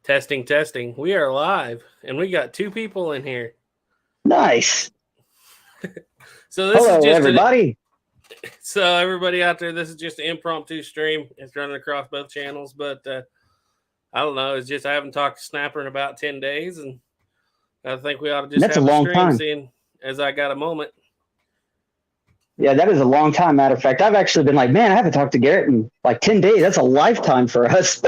Testing, testing. We are live, and we got two people in here. Nice. So this is Hello, just everybody. so everybody out there. This is just an impromptu stream. It's running across both channels, but I don't know. It's just I haven't talked to Snapper in about 10 days, and I think we ought to just That's a have a long stream, time. seeing as I got a moment. Yeah, that is a long time. Matter of fact, I've actually been like, man, I haven't talked to Garrett in like 10 days. That's a lifetime for us.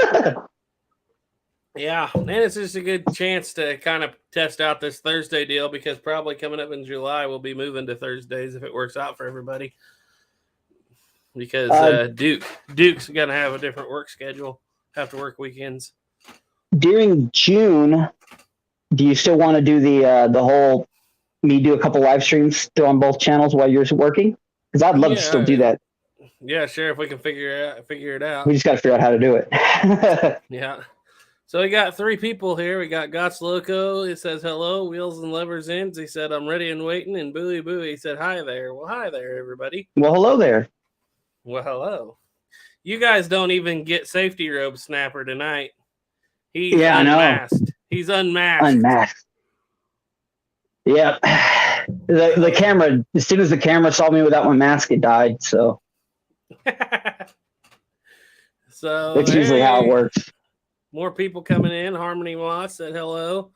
Yeah, and it's just a good chance to kind of test out this Thursday deal, because probably coming up in July we'll be moving to Thursdays if it works out for everybody. Because Duke's gonna have a different work schedule, have to work weekends. During June, do you still want to do the whole me do a couple live streams still on both channels while you're working? Because I'd love to still do that. Yeah, sure. If we can figure it out. We just got to figure out how to do it. Yeah. So we got three people here. We got Gots Loco. It says hello. Wheels and Levers Ends. He said I'm ready and waiting. And Booey Booey said hi there. Well, hi there, everybody. Well, hello there. Well, hello. You guys don't even get safety robe Snapper tonight. He's unmasked. He's unmasked. Unmasked. Yeah. The camera, as soon as the camera saw me without my mask, it died. So that's usually how it works. More people coming in. Harmony Moss said hello.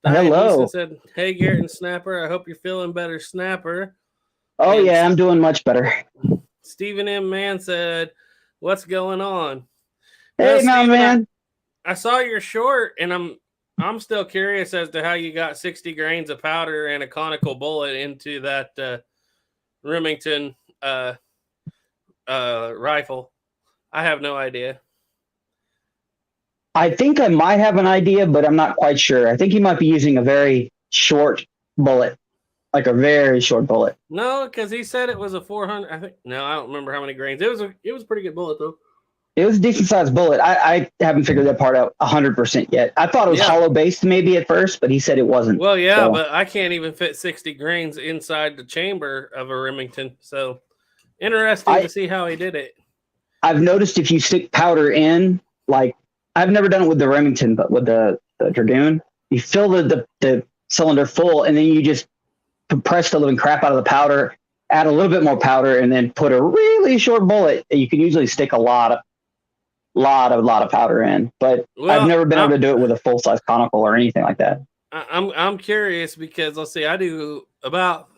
Hello. Said, hey, Garrett and Snapper. I hope you're feeling better, Snapper. Oh, yeah, I'm doing much better. Stephen M. Mann said, what's going on? Hey, man. I saw your short, and I'm still curious as to how you got 60 grains of powder and a conical bullet into that Remington rifle. I have no idea. I think I might have an idea, but I'm not quite sure. I think he might be using a very short bullet, like a very short bullet. No, because he said it was a 400. I don't remember how many grains. It was a pretty good bullet though. It was a decent sized bullet. I haven't figured that part out 100% yet. I thought it was hollow based maybe at first, but he said it wasn't. Well, yeah, so. But I can't even fit 60 grains inside the chamber of a Remington. So interesting to see how he did it. I've noticed if you stick powder in, like, I've never done it with the Remington, but with the Dragoon, you fill the cylinder full, and then you just compress the living crap out of the powder, add a little bit more powder, and then put a really short bullet. You can usually stick a lot of powder in, but I've never been able to do it with a full size conical or anything like that. I'm curious because let's see, I do about,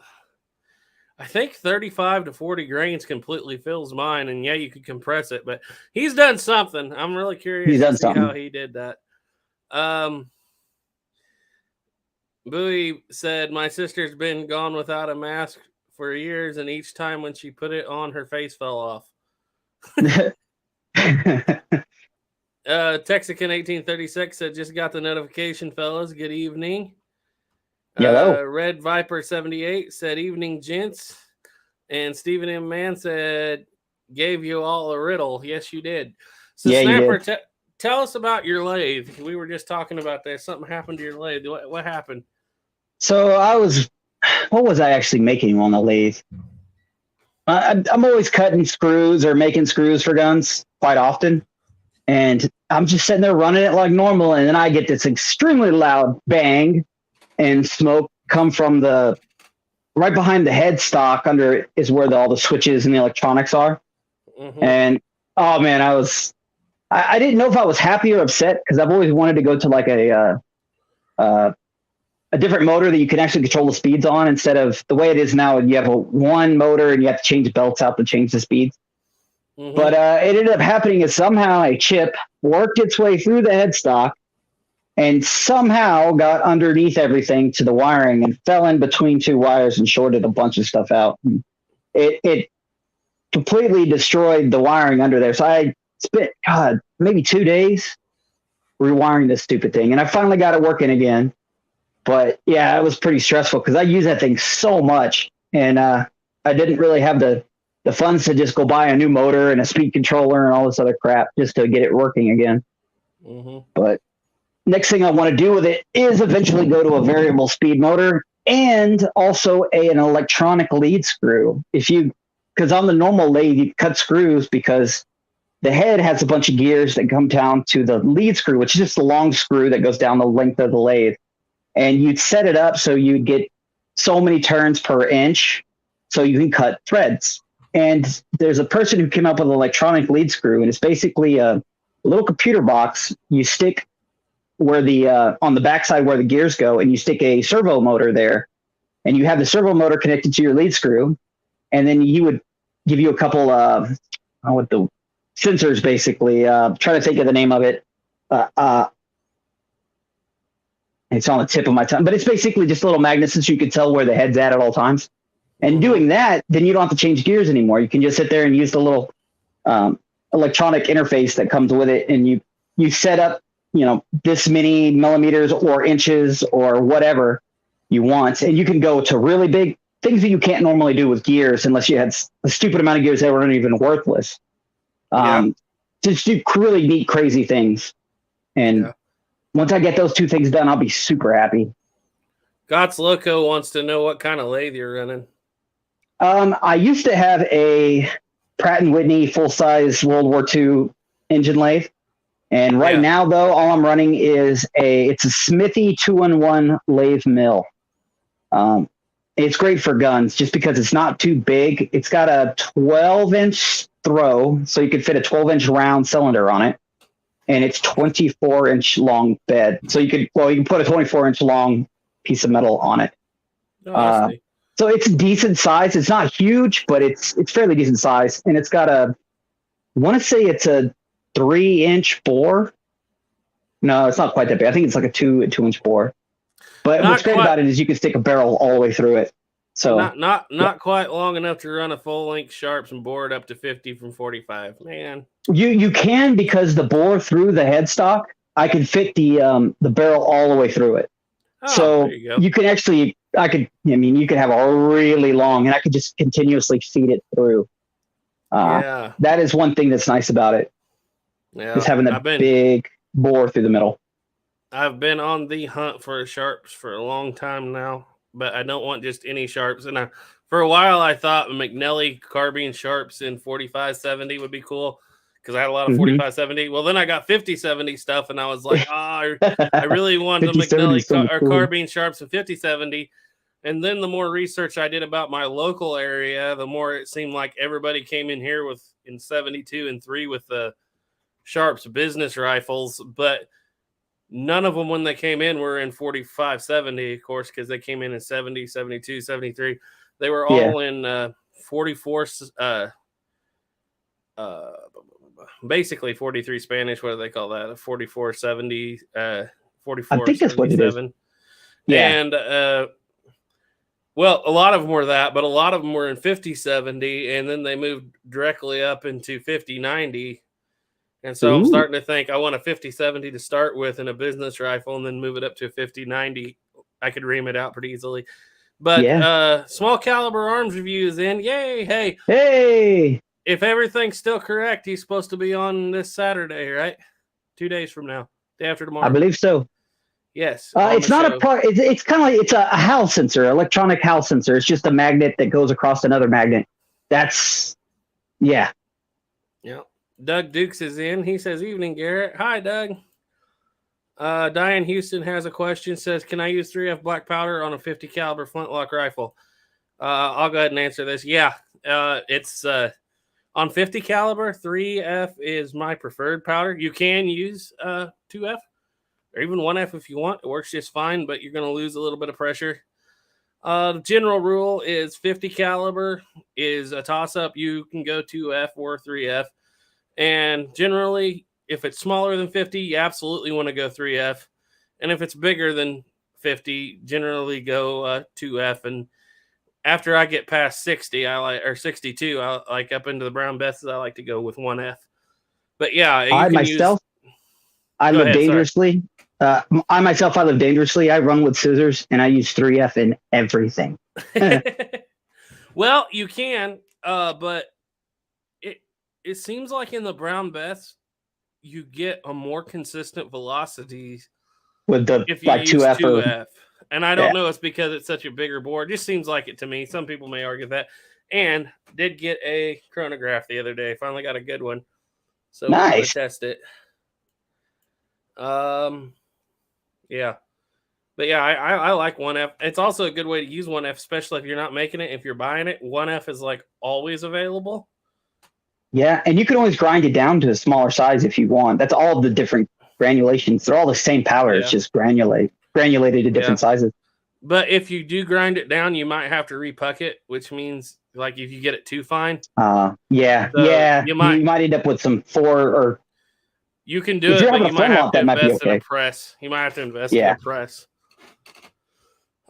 I think 35 to 40 grains completely fills mine, and yeah, you could compress it, but he's done something. I'm really curious to see how he did that. Bowie said, my sister's been gone without a mask for years, and each time when she put it on, her face fell off. Texican 1836 said, just got the notification, fellas. Good evening. Hello. Red Viper 78 said, evening, gents. And Stephen M. Mann said, gave you all a riddle. Yes, you did. So, yeah, Snapper, tell us about your lathe. We were just talking about that. Something happened to your lathe. What happened? So what was I actually making on the lathe? I'm always cutting screws or making screws for guns quite often. And I'm just sitting there running it like normal. And then I get this extremely loud bang, and smoke come from right behind the headstock under is where all the switches and the electronics are. Mm-hmm. And oh man, I didn't know if I was happy or upset, because I've always wanted to go to like a different motor that you can actually control the speeds on, instead of the way it is now. You have one motor and you have to change belts out to change the speeds. Mm-hmm. But it ended up happening is somehow a chip worked its way through the headstock and somehow got underneath everything to the wiring and fell in between two wires and shorted a bunch of stuff out. It completely destroyed the wiring under there. So I spent, maybe 2 days rewiring this stupid thing. And I finally got it working again. But yeah, it was pretty stressful because I use that thing so much. And I didn't really have the funds to just go buy a new motor and a speed controller and all this other crap just to get it working again. Mm-hmm. But next thing I want to do with it is eventually go to a variable speed motor and also an electronic lead screw. Because on the normal lathe, you cut screws because the head has a bunch of gears that come down to the lead screw, which is just a long screw that goes down the length of the lathe. And you'd set it up so you'd get so many turns per inch so you can cut threads. And there's a person who came up with an electronic lead screw, and it's basically a little computer box. You stick where on the backside where the gears go, and you stick a servo motor there, and you have the servo motor connected to your lead screw. And then he would give you a couple with the sensors, basically. Trying to think of the name of it. It's on the tip of my tongue, but it's basically just little magnets so you can tell where the head's at all times. And doing that, then you don't have to change gears anymore. You can just sit there and use the little electronic interface that comes with it, and you set up, this many millimeters or inches or whatever you want, and you can go to really big things that you can't normally do with gears unless you had a stupid amount of gears that weren't even worthless. Just do really neat, crazy things. And once I get those two things done, I'll be super happy. Gots Loco wants to know what kind of lathe you're running. I used to have a Pratt & Whitney full-size World War II engine lathe. And right now, though, all I'm running is it's a Smithy 2-in-1 lathe mill. It's great for guns just because it's not too big. It's got a 12-inch throw, so you could fit a 12-inch round cylinder on it. And it's 24-inch long bed. So you can put a 24-inch long piece of metal on it. So it's decent size. It's not huge, but it's fairly decent size. And it's got I want to say it's a 3-inch bore. No, it's not quite that big. I think it's like a 2-inch bore. But what's great about it is you can stick a barrel all the way through it. So not quite long enough to run a full length sharps and bore it up to 50 from 45. Man, you can, because the bore through the headstock, I can fit the barrel all the way through it. So you can actually, you could have a really long, and I could just continuously feed it through. That is one thing that's nice about it. Yeah, just having a big bore through the middle. I've been on the hunt for sharps for a long time now, but I don't want just any sharps. And for a while, I thought McNelly carbine sharps in 4570 would be cool, because I had a lot of 4570. Well, then I got 5070 stuff, and I was like, I really wanted the McNelly carbine sharps in 5070. And then the more research I did about my local area, the more it seemed like everybody came in here in 72 and 3 with the sharps business rifles, but none of them, when they came in, were in 4570, of course, because they came in 70, 72, 73. They were all in 44, basically 43 Spanish. What do they call that? 4470, 44. I think that's what it is. Yeah. And, well, a lot of them were that, but a lot of them were in 5070, and then they moved directly up into 5090. And so I'm starting to think I want a 5070 to start with and a business rifle, and then move it up to a 5090. I could ream it out pretty easily. But small caliber arms review is in. Yay! Hey! If everything's still correct, he's supposed to be on this Saturday, right? 2 days from now, day after tomorrow. I believe so. Yes. It's not a part. It's kind of like it's a Hal sensor, electronic Hal sensor. It's just a magnet that goes across another magnet. Yeah. Doug Dukes is in. He says, "Evening, Garrett." Hi, Doug. Diane Houston has a question. Says, "Can I use 3F black powder on a 50 caliber flintlock rifle?" I'll go ahead and answer this. Yeah, it's on 50 caliber. 3F is my preferred powder. You can use 2F or even 1F if you want. It works just fine, but you're going to lose a little bit of pressure. The general rule is 50 caliber is a toss-up. You can go 2F or 3F. And generally, if it's smaller than 50, you absolutely want to go 3F. And if it's bigger than 50, generally go 2F. And after I get past 60, or 62, I like up into the brown bests, I like to go with 1F. But yeah, I live dangerously. I live dangerously. I run with scissors, and I use 3F in everything. Well, you can, but it seems like in the brown best, you get a more consistent velocity with the if you use 2F. And I don't know, it's because it's such a bigger board. It just seems like it to me. Some people may argue that. And did get a chronograph the other day. Finally got a good one. So we're going to test it. Yeah. But yeah, I like 1F. It's also a good way to use 1F, especially if you're not making it. If you're buying it, 1F is like always available. Yeah, and you can always grind it down to a smaller size if you want. That's all the different granulations. They're all the same powder. Yeah. It's just granulated to different sizes. But if you do grind it down, you might have to repuck it, which means like if you get it too fine. Yeah. You might end up with some 4 or. You can do it, but you might have to invest in a press. You might have to invest in a press.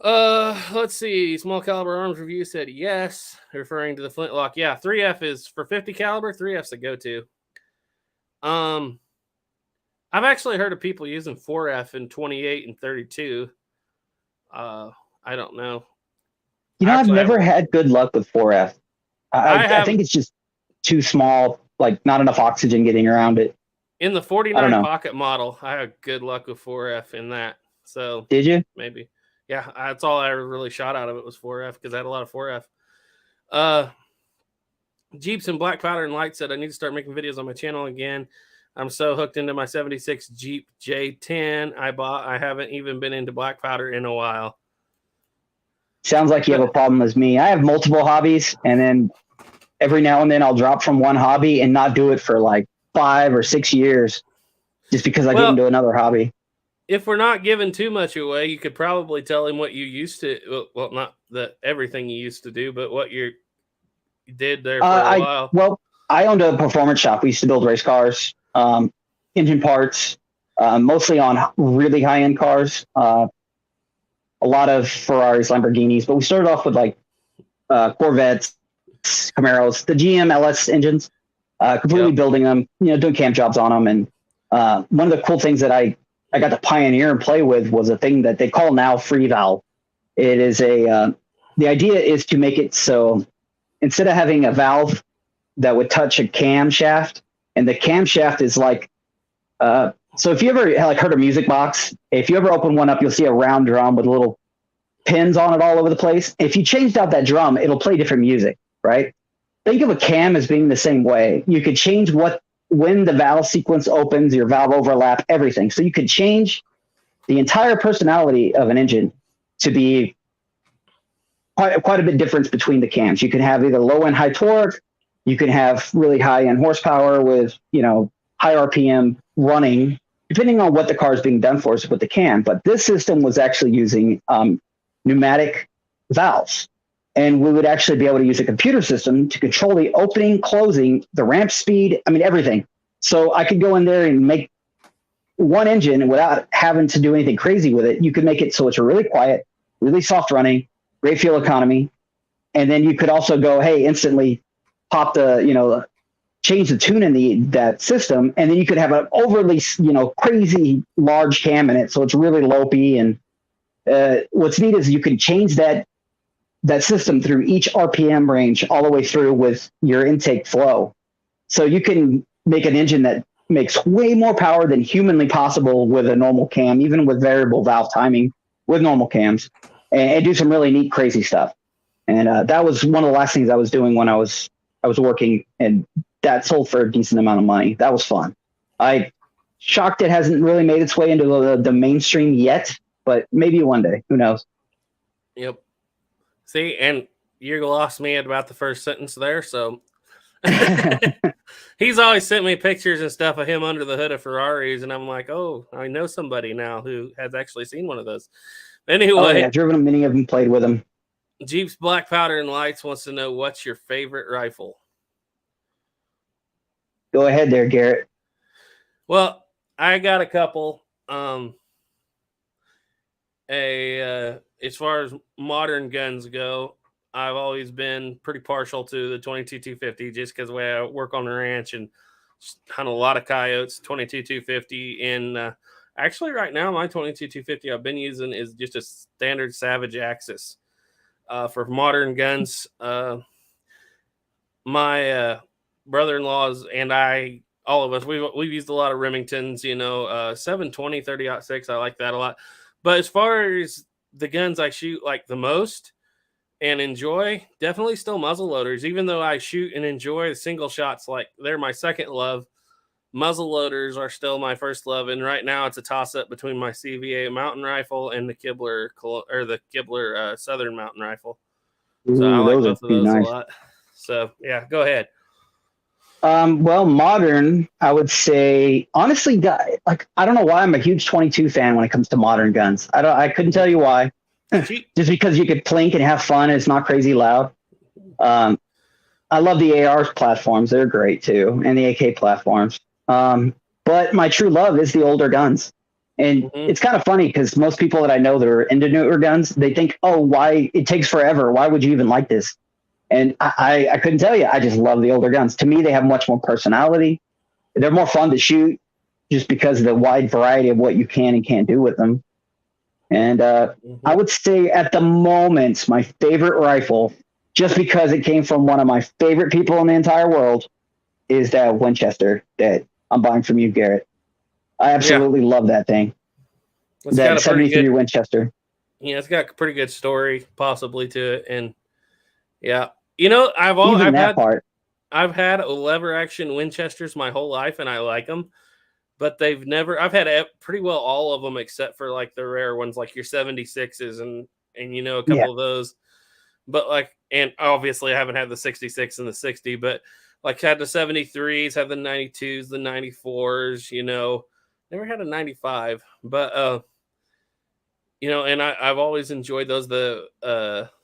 Let's see. Small caliber arms review said yes, referring to the flintlock. Yeah, 3F is for 50 caliber. 3F's a go-to. I've actually heard of people using 4F in 28 and 32. I don't know. I've never had good luck with 4F. I think it's just too small, like not enough oxygen getting around it. In the 49 pocket model, I had good luck with 4F in that. So did you? Maybe. Yeah, that's all I really shot out of it was 4F because I had a lot of 4F. Jeeps and Black Powder and Light said I need to start making videos on my channel again. I'm so hooked into my 76 Jeep J10 I bought. I haven't even been into black powder in a while. Sounds like you have a problem as me. I have multiple hobbies, and then every now and then I'll drop from one hobby and not do it for like 5 or 6 years just because I get into another hobby. If we're not giving too much away, you could probably tell him what you used to, well, not everything you used to do, but what you did there for a while. Well, I owned a performance shop. We used to build race cars, engine parts, mostly on really high-end cars, a lot of Ferraris, Lamborghinis, but we started off with like Corvettes, Camaros, the GM LS engines, completely building them, doing cam jobs on them. And one of the cool things that I got to pioneer and play with was a thing that they call now free valve. It is the idea is to make it so instead of having a valve that would touch a camshaft, and the camshaft is like, so if you ever heard a music box, if you ever open one up, you'll see a round drum with little pins on it all over the place. If you changed out that drum, it'll play different music, right? Think of a cam as being the same way. You could change when the valve sequence opens, your valve overlap, everything. So you could change the entire personality of an engine to be quite a bit difference between the cams. You can have either low and high torque. You can have really high end horsepower with, high RPM running, depending on what the car is being done for with the cam. But this system was actually using pneumatic valves. And we would actually be able to use a computer system to control the opening, closing, the ramp speed, everything. So I could go in there and make one engine without having to do anything crazy with it. You could make it so it's really quiet, really soft running, great fuel economy. And then you could also go, hey, instantly pop the, change the tune in that system. And then you could have an overly, crazy large cam in it. So it's really lopey. And what's neat is you can change that system through each RPM range all the way through with your intake flow. So you can make an engine that makes way more power than humanly possible with a normal cam, even with variable valve timing with normal cams, and do some really neat, crazy stuff. And that was one of the last things I was doing when I was working, and that sold for a decent amount of money. That was fun. I shocked it hasn't really made its way into the mainstream yet, but maybe one day, who knows? Yep. See, and you lost me at about the first sentence there. So he's always sent me pictures and stuff of him under the hood of Ferraris. And I'm like, oh, I know somebody now who has actually seen one of those. Anyway. Driven them, many of them, played with them. Jeep's Black Powder and Lights wants to know, what's your favorite rifle? Go ahead there, Garrett. Well, I got a couple. As far as modern guns go, I've always been pretty partial to the 22-250 just because the way I work on the ranch and hunt a lot of coyotes. 22-250, and actually right now my 22-250 I've been using is just a standard Savage Axis. For modern guns, my brother-in-laws and I, all of us, we've used a lot of Remingtons, 720 30-06. I like that a lot. But as far as the guns I shoot like the most and enjoy, definitely still muzzle loaders. Even though I shoot and enjoy the single shots, like they're my second love. muzzle loaders are still my first love, and right now it's a toss up between my CVA mountain rifle and the Kibler Southern mountain rifle. So I Ooh, like those are both of pretty those a nice. lot. So yeah, go ahead. Well, modern, I would say, honestly, like I don't know why I'm a huge 22 fan when it comes to modern guns. I couldn't tell you why. Just because you could plink and have fun, and it's not crazy loud. I love the AR platforms; they're great too, and the AK platforms. But my true love is the older guns, and it's kind of funny because most people that I know that are into newer guns, they think, "Oh, why it takes forever? Why would you even like this?" And I couldn't tell you. I just love the older guns. To me, they have much more personality. They're more fun to shoot just because of the wide variety of what you can and can't do with them. And I would say at the moment, my favorite rifle, just because it came from one of my favorite people in the entire world, is that Winchester that I'm buying from you, Garrett. I absolutely love that thing. It's that got a 73 Winchester. Yeah, it's got a pretty good story possibly to it. And yeah, you know, I've had lever action Winchesters my whole life and I like them. But I've had pretty well all of them except for like the rare ones like your 76s and you know, a couple of those. But like, and obviously I haven't had the 66 and the 60, but like had the 73s, had the 92s, the 94s, you know, never had a 95, but, you know, and I've always enjoyed those.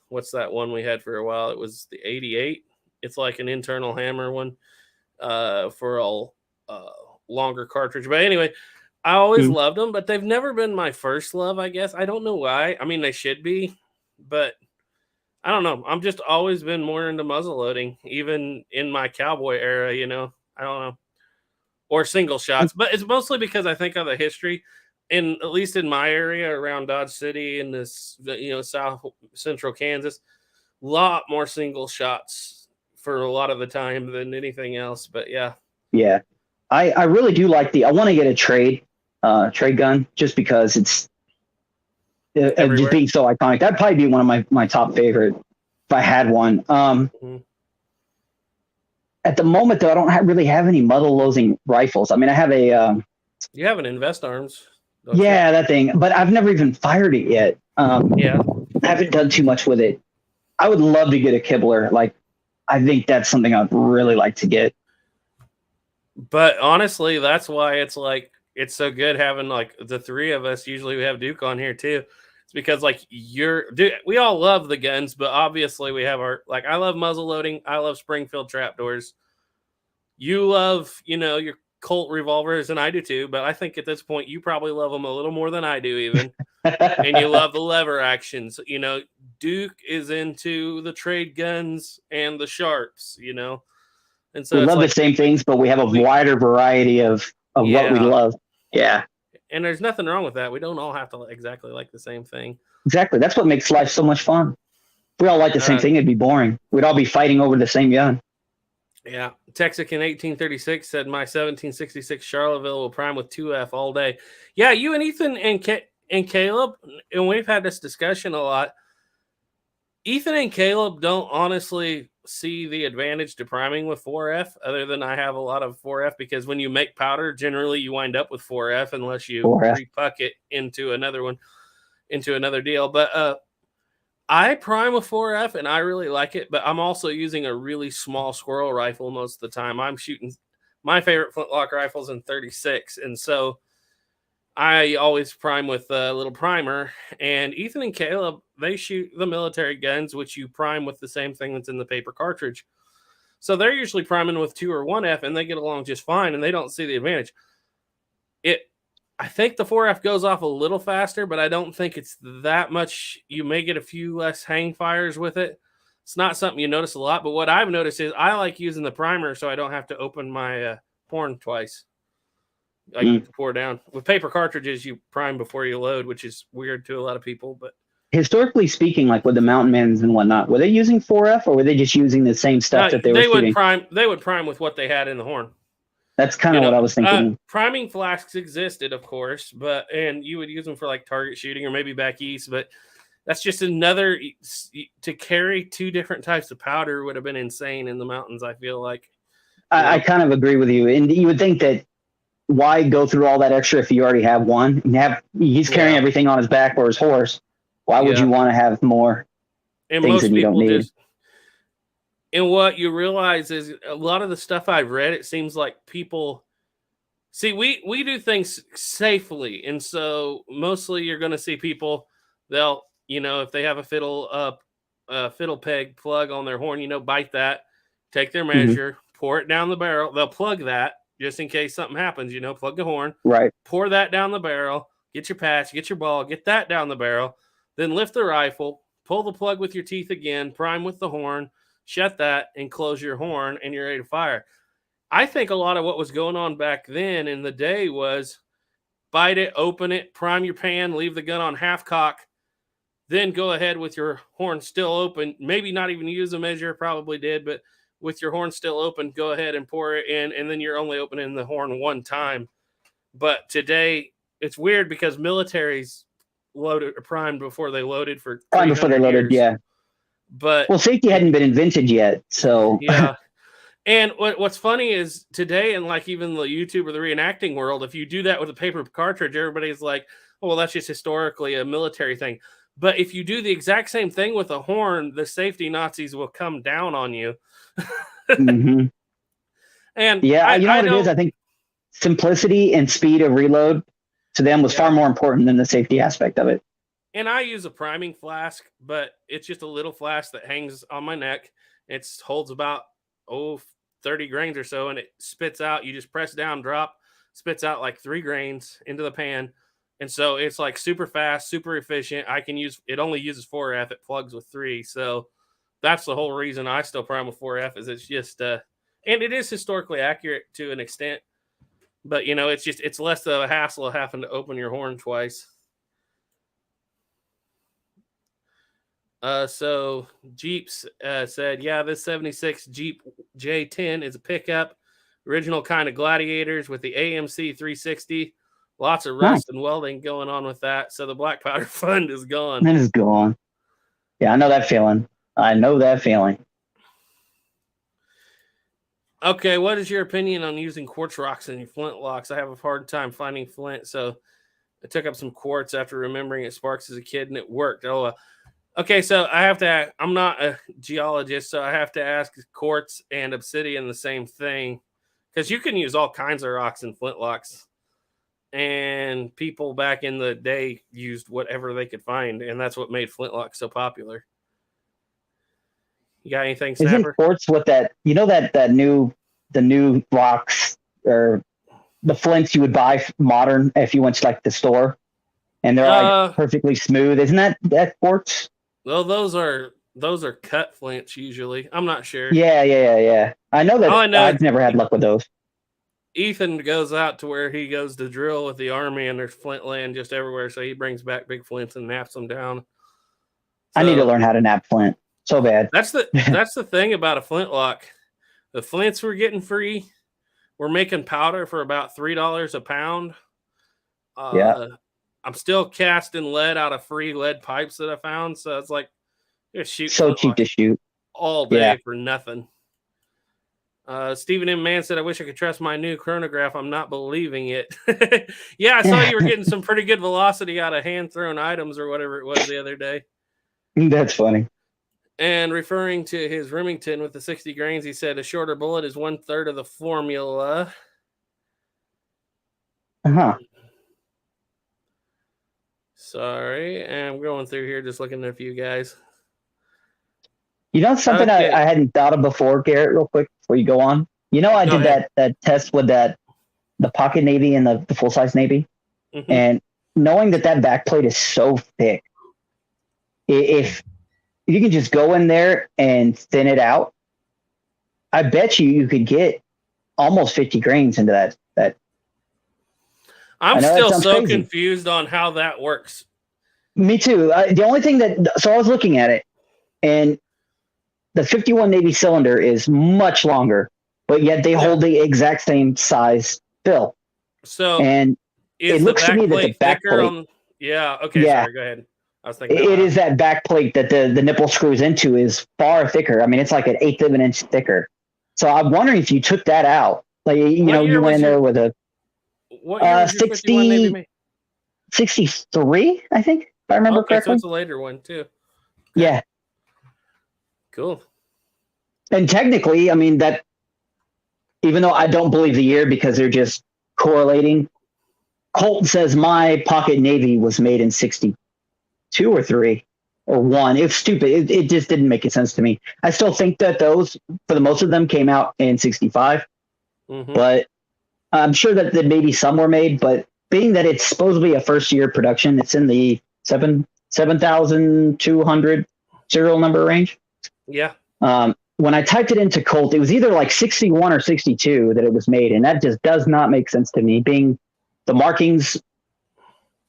What's that one we had for a while? It was the 88. It's like an internal hammer one, for a longer cartridge. But anyway, I always loved them, but they've never been my first love, I guess. I don't know why. I mean, they should be, but I don't know. I'm just always been more into muzzle loading, even in my cowboy era, you know. I don't know. Or single shots, but it's mostly because I think of the history. At least in my area around Dodge City and this, you know, South Central Kansas, a lot more single shots for a lot of the time than anything else. But yeah. Yeah. I really do like I want to get a trade gun just because it's just being so iconic. That'd probably be one of my top favorite if I had one. At the moment, though, I don't really have any muzzle loading rifles. I mean, I have a. You have an Invest Arms. Yeah, that thing, but I've never even fired it yet. Yeah, I haven't done too much with it. I would love to get a Kibler. Like, I think that's something I'd really like to get. But honestly, that's why it's like it's so good having like the three of us. Usually we have Duke on here too. It's because like we all love the guns, but obviously we have like I love muzzle loading. I love Springfield trapdoors. You love, you know, your Colt revolvers, and I do too. But I think at this point you probably love them a little more than I do, even. And you love the lever actions. You know, Duke is into the trade guns and the sharps. You know. And so we love the same things, but we have a wider variety of what we love. Yeah. And there's nothing wrong with that. We don't all have to exactly like the same thing. Exactly. That's what makes life so much fun. If we all like the same thing, it'd be boring. We'd all be fighting over the same gun. Yeah. Texican 1836 said, my 1766 Charlottesville will prime with 2F all day. Yeah, you and Ethan and Caleb, and we've had this discussion a lot. Ethan and Caleb don't honestly see the advantage to priming with 4F other than I have a lot of 4F because when you make powder, generally you wind up with 4F unless you repuck it into another deal. But I prime with 4F and I really like it, but I'm also using a really small squirrel rifle most of the time. I'm shooting my favorite flintlock rifles in 36. And so I always prime with a little primer, and Ethan and Caleb, they shoot the military guns, which you prime with the same thing that's in the paper cartridge. So they're usually priming with 2 or 1F, and they get along just fine, and they don't see the advantage. I think the 4F goes off a little faster, but I don't think it's that much. You may get a few less hang fires with it. It's not something you notice a lot, but what I've noticed is I like using the primer so I don't have to open my porn twice. Like pour down with paper cartridges, you prime before you load, which is weird to a lot of people. But historically speaking, like with the mountain men's and whatnot, were they using 4F or were they just using the same stuff that they were shooting? They would prime with what they had in the horn. That's kind of what I was thinking. Priming flasks existed, of course, and you would use them for like target shooting or maybe back east. But that's just another to carry 2 different types of powder would have been insane in the mountains. I feel like I kind of agree with you, and you would think that. why go through all that extra if you already have one? He's carrying everything on his back or his horse. Why would you want to have more and things most that you don't people need? just, and what you realize is a lot of the stuff I've read, it seems like people see we do things safely, and so mostly you're going to see people, they'll, if they have a fiddle peg plug on their horn, bite that, take their measure, pour it down the barrel. They'll plug that just in case something happens, plug the horn, right? Pour that down the barrel, get your patch, get your ball, get that down the barrel, then lift the rifle, pull the plug with your teeth again, prime with the horn, shut that, and close your horn, and you're ready to fire. I think a lot of what was going on back then in the day was bite it, open it, prime your pan, leave the gun on half cock, then go ahead with your horn still open. Maybe not even use a measure, probably did, but with your horn still open, go ahead and pour it in, and then you're only opening the horn one time. But today, it's weird because militaries loaded or primed before they loaded for primed before they loaded, years. But safety hadn't been invented yet, so yeah. And what's funny is today, and like even the YouTube or the reenacting world, if you do that with a paper cartridge, everybody's like, "Oh, well, that's just historically a military thing." But if you do the exact same thing with a horn, the safety Nazis will come down on you. And yeah, you know what it is? I think simplicity and speed of reload to them was far more important than the safety aspect of it. And I use a priming flask, but it's just a little flask that hangs on my neck. It holds about 30 grains or so, and it spits out. You just press down, drop, spits out like 3 grains into the pan. And so it's like super fast, super efficient. It only uses 4F. It plugs with 3. So that's the whole reason I still prime with 4F is it's just, and it is historically accurate to an extent, but it's less of a hassle of having to open your horn twice. So Jeeps said, yeah, this 76 Jeep J10 is a pickup, original kind of Gladiators with the AMC 360. Lots of rust and welding going on with that. So the black powder fund is gone. It is gone. Yeah, I know that feeling. Okay, what is your opinion on using quartz rocks in your flintlocks? I have a hard time finding flint, so I took up some quartz after remembering it sparks as a kid, and it worked. Okay, so I'm not a geologist, so I have to ask, quartz and obsidian the same thing? Because you can use all kinds of rocks in flintlocks. And people back in the day used whatever they could find, and that's what made flintlock so popular. You got anything, Snapper? Isn't quartz with that? The new rocks or the flints you would buy modern if you went to like the store, and they're like perfectly smooth. Isn't that quartz? Well, those are cut flints usually. I'm not sure. Yeah. I know that. I've never had luck with those. Ethan goes out to where he goes to drill with the army, and there's flint laying just everywhere. So he brings back big flints and naps them down. I need to learn how to nap flint so bad. That's the thing about a flintlock. The flints we're getting free. We're making powder for about $3 a pound. I'm still casting lead out of free lead pipes that I found. So it's like, shoot. So cheap to shoot all day for nothing. Stephen M. Mann said, I wish I could trust my new chronograph. I'm not believing it. Yeah, I saw you were getting some pretty good velocity out of hand-thrown items or whatever it was the other day. That's funny. And referring to his Remington with the 60 grains, he said a shorter bullet is 1/3 of the formula. Sorry, I'm going through here just looking at a few guys. You know something I hadn't thought of before, Garrett, real quick, before you go on? I did that test with the pocket Navy and the full-size Navy. Mm-hmm. And knowing that backplate is so thick, if you can just go in there and thin it out, I bet you could get almost 50 grains into that. I'm still so confused on how that works. Me too. The only thing so I was looking at it, and the 51 Navy cylinder is much longer, but yet they hold the exact same size fill. So, and it looks to me that the back plate. Sorry, go ahead. I was thinking it is that back plate that the nipple screws into is far thicker. I mean, it's like an 1/8 of an inch thicker. So I'm wondering if you took that out, like you went in there with a. What year was your 51 Navy made? 63, I think, if I remember correctly. So it's a later one too. Okay. Yeah. Cool. And technically, I mean, that, even though I don't believe the year because they're just correlating, Colt says my pocket Navy was made in 62 or 3 or 1. It's stupid. It just didn't make sense to me. I still think that those, for the most of them, came out in 65. But I'm sure that maybe some were made, but being that it's supposedly a first year production, it's in the 7,200 serial number range. Yeah. When I typed it into Colt, it was either like 61 or 62 that it was made. And that just does not make sense to me, being the markings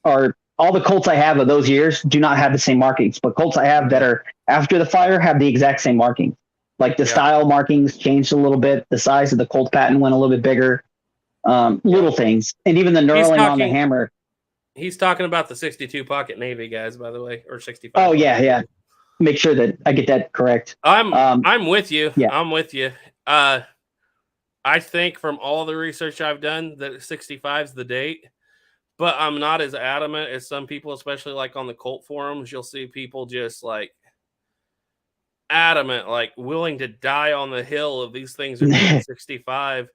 are, all the Colts I have of those years do not have the same markings, but Colts I have that are after the fire have the exact same markings. Like the style markings changed a little bit. The size of the Colt patent went a little bit bigger. Little things. And even the knurling on the hammer. He's talking about the 62 pocket Navy, guys, by the way, or 65. Oh, yeah. Make sure that I get that correct. I'm with you. Yeah. I'm with you. I think from all the research I've done that 65 is the date, but I'm not as adamant as some people, especially like on the Colt forums. You'll see people just like adamant, like willing to die on the hill of these things are made 65.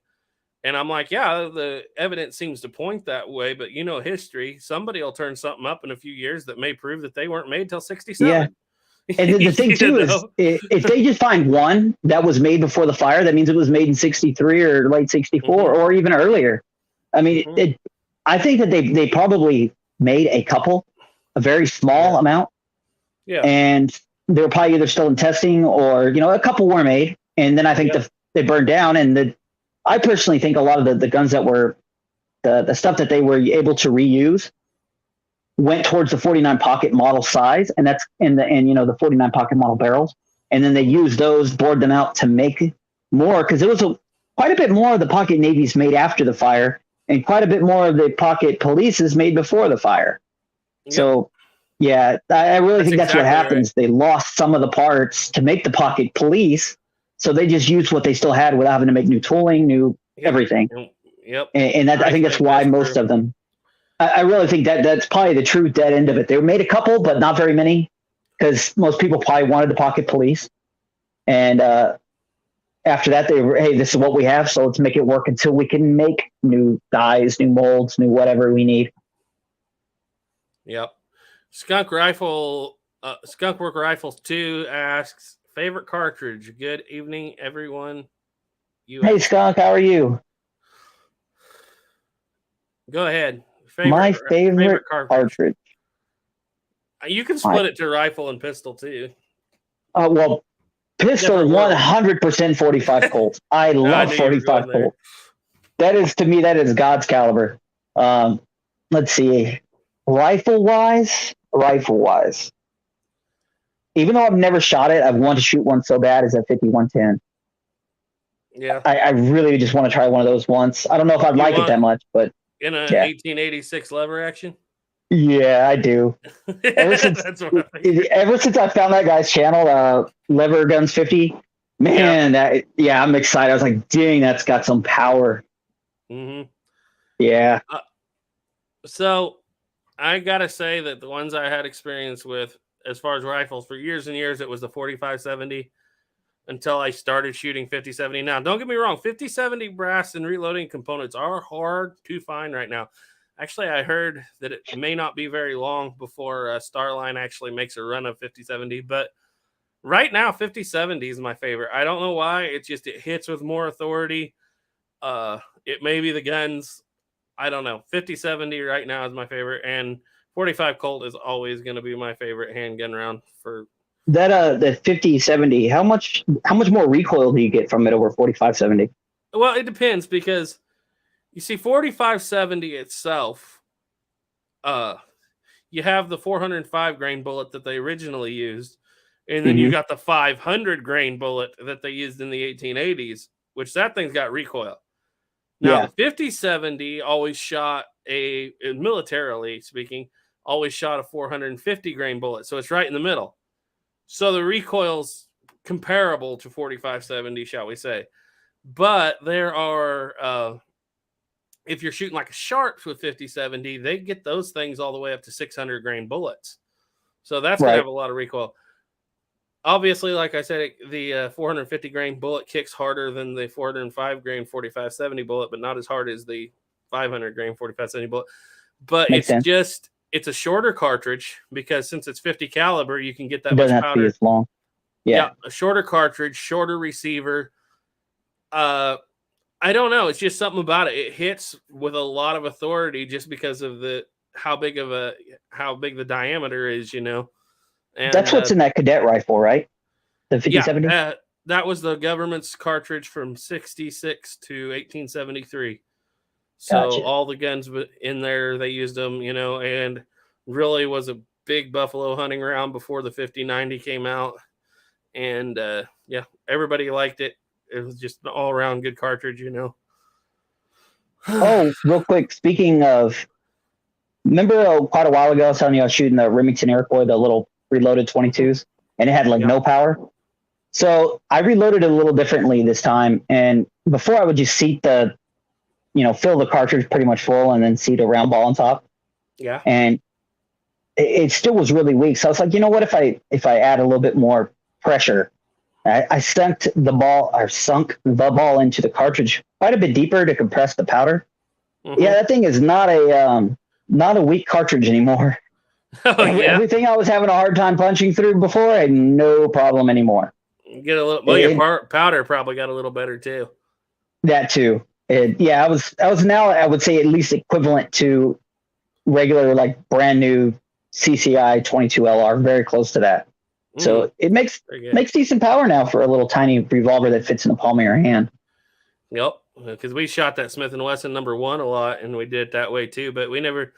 And I'm like, yeah, the evidence seems to point that way, but history, somebody will turn something up in a few years that may prove that they weren't made till 67. Yeah. And the thing too is, if they just find one that was made before the fire, that means it was made in 63 or late 64 or even earlier. I mean, I think that they probably made a couple, a very small amount. Yeah. And they were probably either still in testing or, a couple were made. And then I think they burned down. And I personally think a lot of the guns that were the stuff that they were able to reuse went towards the 49 pocket model size, and that's the 49 pocket model barrels. And then they used those, bored them out to make more, because there was quite a bit more of the pocket navies made after the fire and quite a bit more of the pocket polices made before the fire. Yep. So yeah, I really think that's what happens. Right. They lost some of the parts to make the pocket police. So they just used what they still had without having to make new tooling, new everything. Yep. And I think that's why most of them, I really think that's probably the true dead end of it. They made a couple, but not very many, because most people probably wanted the pocket police. And after that, they were, hey, this is what we have, so let's make it work until we can make new dies, new molds, new whatever we need. Yep. Skunk Work Rifles 2 asks, favorite cartridge. Good evening, everyone. Hey, Skunk, how are you? Go ahead. My favorite cartridge. You can split it to rifle and pistol too. Well, pistol 100% 45 Colt. I love 45 Colt. That is, to me, that is God's caliber. Let's see. Rifle wise. Even though I've never shot it, I've wanted to shoot one so bad, is that 5110. Yeah. I really just want to try one of those once. I don't know if I'd like it that much, but in a 1886 lever action? Yeah, I do. Ever since I found that guy's channel, Lever Guns 50, man, I'm excited. I was like, dang, that's got some power. Mm-hmm. Yeah. So I gotta say that the ones I had experience with, as far as rifles, for years and years, it was the 4570 until I started shooting 5070. Now, don't get me wrong, 5070 brass and reloading components are hard to find right now. Actually, I heard that it may not be very long before Starline actually makes a run of 5070, but right now 5070 is my favorite. I don't know why. It hits with more authority. It may be the guns. I don't know. 5070 right now is my favorite, and 45 Colt is always going to be my favorite handgun round for that. The 5070. How much more recoil do you get from it over 4570? Well, it depends, because you see 4570 itself. You have the 405 grain bullet that they originally used, and then you got the 500 grain bullet that they used in the 1880s, which that thing's got recoil. Now, the 5070 always shot militarily speaking, always shot a 450 grain bullet. So it's right in the middle. So the recoil's comparable to 4570, shall we say. But there are if you're shooting like a Sharps with 50-70, they get those things all the way up to 600 grain bullets. So that's going to have a lot of recoil. Obviously, like I said, the 450 grain bullet kicks harder than the 405 grain 45-70 bullet, but not as hard as the 500 grain 45-70 bullet. But Makes sense. it's a shorter cartridge because since it's 50 caliber, you can get that It doesn't much have powder. to be as long. Yeah, a shorter cartridge, shorter receiver. I don't know. It's just something about it. It hits with a lot of authority just because of how big the diameter is, you know. And that's what's in that cadet rifle, right? The 50-70? Yeah, that was the government's cartridge from 66 to 1873. So Gotcha. all the guns in there, they used them, you know, and really was a big buffalo hunting round before the 50-90 came out. And yeah, everybody liked it. It was just an all-around good cartridge, you know. Oh, real quick, speaking of, remember quite a while ago I was telling you I was shooting the Remington Iroquois, the little reloaded 22s, and it had like no power. So I reloaded it a little differently this time. And before I would just seat fill the cartridge pretty much full and then seat a round ball on top. Yeah. And it still was really weak. So I was like, you know what, if I add a little bit more pressure, I sunk the ball into the cartridge quite a bit deeper to compress the powder. Mm-hmm. Yeah, that thing is not a weak cartridge anymore. Oh, yeah. Everything I was having a hard time punching through before, I had no problem anymore. Get a little. Well, your powder probably got a little better too. That too. I was now, I would say, at least equivalent to regular, like brand new CCI 22 LR, very close to that. So it makes decent power now for a little tiny revolver that fits in the palm of your hand. Yep, because we shot that Smith & Wesson #1 a lot, and we did it that way too. But we never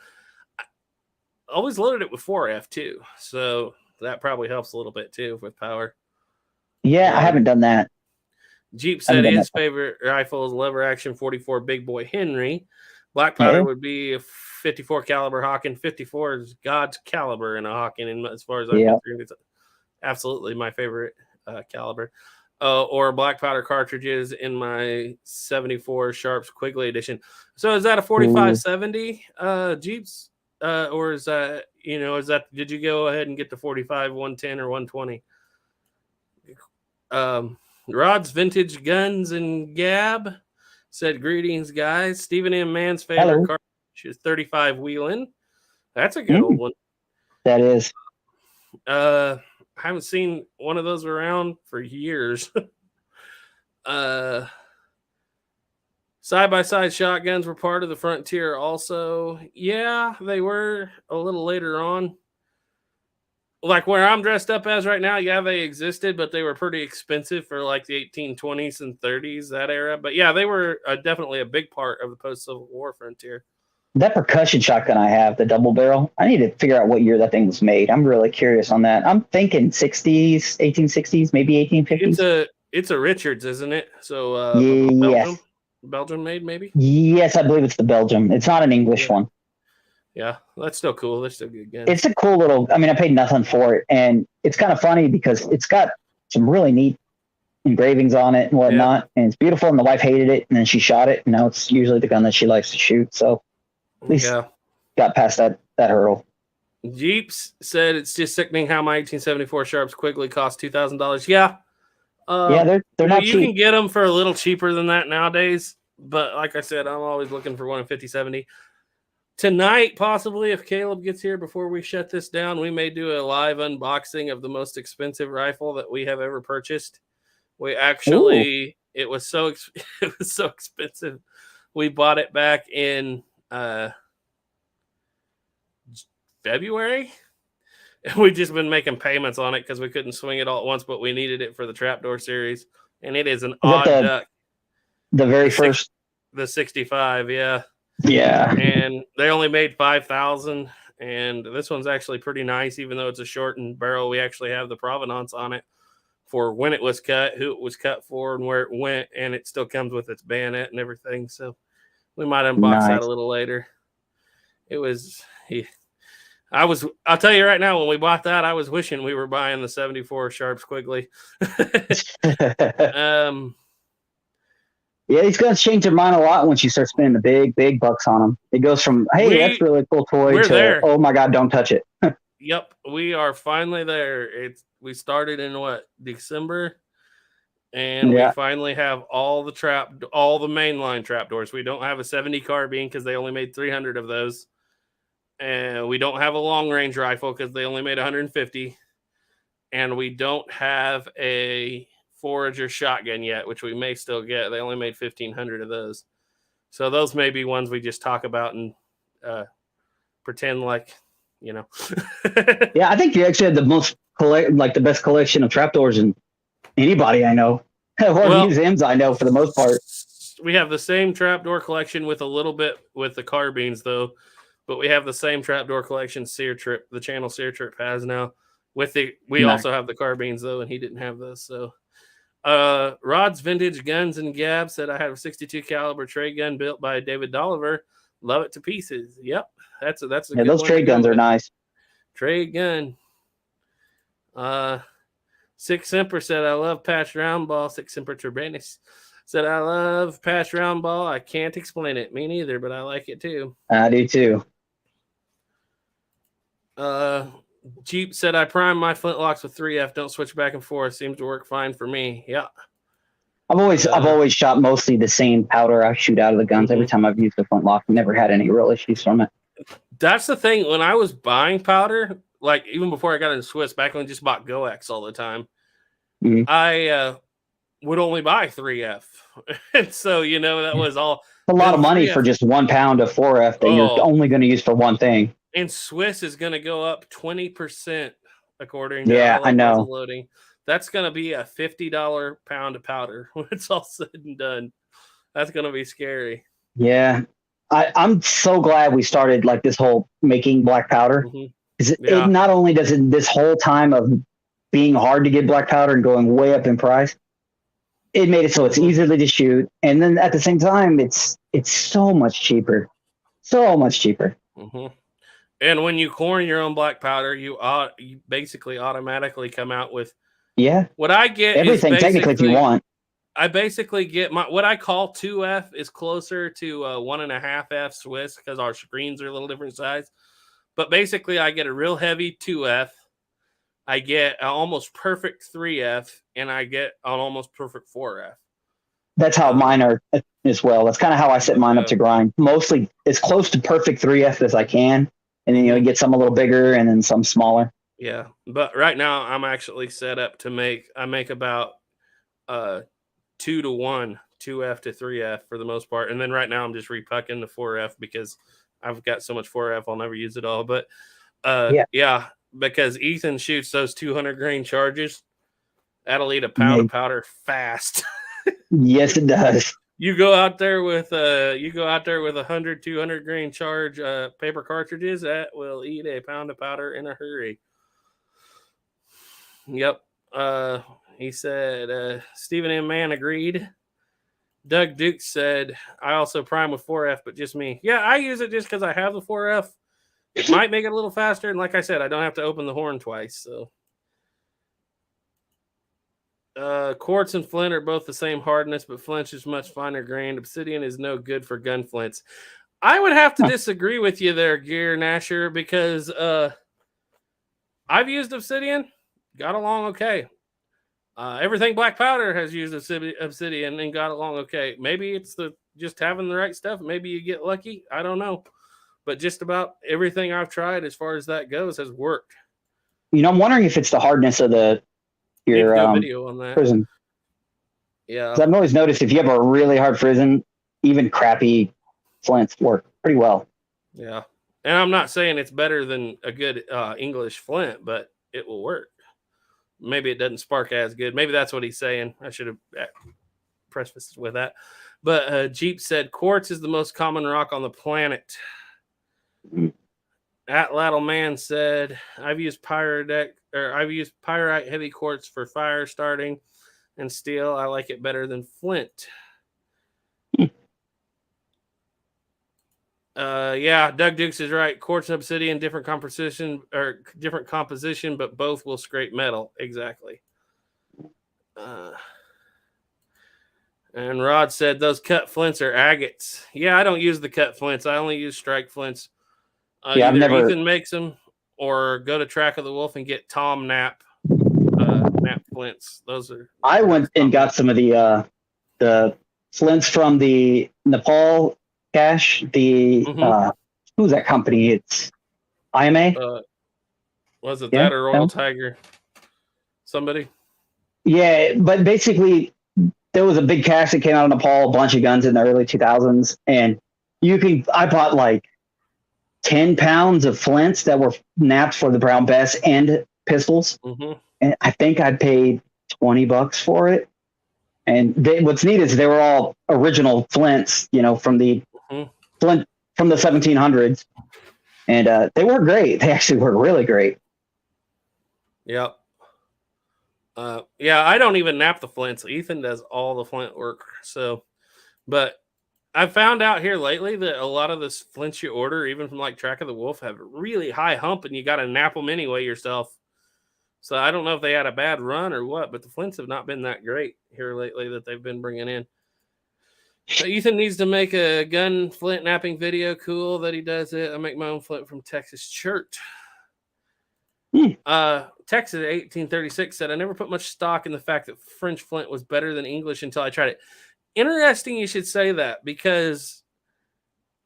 always loaded it with 4F too, so that probably helps a little bit too with power. Yeah, I haven't done that. Jeep said his favorite rifle is lever action 44 Big Boy Henry. Black powder would be a 54 caliber Hawken. 54 is God's caliber in a Hawken, and as far as I'm concerned, it's absolutely my favorite caliber. Or black powder cartridges in my 74 Sharps Quigley edition. So is that a 45-70 Jeeps? Or is that, did you go ahead and get the 45, 110, or 120? Rod's Vintage Guns and Gab said, greetings, guys. Stephen M. Mann's favorite cartridge is 35 Wheelin'. That's a good old one. That is. I haven't seen one of those around for years. Side-by-side shotguns were part of the Frontier also. Yeah, they were a little later on. Like where I'm dressed up as right now, yeah, they existed, but they were pretty expensive for like the 1820s and 30s, that era. But yeah, they were definitely a big part of the post-Civil War Frontier. That percussion shotgun I have, the double barrel, I need to figure out what year that thing was made. I'm really curious on that. I'm thinking 60s, 1860s, maybe 1850s. It's a Richards, isn't it? So yes. Belgium made, maybe? Yes, I believe it's the Belgium. It's not an English one. Yeah, that's still cool. That's still good. It's a cool little, I paid nothing for it. And it's kind of funny because it's got some really neat engravings on it and whatnot. Yeah. And it's beautiful. And the wife hated it. And then she shot it. And now it's usually the gun that she likes to shoot. So at least got past that hurdle. Jeeps said it's just sickening how my 1874 Sharps Quigley cost $2,000. Yeah. They're not cheap. You can get them for a little cheaper than that nowadays. But like I said, I'm always looking for one in 50-70. Tonight, possibly, if Caleb gets here before we shut this down, we may do a live unboxing of the most expensive rifle that we have ever purchased. We actually, it was so expensive. We bought it back in February. And we've just been making payments on it because we couldn't swing it all at once, but we needed it for the Trapdoor series. And it is an odd duck. The very first? The 65, yeah. Yeah. And they only made 5,000. And this one's actually pretty nice, even though it's a shortened barrel. We actually have the provenance on it for when it was cut, who it was cut for, and where it went. And it still comes with its bayonet and everything. So we might unbox that a little later. It was... I'll tell you right now, when we bought that, I was wishing we were buying the 74 Sharps Quigley. Yeah, these guns change their mind a lot once you start spending the big bucks on them. It goes from, hey, that's a really cool toy we're to, there. oh my God, don't touch it. Yep, we are finally there. We started in December, and we finally have all the mainline trapdoors. We don't have a 70 carbine because they only made 300 of those, and we don't have a long range rifle because they only made 150, and we don't have a forager shotgun yet, which we may still get. They only made 1,500 of those, so those may be ones we just talk about and pretend like. Yeah, I think you actually had the the best collection of trapdoors than anybody I know, or museums I know for the most part. We have the same trapdoor collection with a little bit with the carbines though, but we have the same trapdoor collection the channel Sear Trip has now. We also have the carbines though, and he didn't have those. So, Rod's Vintage Guns and Gab said I have a 62 caliber trade gun built by David Dolliver. Love it to pieces. Yep. That's a good those trade guns are nice. Trade gun. Six Semper said I love patch round ball. Six Semper Turbanus said I love patch round ball. I can't explain it. Me neither, but I like it too. I do too. Jeep said I prime my flintlocks with 3F. Don't switch back and forth. Seems to work fine for me. Yeah. I've always shot mostly the same powder I shoot out of the guns every time I've used the flintlock. Never had any real issues from it. That's the thing. When I was buying powder, like even before I got into Swiss, back when I just bought GoX all the time, I would only buy 3F. And so, that was all. A lot of money for just 1 pound of 4F that you're only going to use for one thing. And Swiss is going to go up 20% according to I know. Loading. That's going to be a $50 pound of powder when it's all said and done. That's going to be scary. Yeah. I'm so glad we started like this whole making black powder. It not only does it this whole time of being hard to get black powder and going way up in price, it made it so it's easy to shoot. And then at the same time, it's so much cheaper. So much cheaper. And when you corn your own black powder, you basically automatically come out with what I get everything technically if you want. I basically get what I call 2F is closer to 1.5F Swiss because our screens are a little different size. But basically, I get a real heavy 2F. I get an almost perfect 3F, and I get an almost perfect 4F. That's how mine are as well. That's kind of how I set mine up to grind. Mostly as close to perfect 3F as I can. And then you get some a little bigger and then some smaller. Yeah, but right now I'm actually set up to make about 2-to-1, 2F to 3F for the most part. And then right now I'm just repucking the 4F because I've got so much 4F I'll never use it all. But because Ethan shoots those 200 grain charges, that'll eat a pound of powder fast. Yes, it does. You go out there with 100, 200 grain charge paper cartridges, that will eat a pound of powder in a hurry. Yep. He said, Stephen M. Mann agreed. Doug Duke said, I also prime with 4F, but just me. Yeah, I use it just because I have the 4F. It might make it a little faster. And like I said, I don't have to open the horn twice. So quartz and flint are both the same hardness, but flint is much finer grained. Obsidian is no good for gun flints. I would have to disagree with you there, Gear Nasher, because I've used obsidian, got along okay. Everything black powder has used obsidian and got along okay. Maybe it's just having the right stuff. Maybe you get lucky. I don't know. But just about everything I've tried as far as that goes has worked. I'm wondering if it's the hardness of your video on that. Prison. Yeah. I've always noticed if you have a really hard prison, even crappy flints work pretty well. Yeah. And I'm not saying it's better than a good English flint, but it will work. Maybe it doesn't spark as good. Maybe that's what he's saying. I should have prefaced with that. But Jeep said quartz is the most common rock on the planet. Atlatl Man said, I've used pyrite heavy quartz for fire starting and steel. I like it better than flint. Doug Dukes is right. Quartz and obsidian, different composition, but both will scrape metal. Exactly. And Rod said those cut flints are agates. Yeah, I don't use the cut flints. I only use strike flints. Yeah, Either Ethan makes them or go to Track of the Wolf and get Tom Knapp flints. Those are. I went and got some of the flints from the Nepal cache. Who's that company? It's IMA. Was it that or Royal Tiger? Somebody? Yeah, but basically there was a big cache that came out of Nepal, a bunch of guns in the early 2000s, and I bought like 10 pounds of flints that were napped for the Brown Bess and pistols. Mm-hmm. And I think I paid $20 for it. And what's neat is they were all original flints, from the Flint from the 1700s. And they work great. They actually work really great. Yep. I don't even nap the flints. Ethan does all the flint work. But I found out here lately that a lot of the flints you order, even from like Track of the Wolf, have a really high hump, and you got to nap them anyway yourself. So I don't know if they had a bad run or what, but the flints have not been that great here lately that they've been bringing in. So Ethan needs to make a gun flint napping video. Cool that he does it. I make my own flint from Texas Chert. Texas 1836 said, I never put much stock in the fact that French flint was better than English until I tried it. Interesting you should say that, because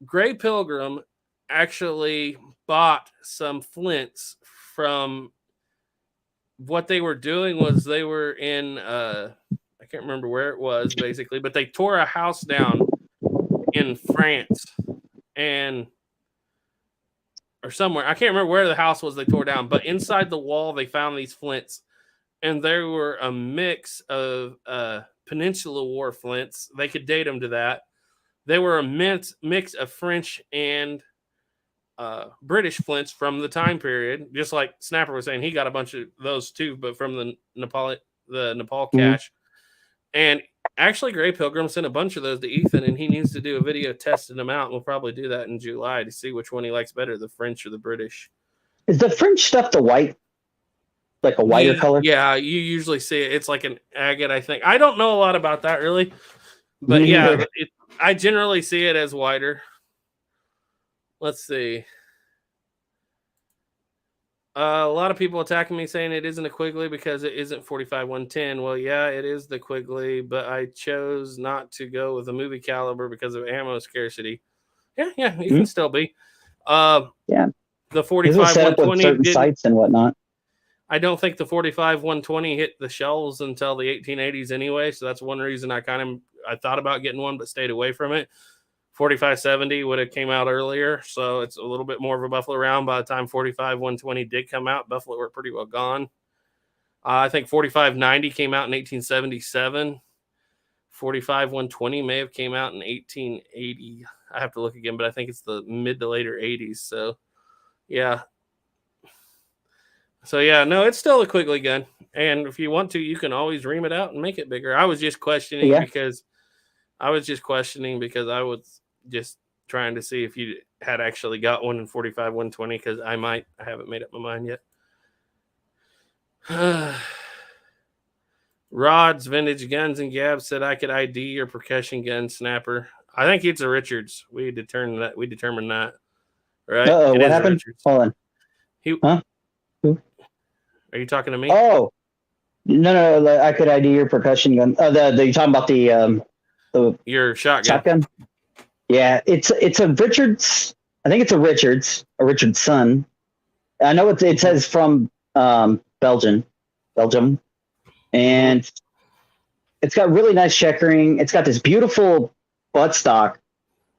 Gray Pilgrim actually bought some flints from what they were doing was they were in, I can't remember where it was basically, but they tore a house down in France or somewhere. I can't remember where the house was they tore down, but inside the wall, they found these flints, and they were a mix of Peninsula War flints. They could date them to that. They were a mix of French and British flints from the time period. Just like Snapper was saying, he got a bunch of those too, but from the Nepal cache. And actually, Gray Pilgrim sent a bunch of those to Ethan, and he needs to do a video testing them out. And we'll probably do that in July to see which one he likes better, the French or the British. Is the French stuff the white? Like a whiter color? Yeah, you usually see it. It's like an agate, I think. I don't know a lot about that, really. But yeah, I generally see it as whiter. Let's see. A lot of people attacking me saying it isn't a Quigley because it isn't 45-110. Well, yeah, it is the Quigley, but I chose not to go with a movie caliber because of ammo scarcity. Yeah, it can still be. The 45-120 certain sights and whatnot. I don't think the 45-120 hit the shelves until the 1880s anyway, so that's one reason I thought about getting one but stayed away from it. 45-70 would have came out earlier, so it's a little bit more of a Buffalo round. By the time 45-120 did come out, Buffalo were pretty well gone. I think 45-90 came out in 1877. 45-120 may have came out in 1880. I have to look again, but I think it's the mid to later 80s. So, yeah. No, it's still a Quigley gun. And if you want to, you can always ream it out and make it bigger. I was just questioning because I was just trying to see if you had actually got one in 45-120, because I haven't made up my mind yet. Rod's Vintage Guns and Gab said I could ID your percussion gun, Snapper. I think it's a Richards. We determined that. Right? What happened? Hold on. Who? Are you talking to me? Oh, no. I could ID your percussion gun. You're talking about your shotgun. Yeah, it's a Richards. I think it's a Richards son. I know it says from Belgium, and it's got really nice checkering. It's got this beautiful buttstock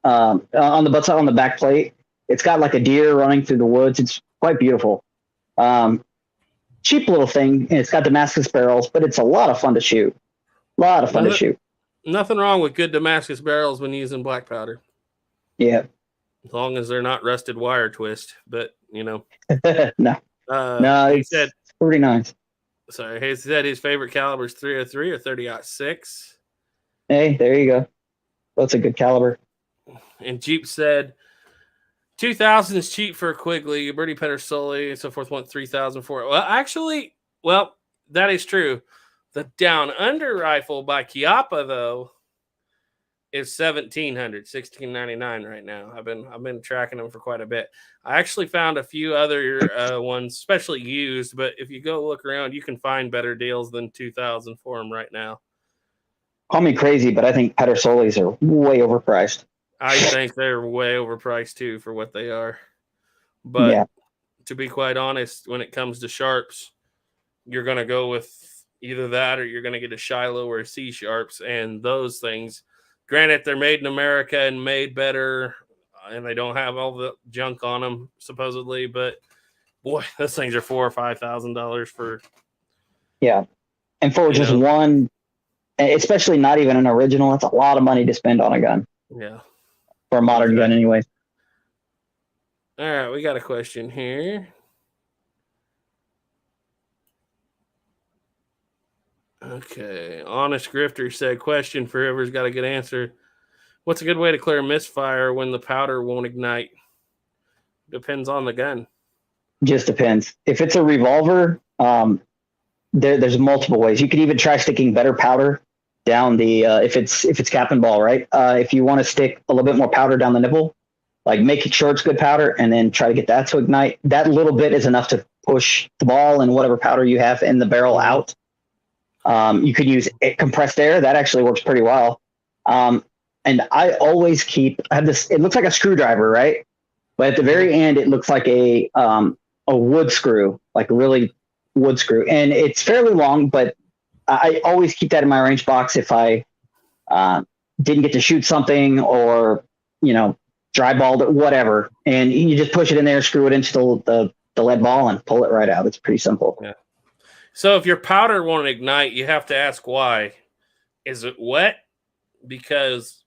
on the buttstock on the back plate. It's got like a deer running through the woods. It's quite beautiful. Cheap little thing, and it's got Damascus barrels, but it's a lot of fun to shoot. Nothing wrong with good Damascus barrels when using black powder. Yeah. As long as they're not rusted wire twist, but No. He said it's pretty nice. Sorry, he said his favorite caliber is 303 or 30-06. Hey, there you go. That's a good caliber. And Jeep said 2,000 is cheap for a Quigley. Bertie Pedersoli and so forth want 3,000 for it. Well, that is true. The Down Under rifle by Chiappa, though, is $1,700, $1,699 right now. I've been tracking them for quite a bit. I actually found a few other ones, especially used, but if you go look around, you can find better deals than $2,000 for them right now. Call me crazy, but I think Pedersolis are way overpriced. I think they're way overpriced too for what they are. But to be quite honest, when it comes to sharps, you're going to go with either that or you're going to get a Shiloh or a C sharps. And those things, granted, they're made in America and made better, and they don't have all the junk on them, supposedly. But boy, those things are $4,000 or $5,000 for. Yeah. And for just one, especially not even an original, it's a lot of money to spend on a gun. Yeah. For a modern gun, anyway. All right, we got a question here. Okay, Honest Grifter said, question for whoever's got a good answer. What's a good way to clear a misfire when the powder won't ignite? Depends on the gun. Just depends. If it's a revolver, there's multiple ways. You could even try sticking better powder down the if it's cap and ball, right? If you want to stick a little bit more powder down the nipple, like make sure it's good powder and then try to get that to ignite. That little bit is enough to push the ball and whatever powder you have in the barrel out. You could use compressed air. That actually works pretty well. And I always I have this, it looks like a screwdriver, right? But at the very end, it looks like a wood screw, like a really wood screw. And it's fairly long, but I always keep that in my range box if I didn't get to shoot something or, dry balled it, whatever. And you just push it in there, screw it into the lead ball and pull it right out. It's pretty simple. Yeah. So if your powder won't ignite, you have to ask why. Is it wet? Because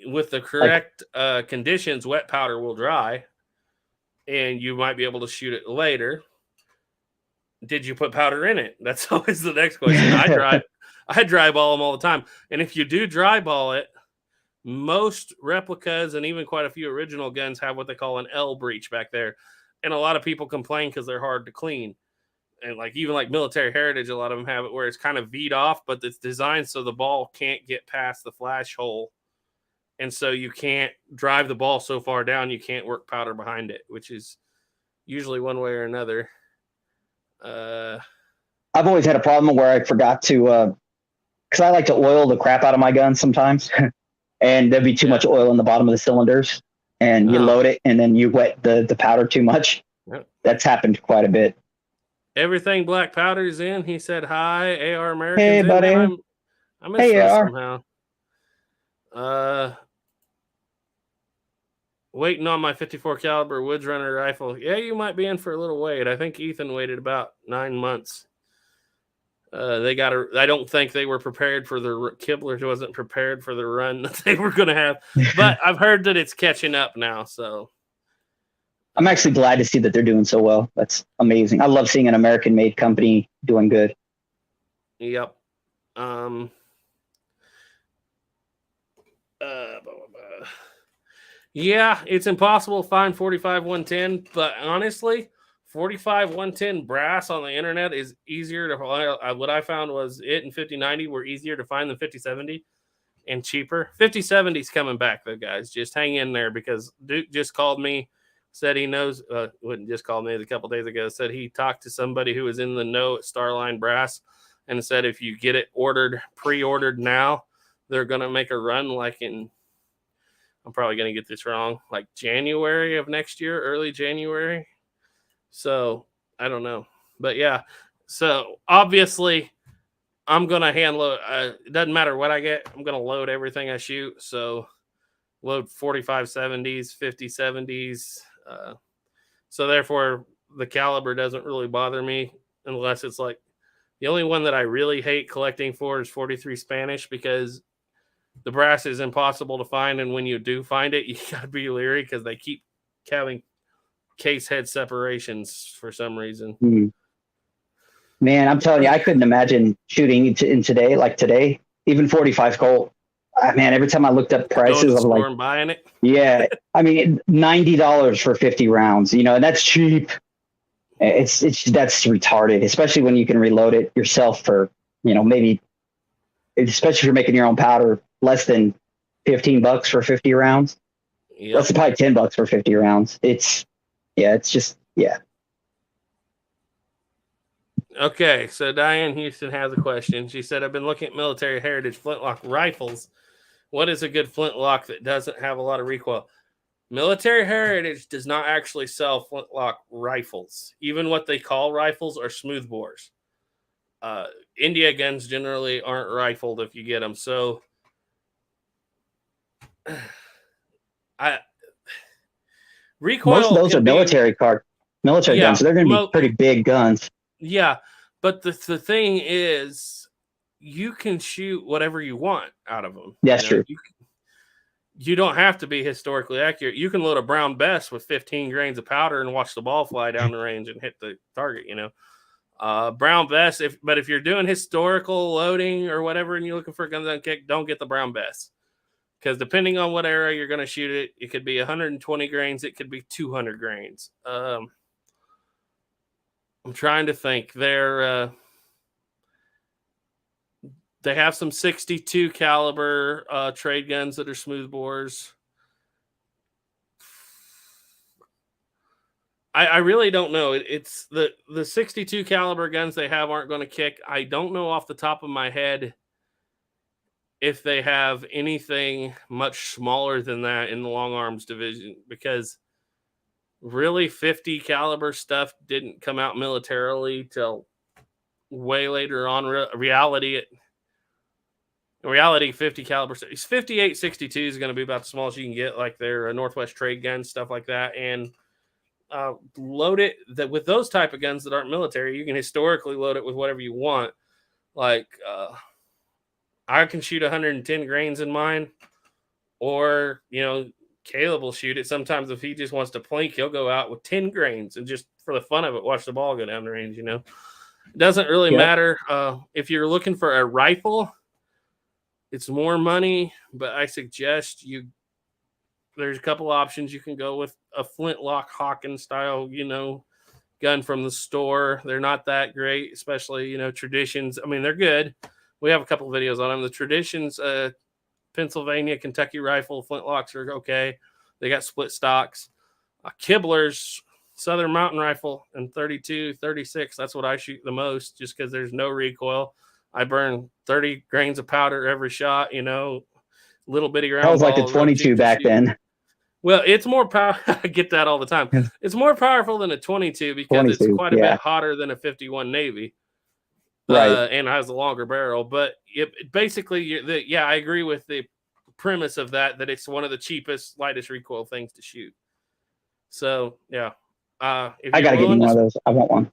with the correct conditions, wet powder will dry and you might be able to shoot it later. Did you put powder in it? That's always the next question. I dry ball them all the time. And if you do dry ball it, most replicas and even quite a few original guns have what they call an L breach back there. And a lot of people complain because they're hard to clean. And even Military Heritage, a lot of them have it where it's kind of V'd off, but it's designed so the ball can't get past the flash hole. And so you can't drive the ball so far down, you can't work powder behind it, which is usually one way or another. I've always had a problem where I forgot to, because I like to oil the crap out of my guns sometimes. And there'd be too much oil in the bottom of the cylinders. And you load it, and then you wet the powder too much. Yep. That's happened quite a bit. Everything Black Powder's in. He said hi. AR Americans. Hey, buddy. I missed this somehow. Waiting on my 54 caliber Woods Runner rifle. Yeah, you might be in for a little wait. I think Ethan waited about 9 months. I don't think they were prepared for Kibler wasn't prepared for the run that they were going to have. But I've heard that it's catching up now. So I'm actually glad to see that they're doing so well. That's amazing. I love seeing an American-made company doing good. Yep. Yeah, it's impossible to find 45 110, but honestly, 45 110 brass on the internet is easier to find. What I found was it and 5090 were easier to find than 5070 and cheaper. 5070 is coming back, though, guys. Just hang in there because Duke just called me. Said he knows, wouldn't just call me a couple days ago, said he talked to somebody who was in the know at Starline Brass and said if you get it pre-ordered now, they're going to make a run I'm probably going to get this wrong, like January of next year, early January. So I don't know. But yeah, so obviously I'm going to hand load. It doesn't matter what I get. I'm going to load everything I shoot. So load 45 70s, 50 70s. So therefore the caliber doesn't really bother me unless it's the only one that I really hate collecting for is 43 Spanish because the brass is impossible to find. And when you do find it, you gotta be leery because they keep having case head separations for some reason. Man, I'm telling you, I couldn't imagine shooting in today, even 45 Colt. Man, every time I looked up prices, I'm like, buying it. Yeah, I mean, $90 for 50 rounds, and that's cheap. That's retarded, especially when you can reload it yourself for, maybe, especially if you're making your own powder, less than $15 for 50 rounds. Yep. That's probably $10 for 50 rounds. It's just. Okay, so Diane Houston has a question. She said, I've been looking at military heritage flintlock rifles. What is a good flintlock that doesn't have a lot of recoil? Military heritage does not actually sell flintlock rifles. Even what they call rifles are smoothbores. India guns generally aren't rifled if you get them. So recoil. Most of those are military guns, so they're going to be pretty big guns. Yeah, but the thing is, you can shoot whatever you want out of them. That's true. You don't have to be historically accurate. You can load a brown bess with 15 grains of powder and watch the ball fly down the range and hit the target, brown bess. But if you're doing historical loading or whatever and you're looking for a gun kick, don't get the brown bess. Because depending on what era you're going to shoot it, it could be 120 grains. It could be 200 grains. I'm trying to think. They have some 62 caliber trade guns that are smoothbores. I really don't know. It's the 62 caliber guns they have aren't going to kick. I don't know off the top of my head if they have anything much smaller than that in the long arms division, because really 50 caliber stuff didn't come out militarily till way later on. Reality 50 caliber 58 62 is going to be about the smallest you can get, like their Northwest trade guns, stuff like that. And load it with those type of guns that aren't military. You can historically load it with whatever you want. Like I can shoot 110 grains in mine, or Caleb will shoot it. Sometimes if he just wants to plink, he'll go out with 10 grains and just for the fun of it, watch the ball go down the range. It doesn't really matter. If you're looking for a rifle, it's more money, but I suggest there's a couple options. You can go with a flintlock Hawkins style, gun from the store. They're not that great, especially, Traditions. I mean, they're good. We have a couple of videos on them. The Traditions, Pennsylvania, Kentucky rifle flintlocks are okay. They got split stocks. Kibler's Southern Mountain Rifle and 32, 36. That's what I shoot the most, just because there's no recoil. I burn 30 grains of powder every shot, little bitty round. That was like a 22 back then. Well, it's more power. I get that all the time. It's more powerful than a 22 because it's quite a bit hotter than a 51 Navy. Right. And has a longer barrel. But basically, I agree with the premise of that it's one of the cheapest, lightest recoil things to shoot. So, yeah. I got to get one of those. I want one.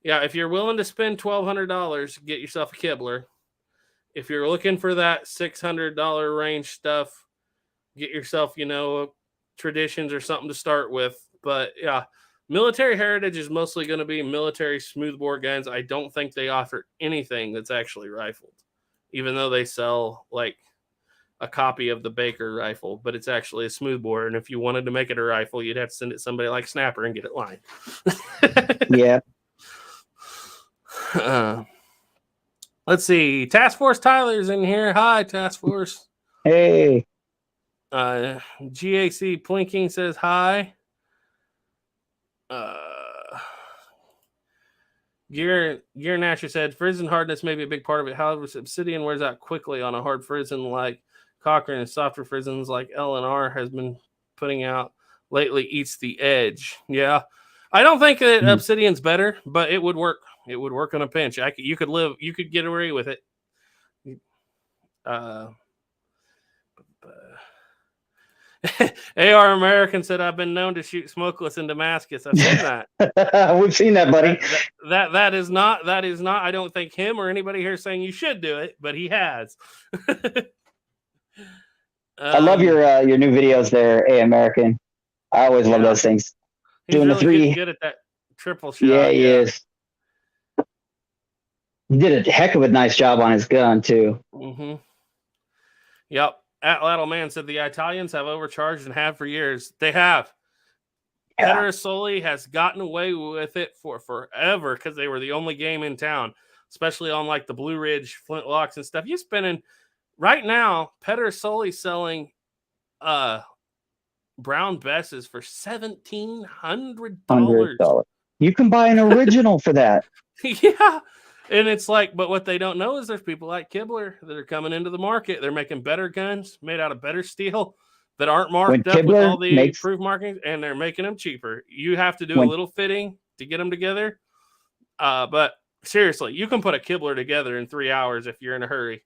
Yeah, if you're willing to spend $1,200, get yourself a Kibler. If you're looking for that $600 range stuff, get yourself, Traditions or something to start with. But yeah, military heritage is mostly going to be military smoothbore guns. I don't think they offer anything that's actually rifled, even though they sell like a copy of the Baker rifle, but it's actually a smoothbore. And if you wanted to make it a rifle, you'd have to send it to somebody like Snapper and get it lined. Yeah. Let's see. Task Force Tyler's in here. Hi, Task Force. Hey. GAC Plinking says hi. Gear Nasher said frizzen hardness may be a big part of it. However, obsidian wears out quickly on a hard frizzen like Cochrane, and softer frizzens like L&R has been putting out lately eats the edge. Yeah. I don't think that obsidian's better, but it would work. It would work on a pinch. You could get away with it. AR American said, I've been known to shoot smokeless in Damascus. I've seen that. We've seen that, buddy. That is not, I don't think him or anybody here saying you should do it, but he has. I love your new videos there, American. I always love those things. He's doing really the 3. Good at that triple shot. Yeah, he is. He did a heck of a nice job on his gun, too. Mm-hmm. Yep. Atlatl Man said the Italians have overcharged and have for years. They have. Yeah. Pedersoli has gotten away with it for forever because they were the only game in town, especially on like the Blue Ridge flintlocks and stuff. You're spending right now, Pedersoli's selling brown Besses for $1,700. You can buy an original for that. Yeah. And it's like, but what they don't know is there's people like Kibler that are coming into the market. They're making better guns made out of better steel that aren't marked up with all the approved markings, and they're making them cheaper. You have to do a little fitting to get them together. But seriously, you can put a Kibler together in 3 hours if you're in a hurry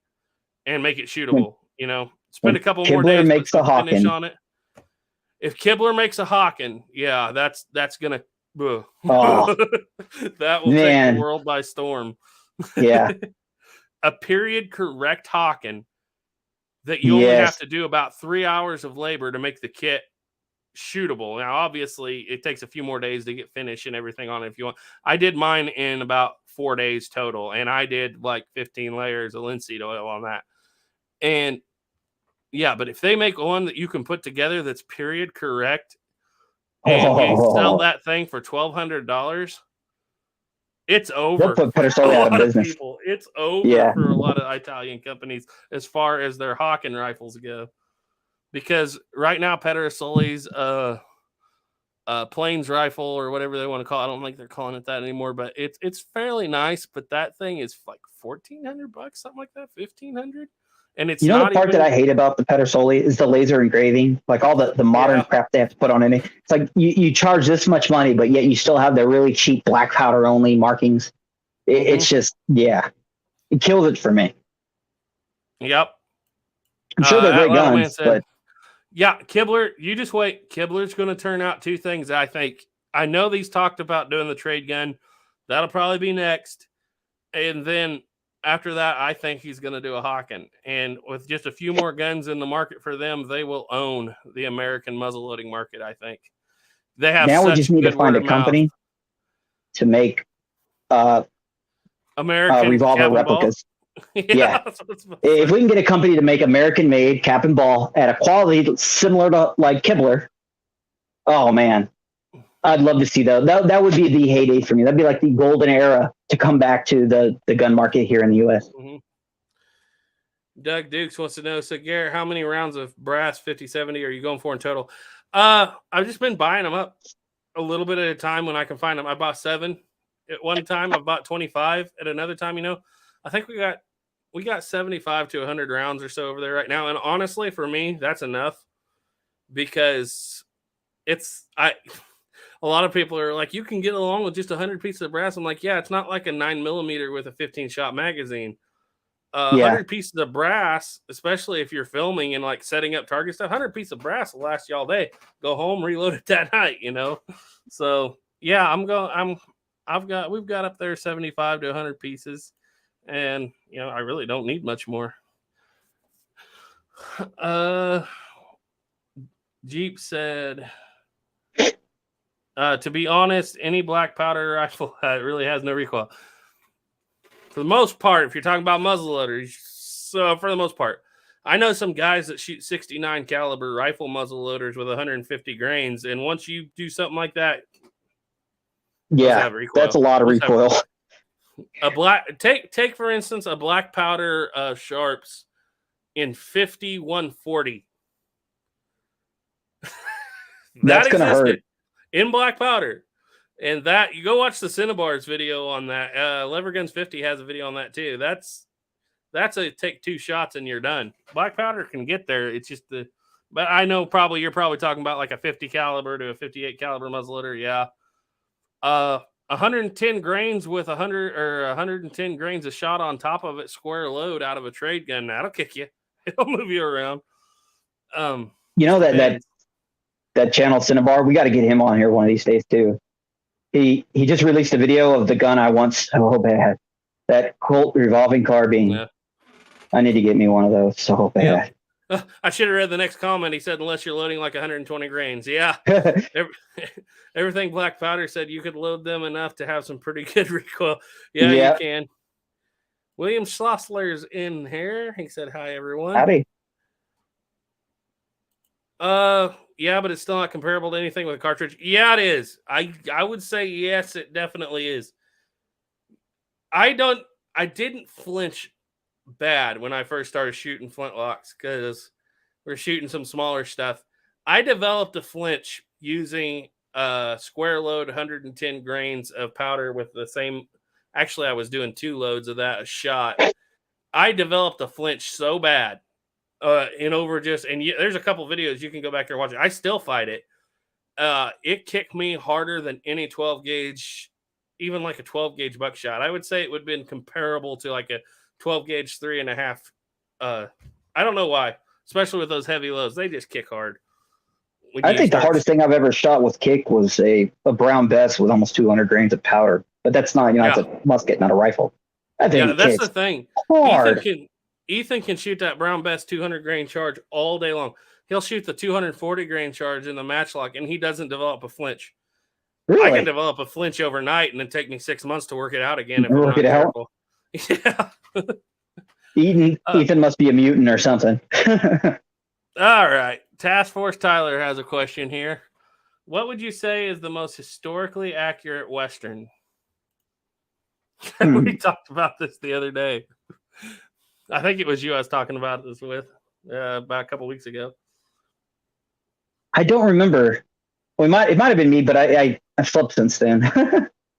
and make it shootable. Spend a couple more days, put some finish on it. If Kibler makes a Hawken, yeah, that's gonna that will take the world by storm. Yeah. A period correct Hawken that you only have to do about 3 hours of labor to make the kit shootable. Now, obviously, it takes a few more days to get finish and everything on it if you want. I did mine in about 4 days total, and I did like 15 layers of linseed oil on that. And yeah, but if they make one that you can put together that's period correct, and you sell that thing for $1,200, it's over. They'll put Pedersoli out of business. People. It's over for a lot of Italian companies as far as their Hawken rifles go. Because right now, Pedersoli's plains rifle or whatever they want to call it, I don't think they're calling it that anymore, but it's fairly nice. But that thing is like $1,400, something like that, $1,500. And it's the part that I hate about the Pedersoli is the laser engraving, like all the modern crap they have to put on it. It's like you charge this much money, but yet you still have the really cheap black powder only markings. It's just, it kills it for me. Yep. I'm sure they're great guns, but yeah, Kibler, you just wait. Kibler's going to turn out two things, I think. I know these talked about doing the trade gun. That'll probably be next. And then after that, I think he's going to do a Hawken. And with just a few more guns in the market for them, they will own the American muzzleloading market, I think. They have now we just need to find a company to make American revolver replicas. Yeah. If we can get a company to make American-made cap and ball at a quality similar to like Kibler, oh man, I'd love to see that. That would be the heyday for me. That'd be like the golden era to come back to the gun market here in the U.S. Mm-hmm. Doug Dukes wants to know, so Garrett, how many rounds of brass 50-70 are you going for in total? I've just been buying them up a little bit at a time when I can find them. I bought 7 at one time. I bought 25 at another time. I think we got 75 to 100 rounds or so over there right now. And honestly, for me, that's enough because a lot of people are like, you can get along with just 100 pieces of brass. I'm like, yeah, it's not like a 9mm with a 15-shot magazine. 100 pieces of brass, especially if you're filming and like setting up target stuff, 100 pieces of brass will last you all day. Go home, reload it that night, So yeah, we've got up there 75 to 100 pieces. And, I really don't need much more. Jeep said, to be honest, any black powder rifle really has no recoil. For the most part, if you're talking about muzzleloaders, so for the most part, I know some guys that shoot 69 caliber rifle muzzleloaders with 150 grains. And once you do something like that, that's a lot of recoil. A black take for instance a black powder sharps in 50-140. That's gonna hurt in black powder, and that you go watch the Cinnabars video on that. Lever Guns 50 has a video on that too. That's a take 2 shots and you're done. Black powder can get there. It's just but I know you're probably talking about like a 50 caliber to a 58 caliber muzzleloader. Yeah. 110 grains with 100 or 110 grains of shot on top of it, square load out of a trade gun. That'll kick you. It'll move you around. That channel Cinnabar, we got to get him on here one of these days too. He just released a video of the gun I once so bad. That Colt revolving carbine. Yeah. I need to get me one of those so bad. Yeah. I should have read the next comment. He said, unless you're loading like 120 grains. Yeah. Everything black powder said you could load them enough to have some pretty good recoil. Yeah, you can. William Schlossler's in here. He said, hi, everyone. Howdy. Yeah, but it's still not comparable to anything with a cartridge. Yeah, it is. I would say yes, it definitely is. I didn't flinch bad when I first started shooting flintlocks because we're shooting some smaller stuff. I developed a flinch using square load 110 grains of powder with the same. Actually, I was doing 2 loads of that a shot. I developed a flinch so bad there's a couple videos you can go back there and watch it. I still fight it. It kicked me harder than any 12 gauge, even like a 12 gauge buckshot. I would say it would have been comparable to like a 12 gauge 3.5. I don't know why, especially with those heavy loads. They just kick hard. I think the hardest thing I've ever shot with kick was a brown bess with almost 200 grains of powder. But that's not, it's a musket, not a rifle. I think that's the thing. Hard. Ethan can shoot that brown bess 200 grain charge all day long. He'll shoot the 240 grain charge in the matchlock, and he doesn't develop a flinch. Really? I can develop a flinch overnight, and then take me 6 months to work it out again. Work it out? Yeah. Ethan must be a mutant or something. All right. Task Force Tyler has a question here. What would you say is the most historically accurate Western? We talked about this the other day. I think it was you I was talking about this with about a couple weeks ago. I don't remember. Well, it might have been me, but I slept since then.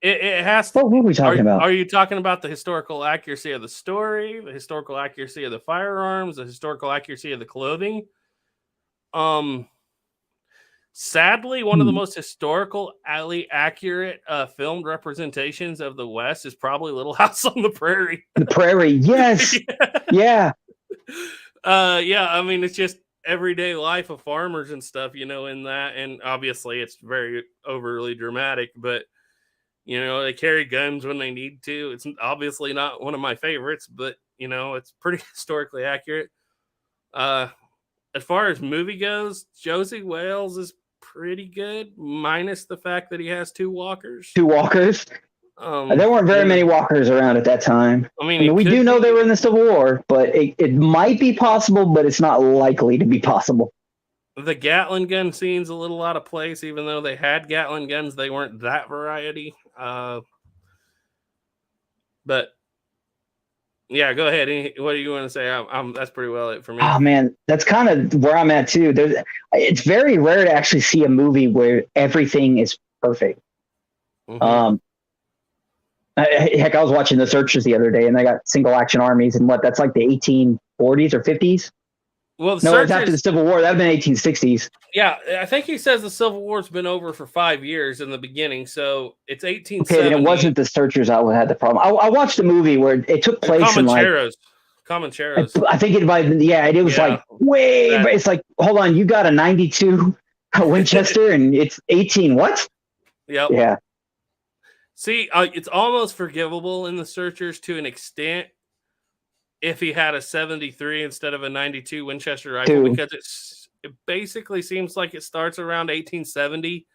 It has to. What were we talking about? Are you talking about the historical accuracy of the story, the historical accuracy of the firearms, the historical accuracy of the clothing? Sadly, one of the most historically accurate filmed representations of the West is probably Little House on the Prairie. The Prairie, yes. Yeah. Yeah, I mean, it's just everyday life of farmers and stuff, in that. And obviously, it's very overly dramatic, but, they carry guns when they need to. It's obviously not one of my favorites, but, it's pretty historically accurate. As far as movie goes, Josie Wales is pretty good, minus the fact that he has 2 walkers. 2 walkers? There weren't very many walkers around at that time. I mean we do know they were in the Civil War, but it might be possible, but it's not likely to be possible. The Gatling gun scene's a little out of place, even though they had Gatling guns. They weren't that variety. But yeah, go ahead. What do you want to say? That's pretty well it for me. Oh man, that's kind of where I'm at too. It's very rare to actually see a movie where everything is perfect. Mm-hmm. Heck, I was watching The Searchers the other day, and they got single action armies, and that's like the 1840s or 50s. Well, no, it's after the Civil War. That'd been 1860s. Yeah, I think he says the Civil War's been over for 5 years in the beginning, so it's 1870. Okay, then it wasn't The Searchers I had the problem. I watched a movie where it took place in Comancheros. I think it was like way. It's like, hold on, you got a 92 Winchester, and it's 18. What? Yep. Yeah. See, it's almost forgivable in The Searchers to an extent if he had a 73 instead of a 92 Winchester rifle, because it basically seems like it starts around 1870,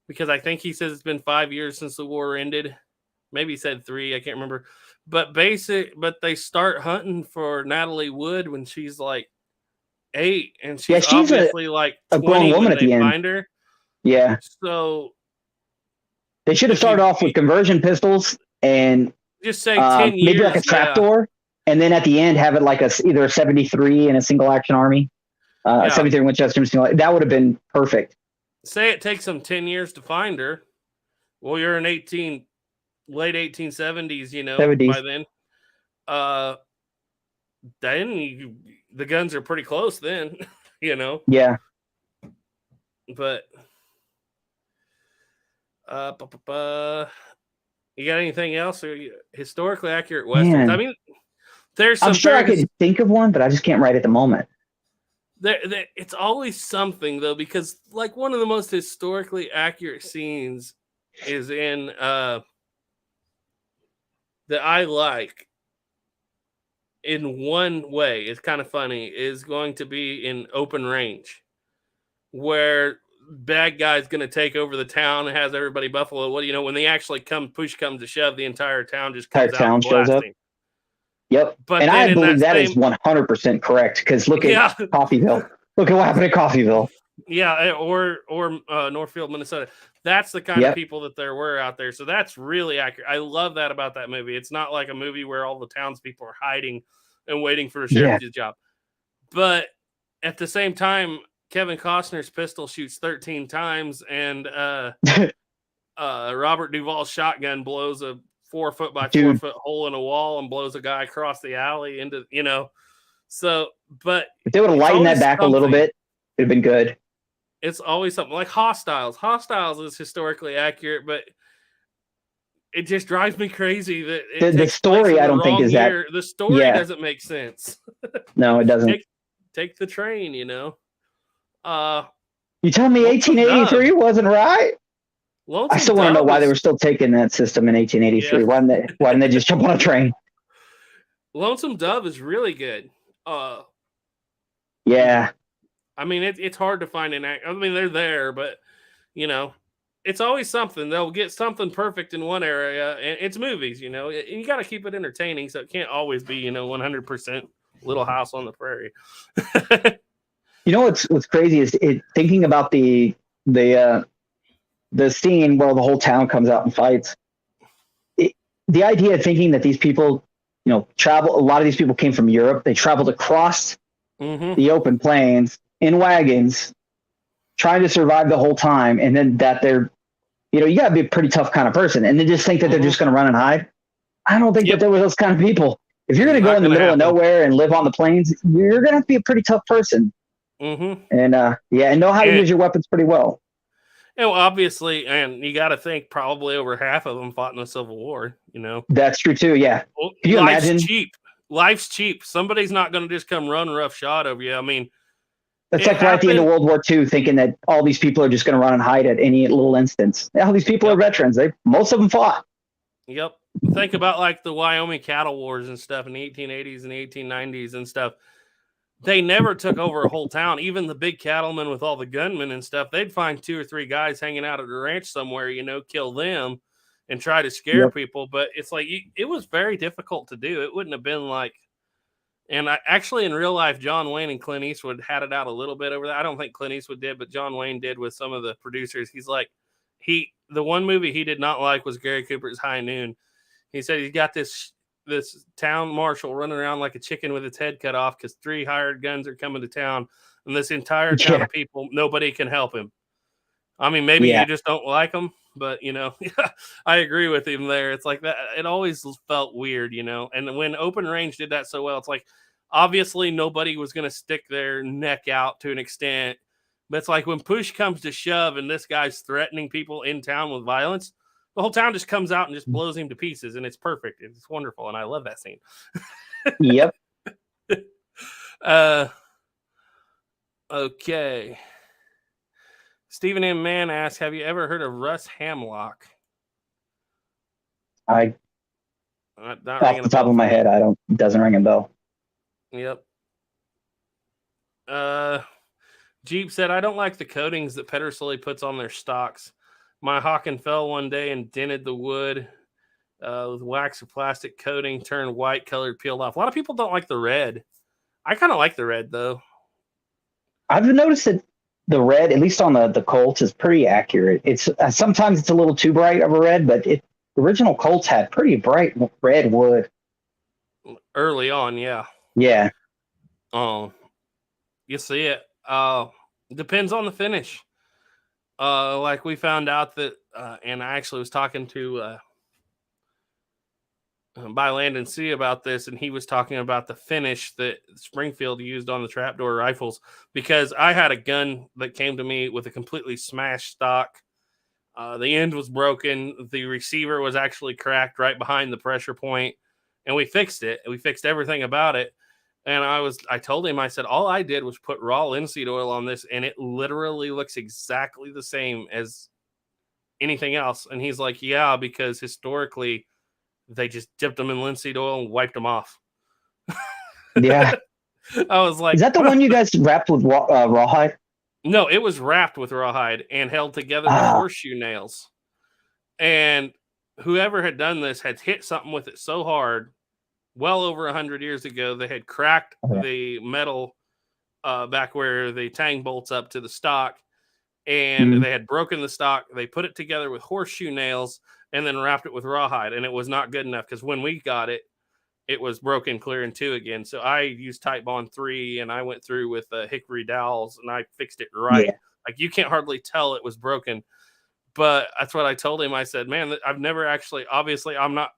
because I think he says it's been 5 years since the war ended. Maybe he said 3, I can't remember. But they start hunting for Natalie Wood when she's like 8, and she's obviously like 20 a grown woman at the end. Find her. Yeah. So they should have started off with conversion pistols and just say 10 years. Maybe like a trapdoor, and then at the end have it like either a 73 in a single action army, 73 Winchester. That would have been perfect. Say it takes them 10 years to find her. Well, you're in late 1870s, 70s. By then. Then the guns are pretty close then, Yeah. But you got anything else? Or historically accurate Westerns? Man. I mean, I'm sure I could think of one, but I just can't write at the moment. It's always something though, because like one of the most historically accurate scenes is in that I like in one way. It's kind of funny. Is going to be in Open Range, where bad guy's going to take over the town and has everybody buffalo. Well, when they actually push comes to shove, the entire town just comes out and shows up. Yep. But I believe that is 100% correct, because look at Coffeyville. Look at what happened at Coffeyville. Yeah, or Northfield, Minnesota. That's the kind of people that there were out there. So that's really accurate. I love that about that movie. It's not like a movie where all the townspeople are hiding and waiting for a sheriff's job. But at the same time, Kevin Costner's pistol shoots 13 times, and Robert Duvall's shotgun blows a 4 foot by 4 foot hole in a wall and blows a guy across the alley into, So, but if they would have lightened that back a little bit, it'd have been good. It's always something like Hostiles. Hostiles is historically accurate, but it just drives me crazy that the story I don't think is year. That the story doesn't make sense. No, it doesn't. Take the train, You tell me 1883 wasn't right? I still want to know why they were still taking that system in 1883. Yeah. Why didn't they just jump on a train? Lonesome Dove is really good. Yeah. I mean, it's hard to find an act. I mean, they're there, but it's always something. They'll get something perfect in one area, and it's movies. You got to keep it entertaining, so it can't always be 100% Little House on the Prairie. What's crazy is thinking about the scene where the whole town comes out and fights. The idea of thinking that these people, travel. A lot of these people came from Europe. They traveled across the open plains in wagons, trying to survive the whole time, and then that they're, you got to be a pretty tough kind of person, and then just think that they're just going to run and hide. I don't think that there were those kind of people. If you're going to go in the middle of nowhere and live on the plains, you're going to have to be a pretty tough person. And and know how to use your weapons pretty well. Obviously, and you got to think probably over half of them fought in the Civil War. That's true too. Yeah. Can you imagine? Life's cheap. Somebody's not going to just come run roughshod over you. I mean, that's like right at the end of World War II, thinking that all these people are just going to run and hide at any little instance. All these people are veterans. Most of them fought. Yep. Think about like the Wyoming cattle wars and stuff in the 1880s and the 1890s and stuff. They never took over a whole town. Even the big cattlemen with all the gunmen and stuff, they'd find 2 or 3 guys hanging out at a ranch somewhere, kill them and try to scare people. But it's like, it was very difficult to do. It wouldn't have been like, and actually in real life, John Wayne and Clint Eastwood had it out a little bit over there. I don't think Clint Eastwood did, but John Wayne did with some of the producers. He's like, the one movie he did not like was Gary Cooper's High Noon. He said he's got this town marshal running around like a chicken with its head cut off because 3 hired guns are coming to town, and this entire town of people, nobody can help him. I mean, maybe you just don't like them, but I agree with him there. It's like that. It always felt weird, and when Open Range did that so well, it's like, obviously nobody was going to stick their neck out to an extent, but it's like when push comes to shove and this guy's threatening people in town with violence, the whole town just comes out and just blows him to pieces, and it's perfect. It's wonderful, and I love that scene. Yep. Okay. Stephen M. Mann asks, have you ever heard of Russ Hamlock? Off the top of my head, it doesn't ring a bell. Yep. Jeep said, I don't like the coatings that Pedersoli puts on their stocks. My Hawken fell one day and dented the wood with wax or plastic coating, turned white, colored, peeled off. A lot of people don't like the red. I kind of like the red, though. I've noticed that the red, at least on the Colt, is pretty accurate. It's sometimes it's a little too bright of a red, but the original Colts had pretty bright red wood. Early on, yeah. Yeah. You see it. Depends on the finish. Like we found out that, and I actually was talking to By Land and Sea about this, and he was talking about the finish that Springfield used on the Trapdoor rifles, because I had a gun that came to me with a completely smashed stock. The end was broken. The receiver was actually cracked right behind the pressure point, and we fixed it. We fixed everything about it. And I told him, I said, all I did was put raw linseed oil on this, and it literally looks exactly the same as anything else. And he's like, yeah, because historically they just dipped them in linseed oil and wiped them off. Yeah. I was like, is that the one you guys wrapped with rawhide? No, it was wrapped with rawhide and held together with horseshoe nails. And whoever had done this had hit something with it so hard, well over 100 years ago, they had cracked the metal back where the tang bolts up to the stock, and they had broken the stock. They put it together with horseshoe nails and then wrapped it with rawhide, and it was not good enough, because when we got it, it was broken clear in 2 again. So I used Type Bond 3 and I went through with hickory dowels and I fixed it right. Yeah. Like you can't hardly tell it was broken. But that's what I told him. I said, man, I've never actually, obviously I'm not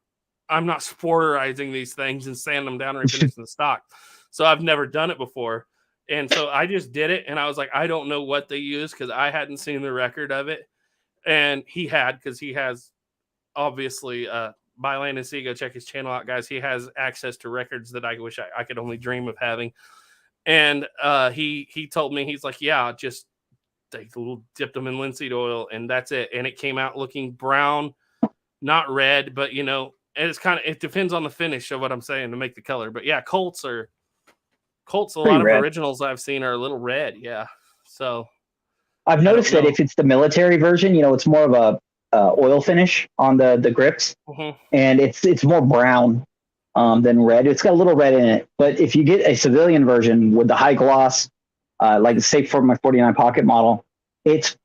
sporterizing these things and sanding them down and refinishing the stock. So I've never done it before. And so I just did it. And I was like, I don't know what they use because I hadn't seen the record of it. And he had, because he has obviously by Land and Sea, go check his channel out, guys. He has access to records that I wish I could only dream of having. And he told me, he's like, yeah, just they dipped them in linseed oil and that's it. And it came out looking brown, not red, but and it's it depends on the finish of what I'm saying to make the color. But yeah, Colts a lot of originals I've seen are a little red. Yeah. So I've noticed that if it's the military version, it's more of a oil finish on the grips, and it's more brown than red. It's got a little red in it. But if you get a civilian version with the high gloss, like say for my 49 pocket model, it's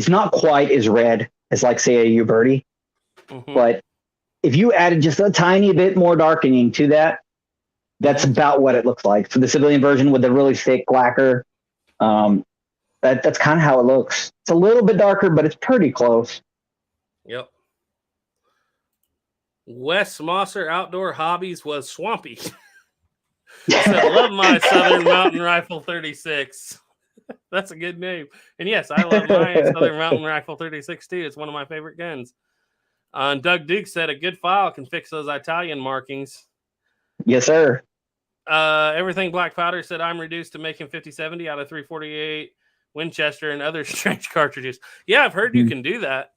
not quite as red as like say a Uberti, but if you added just a tiny bit more darkening to that, that's about what it looks like for the civilian version with the really thick lacquer. That's kind of how it looks. It's a little bit darker, but it's pretty close. Yep. Wes Mosser Outdoor Hobbies was swampy. He said, love my Southern Mountain Rifle 36. That's a good name. And yes, I love my Southern Mountain Rifle 36 too. It's one of my favorite guns. And Doug Duke said a good file can fix those Italian markings. Yes, sir. Everything Black Powder said I'm reduced to making 50-70 out of 348 Winchester and other strange cartridges. Yeah, I've heard you can do that.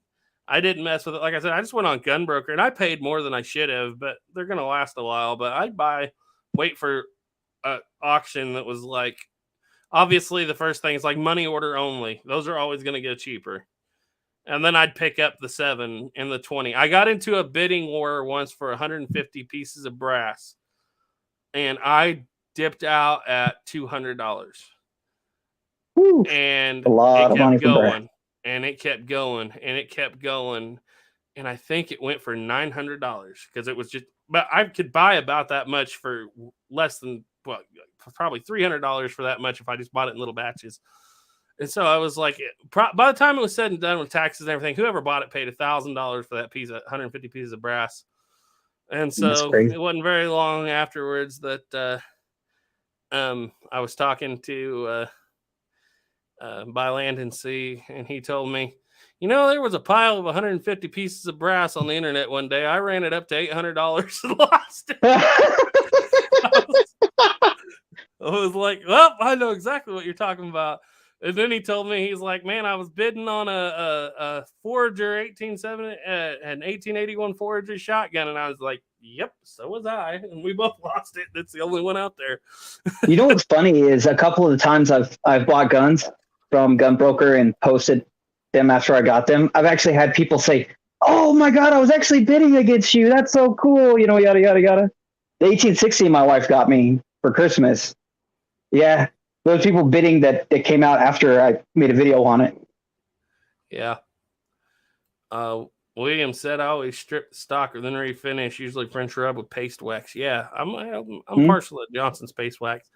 I didn't mess with it. Like I said, I just went on Gunbroker and I paid more than I should have, but they're going to last a while. But I'd wait for an auction that was like, obviously the first thing is like money order only. Those are always going to go cheaper. And then I'd pick up the 7 and the 20. I got into a bidding war once for 150 pieces of brass. And I dipped out at $200. Woo, and a lot it of money kept going. And it kept going. And it kept going. And I think it went for $900 because it was just, but I could buy about that much for less than, well, probably $300 for that much if I just bought it in little batches. And so I was like, by the time it was said and done with taxes and everything, whoever bought it paid $1,000 for that piece, 150 pieces of brass. And so it wasn't very long afterwards that I was talking to by Land and Sea, and he told me, there was a pile of 150 pieces of brass on the internet one day. I ran it up to $800 and lost it. I was like, well, I know exactly what you're talking about. And then he told me, he's like, man, I was bidding on a Forager an 1881 Forager shotgun. And I was like, yep, so was I. And we both lost it. That's the only one out there. What's funny is a couple of the times I've bought guns from Gunbroker and posted them after I got them. I've actually had people say, oh my God, I was actually bidding against you. That's so cool. Yada, yada, yada. The 1860 my wife got me for Christmas. Yeah. Those people bidding that came out after I made a video on it. Yeah. William said I always strip the stock or then refinish, usually French rub with paste wax. Yeah, I'm partial at Johnson's paste wax.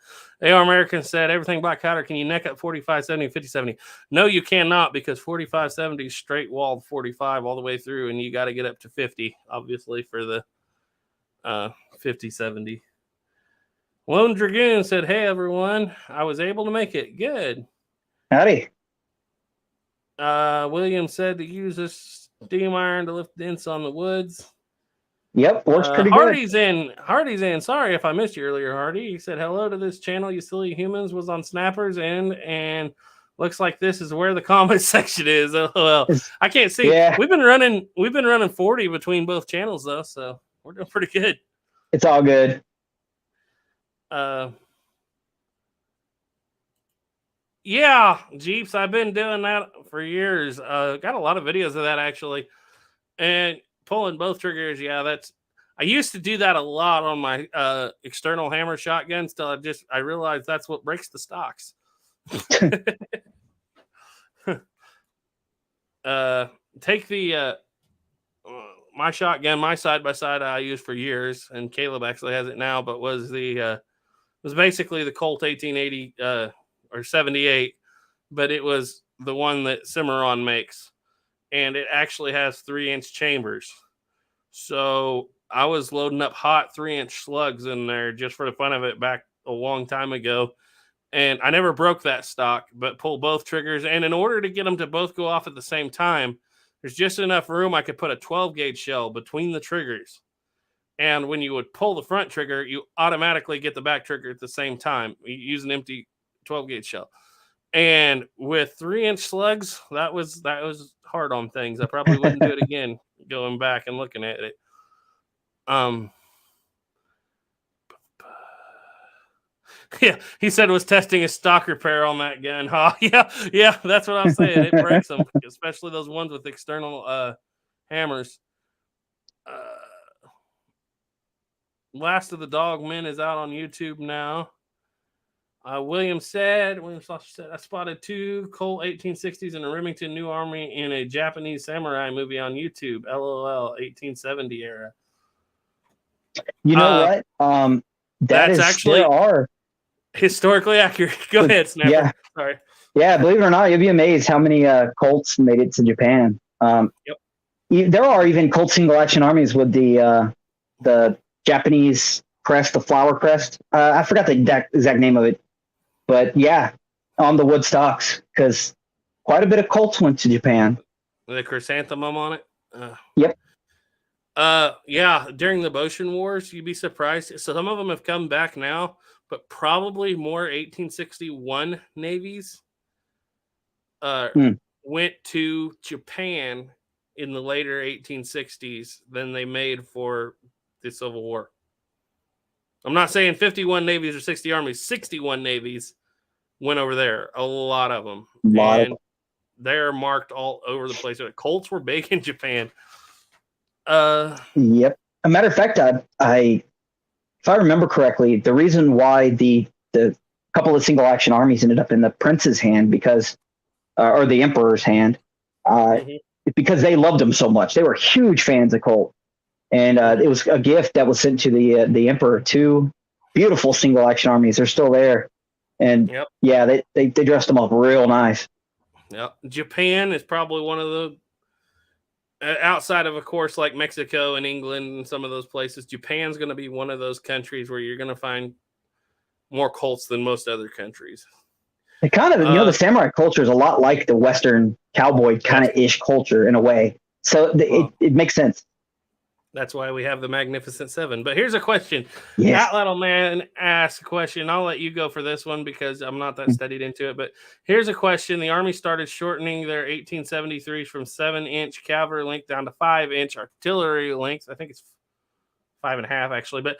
AR American said everything Black Powder. Can you neck up 4570 and 5070? No, you cannot, because 4570 is straight walled 45 all the way through, and you got to get up to 50, obviously, for the 5070. Lone Dragoon said, hey, everyone. I was able to make it. Good. Howdy. William said to use this steam iron to lift dents on the woods. Yep, works pretty Hardy's good. Hardy's in. Sorry if I missed you earlier, Hardy. He said, hello to this channel, you silly humans, was on Snapper's End, and looks like this is where the comment section is. Well, I can't see. Yeah. We've been running 40 between both channels, though, so we're doing pretty good. It's all good. Yeah, Jeeps, I've been doing that for years. Got a lot of videos of that, actually. And pulling both triggers, yeah, I used to do that a lot on my external hammer shotguns till I realized that's what breaks the stocks. shotgun, my side by side I used for years, and Caleb actually has it now, but was basically the Colt 1880 or 78, but it was the one that Cimarron makes, and it actually has 3-inch chambers. So I was loading up hot 3-inch slugs in there just for the fun of it back a long time ago. And I never broke that stock, but pulled both triggers. And in order to get them to both go off at the same time, there's just enough room I could put a 12 gauge shell between the triggers. And when you would pull the front trigger, you automatically get the back trigger at the same time. You use an empty 12 gauge shell. And with 3-inch slugs, that was hard on things. I probably wouldn't do it again, going back and looking at it. Yeah, he said was testing a stock repair on that gun. Huh? Yeah, that's what I'm saying. It breaks them, especially those ones with external hammers. Last of the Dog Men is out on YouTube now. William said, I spotted 2 Colt 1860s in a Remington New Army in a Japanese samurai movie on YouTube. LOL, 1870 era. You know what? That's actually there are historically accurate. Go ahead, Snapper. Yeah. Sorry. Yeah, believe it or not, you'd be amazed how many Colts made it to Japan. There are even Colt single action armies with the Japanese crest, the flower crest. I forgot the exact name of it, but yeah, on the wood stocks, because quite a bit of Colts went to Japan. The chrysanthemum on it. Yep. Yeah, during the Boshin Wars, you'd be surprised. So some of them have come back now, but probably more 1861 navies went to Japan in the later 1860s than they made for the Civil War. I'm not saying 51 navies or 60 armies. 61 navies went over there. A lot of them. And they're marked all over the place. Colts were big in Japan. Yep. A matter of fact, if I remember correctly, the reason why the couple of single action armies ended up in the prince's hand or the emperor's hand, because they loved them so much. They were huge fans of Colt. And it was a gift that was sent to the emperor. 2 beautiful single action armies. They're still there. And yeah, they dressed them up real nice. Yeah. Japan is probably one of the, outside of course, like Mexico and England and some of those places, Japan's going to be one of those countries where you're going to find more Colts than most other countries. It kind of, the samurai culture is a lot like the Western cowboy kind of ish culture in a way. So it makes sense. That's why we have the Magnificent Seven. But here's a question. Yes. That little man asked a question. I'll let you go for this one because I'm not that studied into it. But here's a question. The Army started shortening their 1873s from 7-inch cavalry length down to 5-inch artillery length. I think it's 5.5 actually. But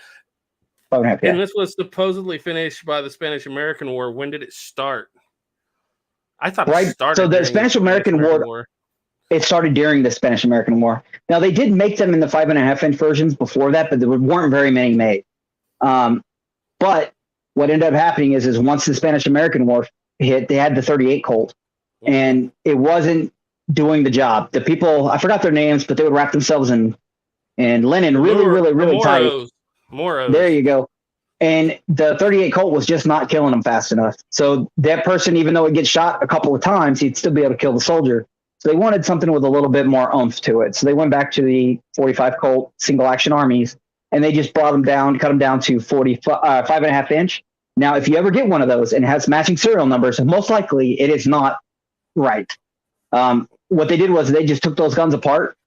5.5, and this was supposedly finished by the Spanish-American War. When did it start? I thought it started. So the Spanish-American War. It started during the Spanish-American War. Now, they did make them in the 5.5-inch versions before that, but there weren't very many made. But what ended up happening is once the Spanish-American War hit, they had the 38 Colt, and it wasn't doing the job. The people, I forgot their names, but they would wrap themselves in linen really tight. Moros. There you go. And the 38 Colt was just not killing them fast enough. So that person, even though it gets shot a couple of times, he'd still be able to kill the soldier. So they wanted something with a little bit more oomph to it. So they went back to the 45 Colt single action armies, and they just brought them down, cut them down to 5.5 inch. Now, if you ever get one of those and it has matching serial numbers, most likely it is not right. What they did was they just took those guns apart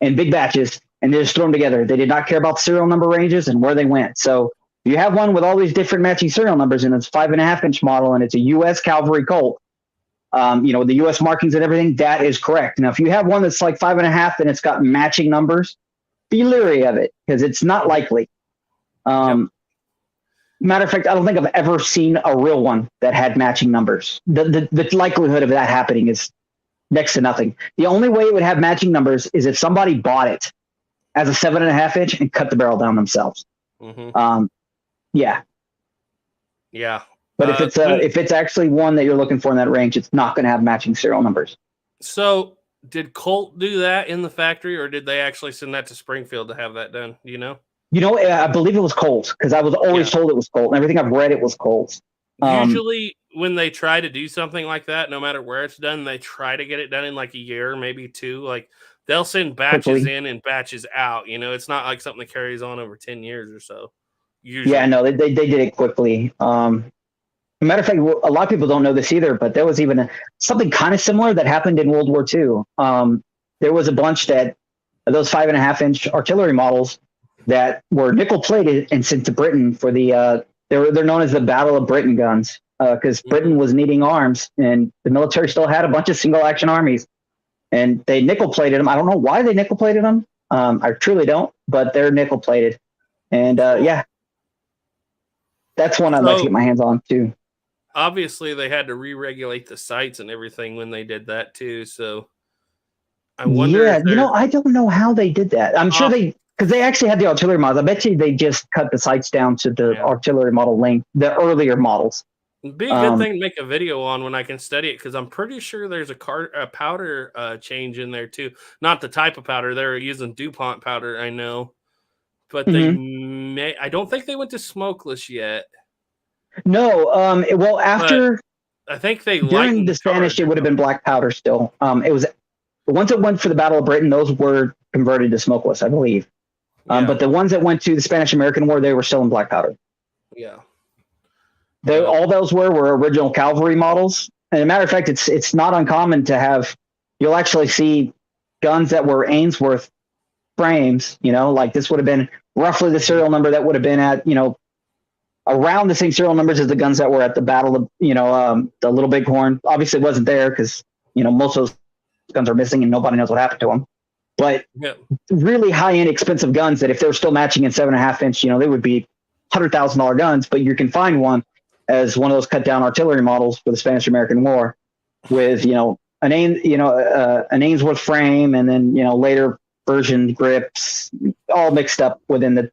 in big batches and they just threw them together. They did not care about the serial number ranges and where they went. So if you have one with all these different matching serial numbers and it's 5.5 inch model and it's a U.S. Cavalry Colt, the U.S. markings and everything, that is correct. Now, if you have one that's like 5.5 and it's got matching numbers, be leery of it because it's not likely. Matter of fact, I don't think I've ever seen a real one that had matching numbers. The likelihood of that happening is next to nothing. The only way it would have matching numbers is if somebody bought it as a 7.5 inch and cut the barrel down themselves. Yeah. But if it's actually one that you're looking for in that range, it's not going to have matching serial numbers. So Did Colt do that in the factory, or did they actually send that to Springfield to have that done? You know? I believe it was Colt because I was always told it was Colt. And everything I've read, it was Colt. Usually, when they try to do something like that, no matter where it's done, they try to get it done in like a year, maybe 2. Like they'll send batches in and batches out. You know, it's not like something that carries on over 10 years or so. Usually. Yeah, no, they did it quickly. Matter of fact, a lot of people don't know this either, but there was even something kind of similar that happened in World War II. There was a bunch that those 5.5-inch artillery models that were nickel plated and sent to Britain for the they're known as the Battle of Britain guns because Britain was needing arms and the military still had a bunch of single action armies and they nickel plated them. I don't know why they nickel plated them. I truly don't, but they're nickel plated. And yeah, that's one I'd like to get my hands on too. Obviously, they had to re-regulate the sights and everything when they did that too. So I wonder. Yeah, I don't know how they did that. I'm sure because they actually had the artillery models. I bet you they just cut the sights down to the artillery model length, the earlier models. It'd be a good thing to make a video on when I can study it because I'm pretty sure there's a powder change in there too. Not the type of powder. They're using DuPont powder, I know. But I don't think they went to smokeless yet. No, well, after I think during the Spanish, it would have been black powder still. It was once it went for the Battle of Britain, those were converted to smokeless, I believe. But the ones that went to the Spanish-American War, they were still in black powder. Yeah, all those were original cavalry models. And as a matter of fact, it's not uncommon to have. You'll actually see guns that were Ainsworth frames. Like this would have been roughly the serial number that would have been at around the same serial numbers as the guns that were at the Battle of, the Little Bighorn. Obviously, it wasn't there because, most of those guns are missing and nobody knows what happened to them. But really high-end, expensive guns that if they were still matching in 7.5-inch, they would be $100,000 guns. But you can find one as one of those cut-down artillery models for the Spanish-American War with, an Ainsworth frame and then, later version grips, all mixed up within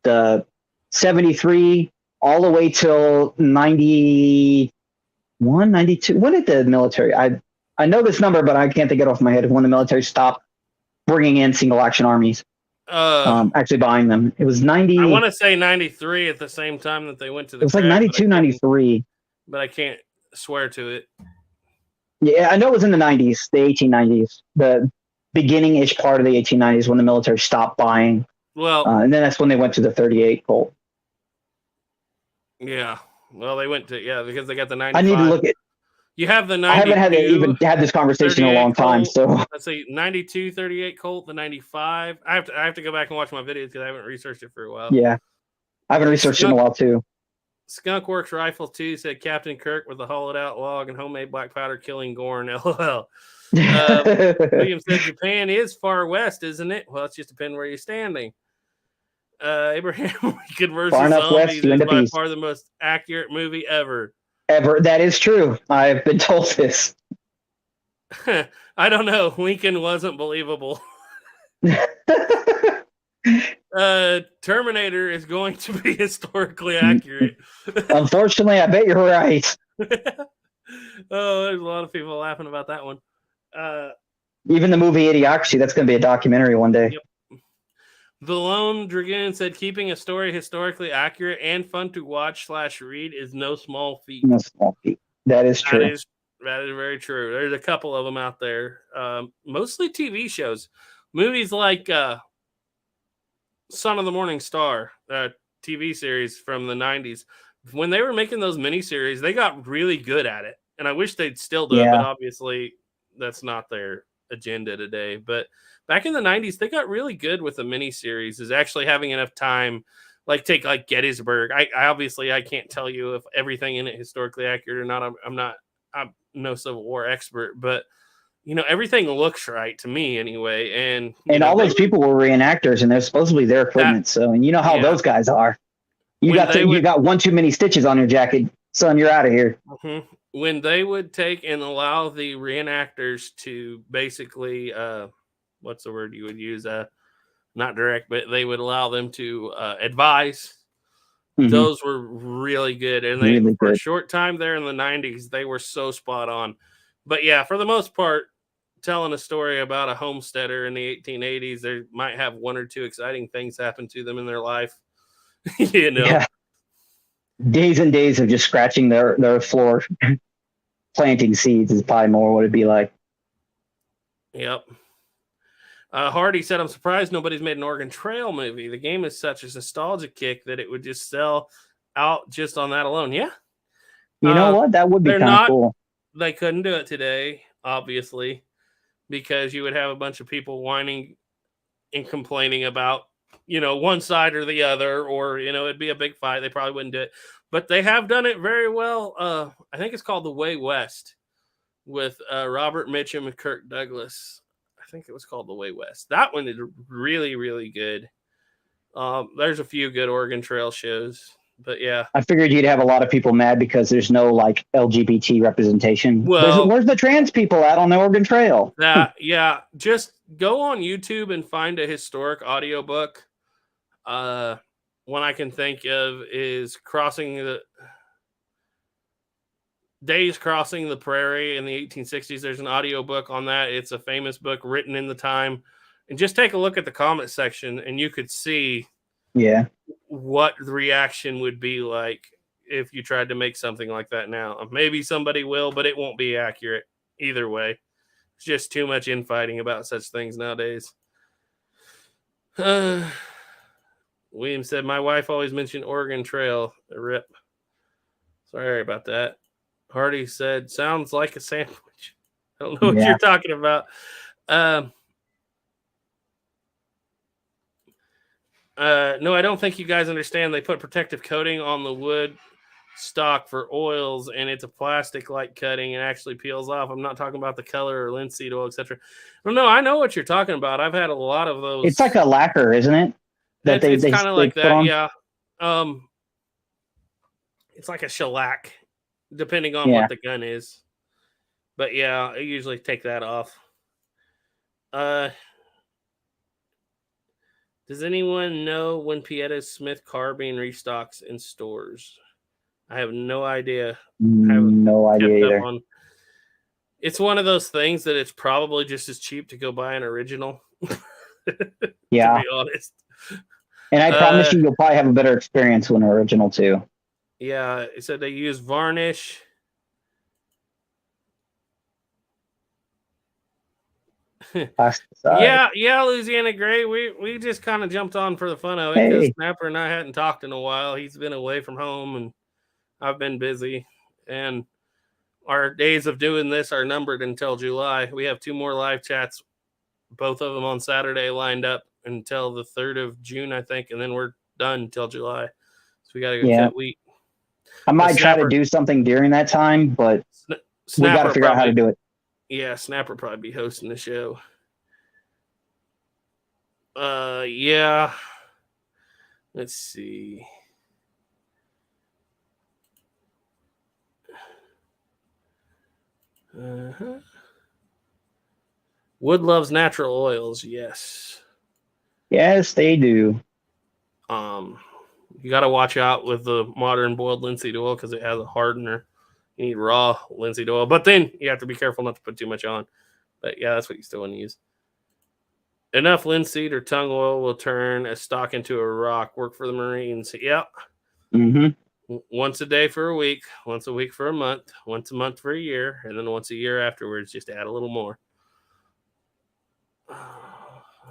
the 73 all the way till 91, 92. When did the military, I know this number, but I can't think it off my head of when the military stopped bringing in single action armies, actually buying them. It was 90. I want to say 93 at the same time that they went to the. It was like 92, 93. But I can't swear to it. Yeah, I know it was in the 90s, the 1890s, the beginning-ish part of the 1890s when the military stopped buying. Well, and then that's when they went to the 38 Colt. Yeah. Well, they went to, because they got the 95. I need to look at. You have the 92. I haven't even had this conversation in a long time. Colt, so let's see, 92, 38 Colt, the 95. I have to go back and watch my videos because I haven't researched it for a while. Yeah. I haven't researched it in a while too. Skunk Works Rifle 2 said Captain Kirk with a hollowed out log and homemade black powder killing Gorn. LOL. William said Japan is far west, isn't it? Well, it's just depending where you're standing. Abraham Lincoln versus Zombies is by far the most accurate movie ever. That is true. I've been told this. I don't know. Lincoln wasn't believable. Terminator is going to be historically accurate. Unfortunately, I bet you're right. Oh, there's a lot of people laughing about that one. Even the movie Idiocracy, that's going to be a documentary one day. Yep. The Lone Dragoon said keeping a story historically accurate and fun to watch / read is no small feat. No small feat. That is true. That is very true. There's a couple of them out there. Mostly TV shows. Movies like Son of the Morning Star, TV series from the 90s. When they were making those miniseries, they got really good at it. And I wish they'd still do it, but obviously that's not their agenda today. But back in the 90s, they got really good with the miniseries, is actually having enough time. Take Gettysburg. I obviously I can't tell you if everything in it historically accurate or not. I'm no Civil War expert, but everything looks right to me anyway. And all those people were reenactors, and they're supposedly their equipment. And you know how those guys are. You got one too many stitches on your jacket, son. You're out of here. Mm-hmm. When they would take and allow the reenactors to basically, what's the word you would use? Not direct, but they would allow them to advise. Mm-hmm. Those were really good. And for a short time there in the 90s, they were so spot on. But yeah, for the most part, telling a story about a homesteader in the 1880s, they might have one or two exciting things happen to them in their life. Yeah. Days and days of just scratching their floor, planting seeds is probably more what it'd be like. Yep. Hardy said, I'm surprised nobody's made an Oregon Trail movie. The game is such a nostalgia kick that it would just sell out just on that alone. Yeah. You know what? That would be kind of cool. They couldn't do it today, obviously, because you would have a bunch of people whining and complaining about, one side or the other, or, it'd be a big fight. They probably wouldn't do it. But they have done it very well. I think it's called The Way West with Robert Mitchum and Kirk Douglas. I think it was called The Way West. That one is really, really good. There's a few good Oregon Trail shows, but yeah. I figured you'd have a lot of people mad because there's no like LGBT representation. Well, where's the trans people at on the Oregon Trail? Yeah. Just go on YouTube and find a historic audiobook. One I can think of is Days Crossing the Prairie in the 1860s. There's an audiobook on that. It's a famous book written in the time. And just take a look at the comment section and you could see what the reaction would be like if you tried to make something like that now. Maybe somebody will, but it won't be accurate either way. It's just too much infighting about such things nowadays. William said, my wife always mentioned Oregon Trail. Rip. Sorry about that. Hardy said, sounds like a sandwich. I don't know what you're talking about. No, I don't think you guys understand. They put protective coating on the wood stock for oils, and it's a plastic-like cutting and actually peels off. I'm not talking about the color or linseed oil, etc. Well, no, I know what you're talking about. I've had a lot of those. It's like a lacquer, isn't it? It's kind of like that, yeah. It's like a shellac, depending on what the gun is. But yeah, I usually take that off. Does anyone know when Pieta Smith carbine restocks in stores? I have no idea. No idea either. It's one of those things that it's probably just as cheap to go buy an original. Yeah. To be honest. And I promise you'll probably have a better experience with an original too. Yeah, it said they use varnish. Yeah, Louisiana Gray. We just kind of jumped on for the fun of it because Snapper and I hadn't talked in a while. He's been away from home and I've been busy. And our days of doing this are numbered until July. We have 2 more live chats, both of them on Saturday, lined up until the 3rd of June, I think, and then we're done until July. So we got to go cut wheat. I might try to do something during that time, but we got to figure out how to do it. Yeah, Snapper probably be hosting the show. Yeah. Let's see. Wood loves natural oils. Yes. Yes, they do. You got to watch out with the modern boiled linseed oil because it has a hardener. You need raw linseed oil, but then you have to be careful not to put too much on. But yeah, that's what you still want to use. Enough linseed or tung oil will turn a stock into a rock. Work for the Marines. Yep. Mm-hmm. Once a day for a week, once a week for a month, once a month for a year, and then once a year afterwards. Just add a little more.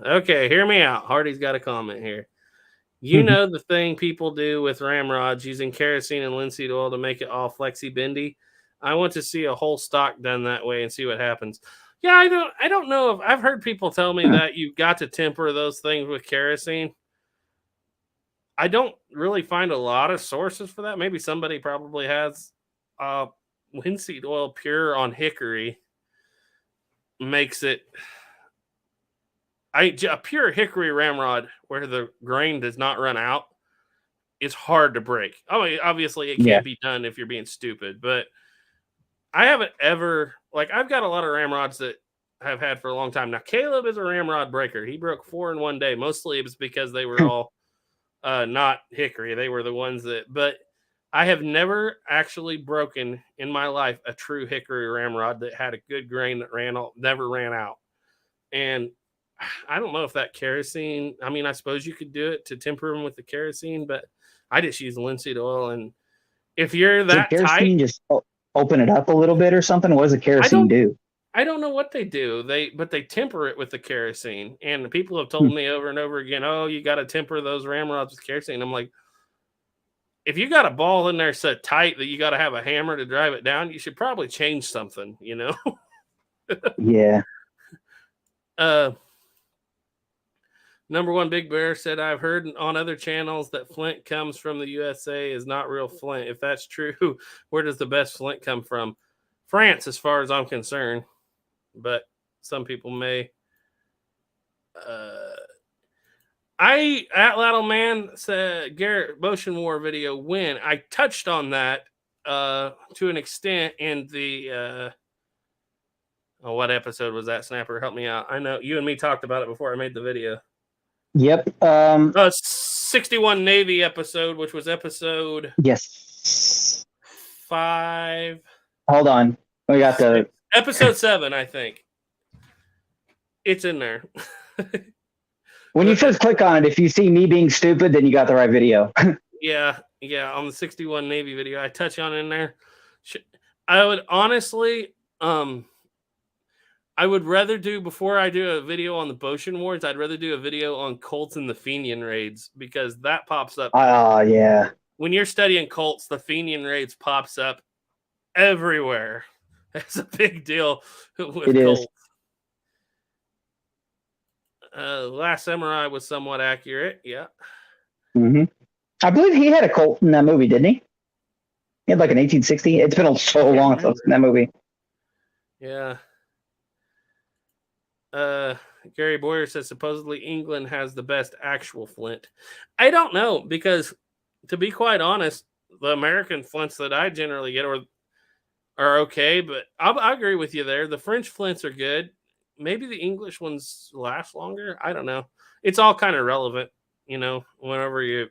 Okay, hear me out. Hardy's got a comment here. You know the thing people do with ramrods using kerosene and linseed oil to make it all flexy bendy? I want to see a whole stock done that way and see what happens. Yeah, I don't know if I've heard people tell me that you've got to temper those things with kerosene. I don't really find a lot of sources for that. Maybe somebody probably has linseed oil pure on hickory makes it a pure hickory ramrod where the grain does not run out is hard to break. I mean, obviously it can't be done if you're being stupid, but I haven't ever, I've got a lot of ramrods that I've had for a long time. Now, Caleb is a ramrod breaker. He broke 4 in one day. Mostly it was because they were all not hickory. They were the ones but I have never actually broken in my life a true hickory ramrod that had a good grain that never ran out. And I don't know if that kerosene, I mean, I suppose you could do it to temper them with the kerosene, but I just use linseed oil. And if you're Does that tight, kerosene just open it up a little bit or something? What does the kerosene do? I don't know what they do. But they temper it with the kerosene. And the people have Hmm. told me over and over again, oh, you got to temper those ramrods with kerosene. I'm like, if you got a ball in there so tight that you got to have a hammer to drive it down, you should probably change something, you know? Yeah. Number one Big Bear said, I've heard on other channels that Flint comes from the USA is not real Flint. If that's true, where does the best Flint come from? France, as far as I'm concerned. But some people may. Lathe Man said Garrett Motion War video when I touched on that to an extent in the what episode was that, Snapper? Help me out. I know you and me talked about it before I made the video. Yep. 61 Navy episode, which was episode Yes. 5. Hold on. We got the episode 7, I think. It's in there. When you first click on it, if you see me being stupid, then you got the right video. Yeah, on the 61 Navy video, I touch on in there. I would honestly, I would rather do, before I do a video on the Boshin Wars, I'd rather do a video on Colts and the Fenian raids, because that pops up. Yeah. When you're studying Colts, the Fenian raids pops up everywhere. It's a big deal with Colts. Last Samurai was somewhat accurate. Yeah. Mm-hmm. I believe he had a Colt in that movie, didn't he? He had like an 1860. It's been so long since I've seen that movie. Yeah. Gary Boyer says supposedly England has the best actual flint. I don't know, because to be quite honest, the American flints that I generally get are okay, but I agree with you there. The French flints are good. Maybe the English ones last longer. I don't know. It's all kind of relevant, whenever if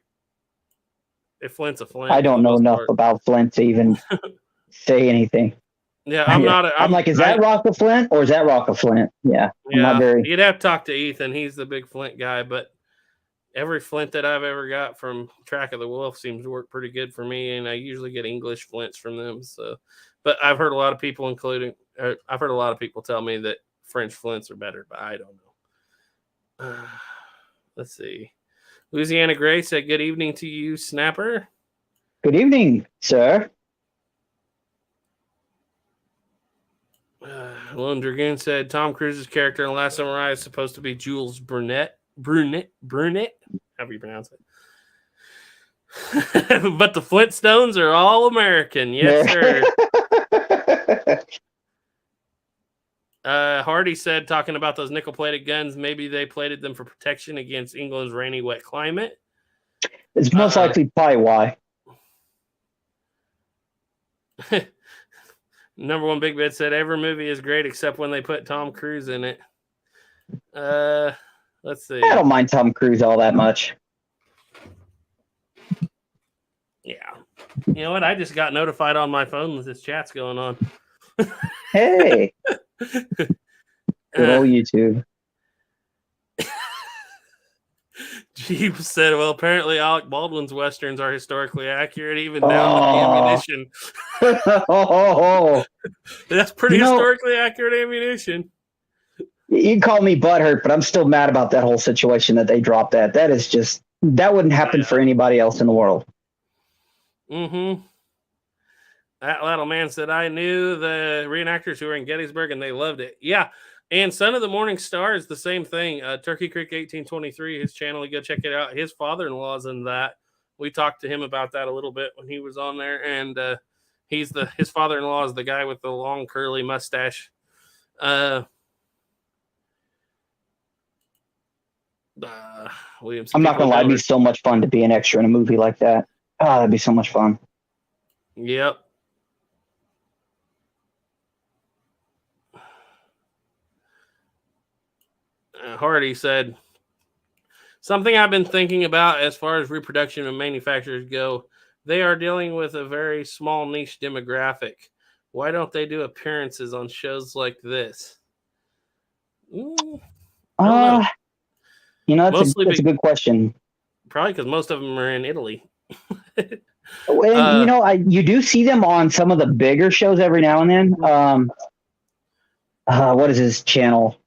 Flint's a Flint. I don't know enough about Flint to even say anything. Yeah, I'm like, is that rock of Flint or is that rock of Flint? Yeah. You'd have to talk to Ethan. He's the big Flint guy, but every Flint that I've ever got from Track of the Wolf seems to work pretty good for me, and I usually get English flints from them. So, but I've heard a lot of people, I've heard a lot of people tell me that French flints are better, but I don't know. Let's see. Louisiana Gray said, "Good evening to you, Snapper." Good evening, sir. Lone Dragoon said, "Tom Cruise's character in Last Samurai is supposed to be Jules Brunette, however you pronounce it." But the Flintstones are all American. Yes, sir. Hardy said, talking about those nickel-plated guns, maybe they plated them for protection against England's rainy, wet climate. It's most likely probably why. Number one Big Bit said, every movie is great except when they put Tom Cruise in it. Let's see. I don't mind Tom Cruise all that much. Yeah. You know what? I just got notified on my phone that this chat's going on. Hey. Good old YouTube. Jeeves said, well, apparently Alec Baldwin's Westerns are historically accurate, even down to the ammunition. That's pretty historically accurate ammunition. You can call me butthurt, but I'm still mad about that whole situation that they dropped that. That is just, that wouldn't happen for anybody else in the world. Mm-hmm. That little man said, I knew the reenactors who were in Gettysburg and they loved it. Yeah. And Son of the Morning Star is the same thing. Turkey Creek 1823, his channel, you go check it out. His father-in-law's in that. We talked to him about that a little bit when he was on there. And his father-in-law is the guy with the long curly mustache. Williams. I'm not going to lie. It'd be so much fun to be an extra in a movie like that. Oh, that'd be so much fun. Yep. Hardy said, something I've been thinking about as far as reproduction and manufacturers go, They are dealing with a very small niche demographic. Why don't they do appearances on shows like this? I don't know. That's a good question. Probably because most of them are in Italy. And you do see them on some of the bigger shows every now and then. What is his channel?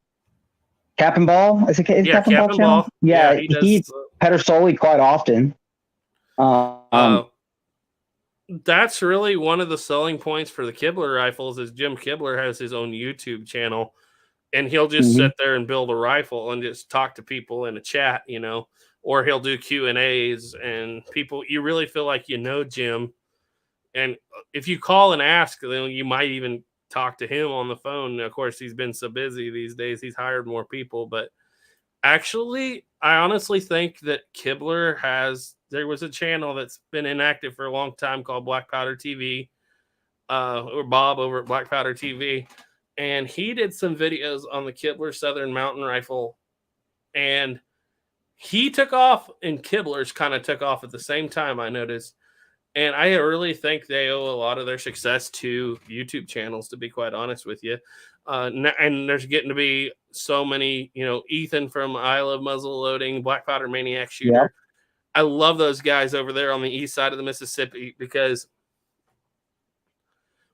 Cap and Ball? Is it Cap and Ball channel? Ball. Yeah, he Pedersoli quite often. That's really one of the selling points for the Kibler rifles is Jim Kibler has his own YouTube channel, and he'll just sit there and build a rifle and just talk to people in a chat, or he'll do Q&As, and people, you really feel like Jim. And if you call and ask, then you might even talk to him on the phone. Of course, he's been so busy these days, he's hired more people. But actually, I honestly think that there was a channel that's been inactive for a long time called Black Powder TV, or Bob over at Black Powder TV. And he did some videos on the Kibler Southern Mountain Rifle. And he took off, and Kibler's kind of took off at the same time, I noticed. And I really think they owe a lot of their success to YouTube channels, to be quite honest with you. And there's getting to be so many, Ethan from I Love Muzzle Loading, Black Powder Maniac Shooter. Yep. I love those guys over there on the east side of the Mississippi, because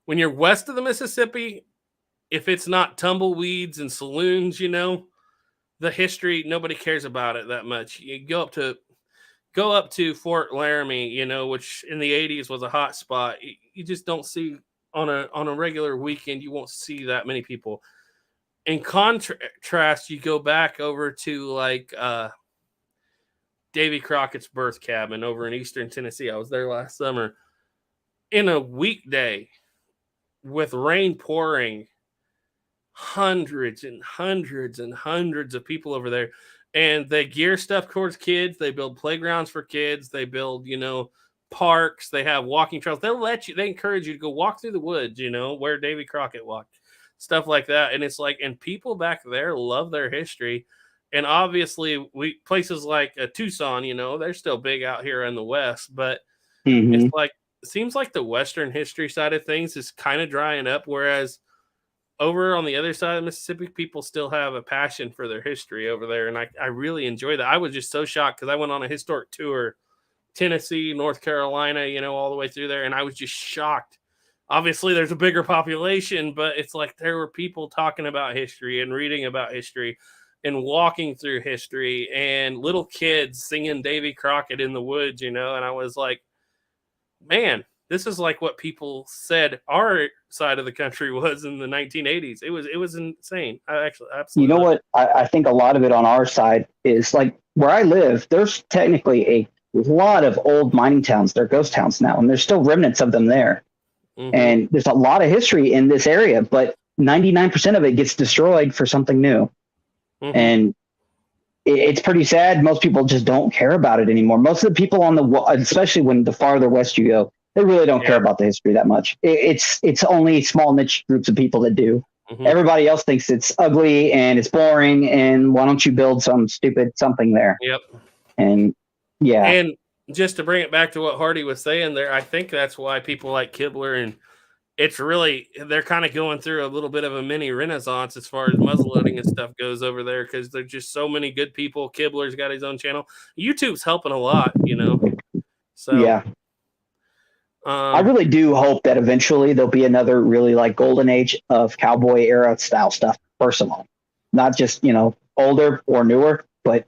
when you're west of the Mississippi, if it's not tumbleweeds and saloons, the history, nobody cares about it that much. You go up to Fort Laramie, which in the 80s was a hot spot. You just don't see on a regular weekend, you won't see that many people. In contrast, you go back over to like Davy Crockett's birth cabin over in eastern Tennessee. I was there last summer. In a weekday with rain pouring, hundreds and hundreds and hundreds of people over there. And they gear stuff towards kids. They build playgrounds for kids. They build, parks. They have walking trails. They encourage you to go walk through the woods, where Davy Crockett walked, stuff like that. And it's like, and people back there love their history. And obviously places like Tucson, they're still big out here in the West, but it's like, it seems like the Western history side of things is kind of drying up. Whereas over on the other side of Mississippi, people still have a passion for their history over there. And I really enjoy that. I was just so shocked because I went on a historic tour, Tennessee, North Carolina, all the way through there. And I was just shocked. Obviously, there's a bigger population, but it's like there were people talking about history and reading about history and walking through history, and little kids singing Davy Crockett in the woods, and I was like, man, this is like what people said our side of the country was in the 1980s. It was insane. I actually absolutely. What? I think a lot of it on our side is like where I live. There's technically a lot of old mining towns. They're ghost towns now, and there's still remnants of them there. And there's a lot of history in this area, but 99% of it gets destroyed for something new. And it's pretty sad. Most people just don't care about it anymore. Most of the people especially when the farther west you go, they really don't care about the history that much. It's only small niche groups of people that do. Everybody else thinks it's ugly and it's boring. And why don't you build some stupid something there? Yep. And yeah. And just to bring it back to what Hardy was saying there, I think that's why people like Kibler, and they're kind of going through a little bit of a mini renaissance as far as muzzleloading and stuff goes over there, because there's just so many good people. Kibler's got his own channel. YouTube's helping a lot, So yeah. I really do hope that eventually there'll be another really like golden age of cowboy era style stuff, personally. Not just, older or newer, but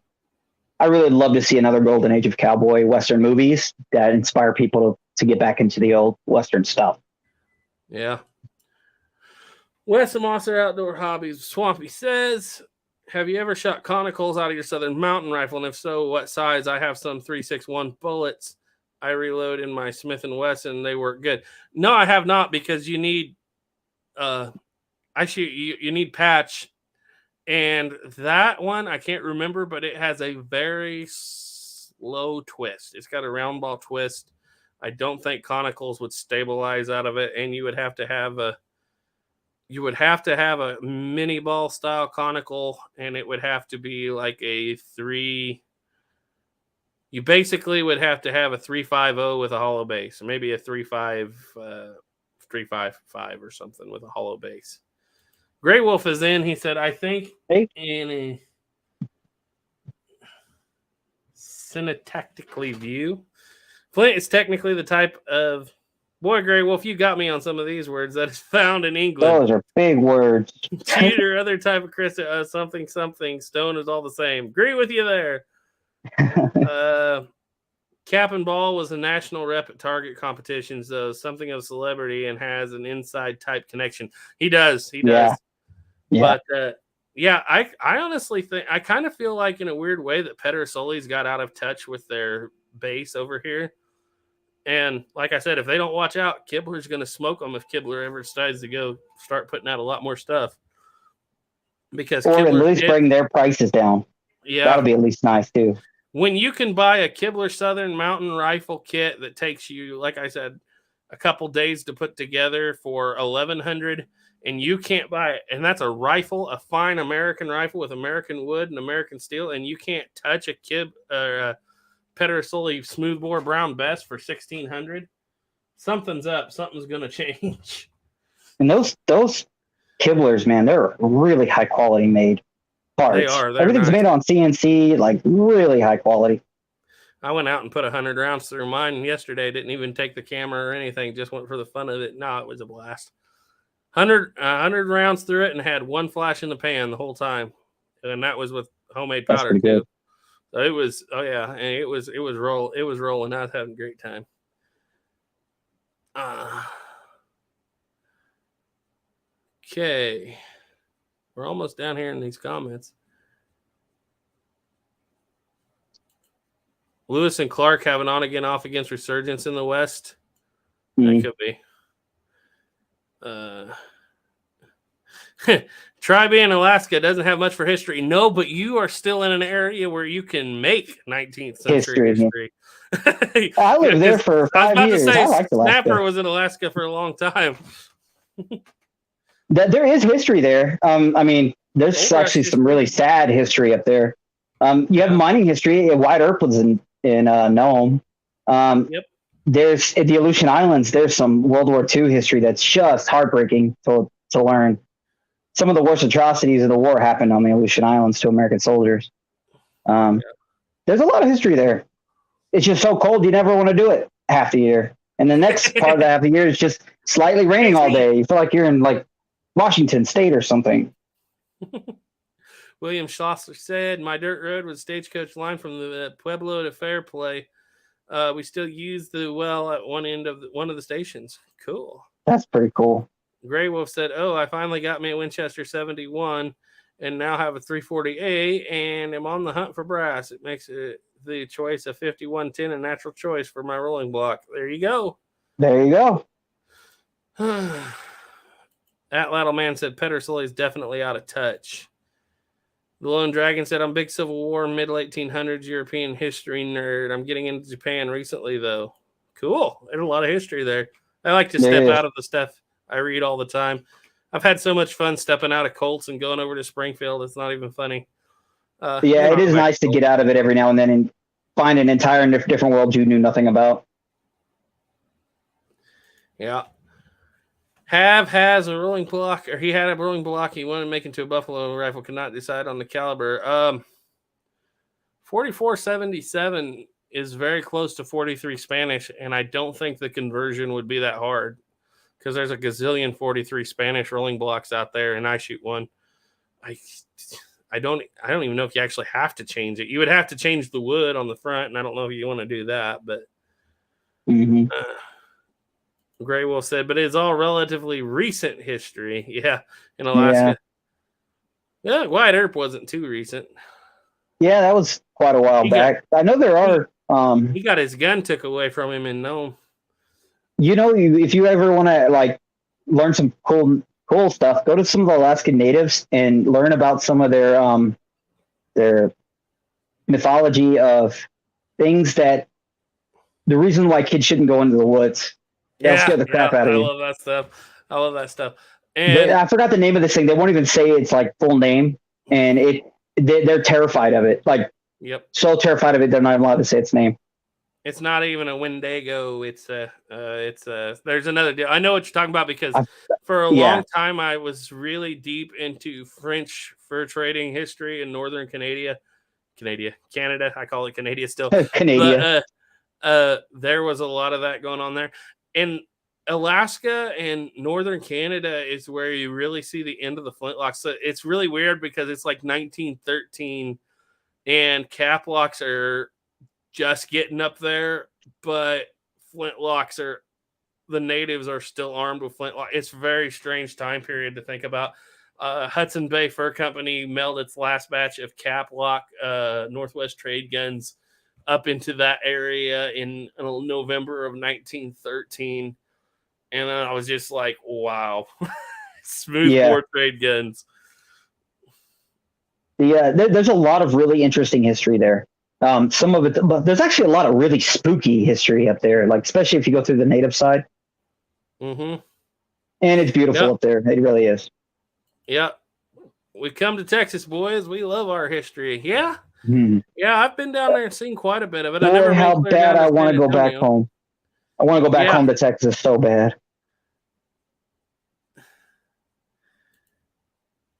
I really love to see another golden age of cowboy Western movies that inspire people to get back into the old Western stuff. Yeah. Wes Mosser Outdoor Hobbies Swampy says, have you ever shot conicals out of your Southern Mountain Rifle? And if so, what size? I have some 3.61 bullets. I reload in my Smith & Wesson. They work good. No, I have not, because you need you need patch. And that one, I can't remember, but it has a very slow twist. It's got a round ball twist. I don't think conicals would stabilize out of it, and you would have to have a mini ball style conical, and it would have to be like a 3 you basically would have to have a 350 with a hollow base, or maybe a 355 or something with a hollow base. Grey Wolf is in. He said, I think in a syntactically view, Flint is technically the type of boy, Grey Wolf. You got me on some of these words that is found in England. Those are big words. Cheat or other type of crystal, something. Stone is all the same. Agree with you there. Cap and Ball was a national rep at Target competitions, though something of a celebrity and has an inside type connection. He does. Yeah. But I honestly think I kind of feel like in a weird way that Pedersoli's got out of touch with their base over here. And like I said, if they don't watch out, Kibler's going to smoke them if Kibler ever decides to go start putting out a lot more stuff. Because or at least bring their prices down. Yeah, that'll be at least nice too. When you can buy a Kibler Southern Mountain Rifle kit that takes you, like I said, a couple days to put together for $1,100, and you can't buy it, and that's a rifle, a fine American rifle with American wood and American steel, and you can't touch a Pedersoli smoothbore brown best for $1,600. Something's up. Something's going to change. And those Kiblers, man, they're really high quality made parts. They are. Everything's made on CNC, like really high quality. I went out and put 100 rounds through mine yesterday. Didn't even take the camera or anything. Just went for the fun of it. No, it was a blast. 100 rounds through it and had one flash in the pan the whole time, and that was with homemade powder too. Good. So it was, and it was rolling. I was having a great time. Okay, we're almost down here in these comments. Lewis and Clark have an on-again, off-against resurgence in the West. That could be. Try being Alaska doesn't have much for history. No, but you are still in an area where you can make 19th century history. I lived there for 5 years. I like Snapper was in Alaska for a long time. There is history there. I mean, there's actually some really sad history up there. You have mining history. White Earp was in Nome. There's at the Aleutian Islands. There's some World War II history that's just heartbreaking to learn. Some of the worst atrocities of the war happened on the Aleutian Islands to American soldiers. There's a lot of history there. It's just so cold you never want to do it half the year. And the next part of the half the year is just slightly raining all day. You feel like you're in like Washington State or something. William Schlosser said, my dirt road was stagecoach line from the Pueblo to Fairplay. We still use the well at one end of one of the stations. Cool. That's pretty cool. Grey Wolf said, I finally got me a Winchester 71 and now have a 340A and am on the hunt for brass. It makes it the choice of 5110 a natural choice for my rolling block. There you go. There you go. That Lattle Man said Pedersoli is definitely out of touch. The Lone Dragon said, I'm big Civil War, middle 1800s European history nerd. I'm getting into Japan recently, though. Cool. There's a lot of history there. I like to step out of the stuff I read all the time. I've had so much fun stepping out of Colts and going over to Springfield. It's not even funny. It is nice to get out of it every now and then and find an entire different world you knew nothing about. Yeah. Has a rolling block, or he had a rolling block he wanted to make into a buffalo rifle, could not decide on the caliber. 4477 is very close to 43 Spanish, and I don't think the conversion would be that hard because there's a gazillion 43 Spanish rolling blocks out there, and I shoot one. I don't even know if you actually have to change it. You would have to change the wood on the front, and I don't know if you want to do that, but Grey Wolf said, but it's all relatively recent history. Yeah, in Alaska. Yeah, White Earp wasn't too recent. Yeah, that was quite a while back. I know there are. He got his gun took away from him in Nome. You know, if you ever want to like learn some cool stuff, go to some of the Alaskan natives and learn about some of their mythology of things that the reason why kids shouldn't go into the woods. That'll scare the crap out of you. I love that stuff. And I forgot the name of this thing. They won't even say its like full name, and they're terrified of it. Like Yep. So terrified of it, they're not even allowed to say its name. It's not even a Wendigo. There's another deal. I know what you're talking about because for a long time I was really deep into French fur trading history in northern Canada. I call it Canada still. Canada. But there was a lot of that going on there. And Alaska and northern Canada is where you really see the end of the flintlock. So it's really weird because it's like 1913 and cap locks are just getting up there, but flintlocks are the natives are still armed with flintlock. It's a very strange time period to think about. Hudson Bay Fur Company mailed its last batch of cap lock Northwest trade guns up into that area in November of 1913. And I was just like, wow, smooth bore trade guns. Yeah, there's a lot of really interesting history there. Some of it, but there's actually a lot of really spooky history up there, like especially if you go through the native side. Mm-hmm. And it's beautiful up there. It really is. Yeah. We come to Texas, boys. We love our history. Yeah. Hmm. Yeah, I've been down there and seen quite a bit of it. Boy, I never how bad I want to go back home. I want to go back home to Texas so bad.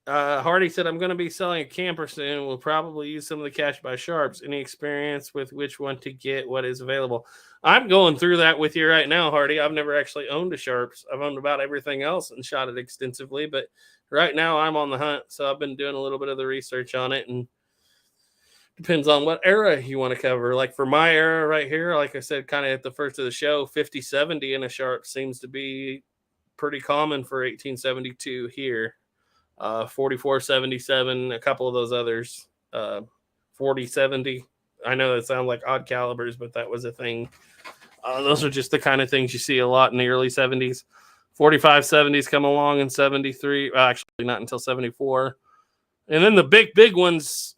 Hardy said, I'm going to be selling a camper soon. We'll probably use some of the cash by sharps. Any experience with which one to get, what is available? I'm going through that with you right now, Hardy. I've never actually owned a sharps. I've owned about everything else and shot it extensively, but right now I'm on the hunt. So I've been doing a little bit of the research on it, and depends on what era you want to cover. Like for my era right here, like I said, kind of at the first of the show, 50-70 in a sharp seems to be pretty common for 1872 here. 44-77, a couple of those others, 40-70. I know that sounds like odd calibers, but that was a thing. Those are just the kind of things you see a lot in the early 70s. 45-70s come along in 73. Actually, not until 74. And then the big ones,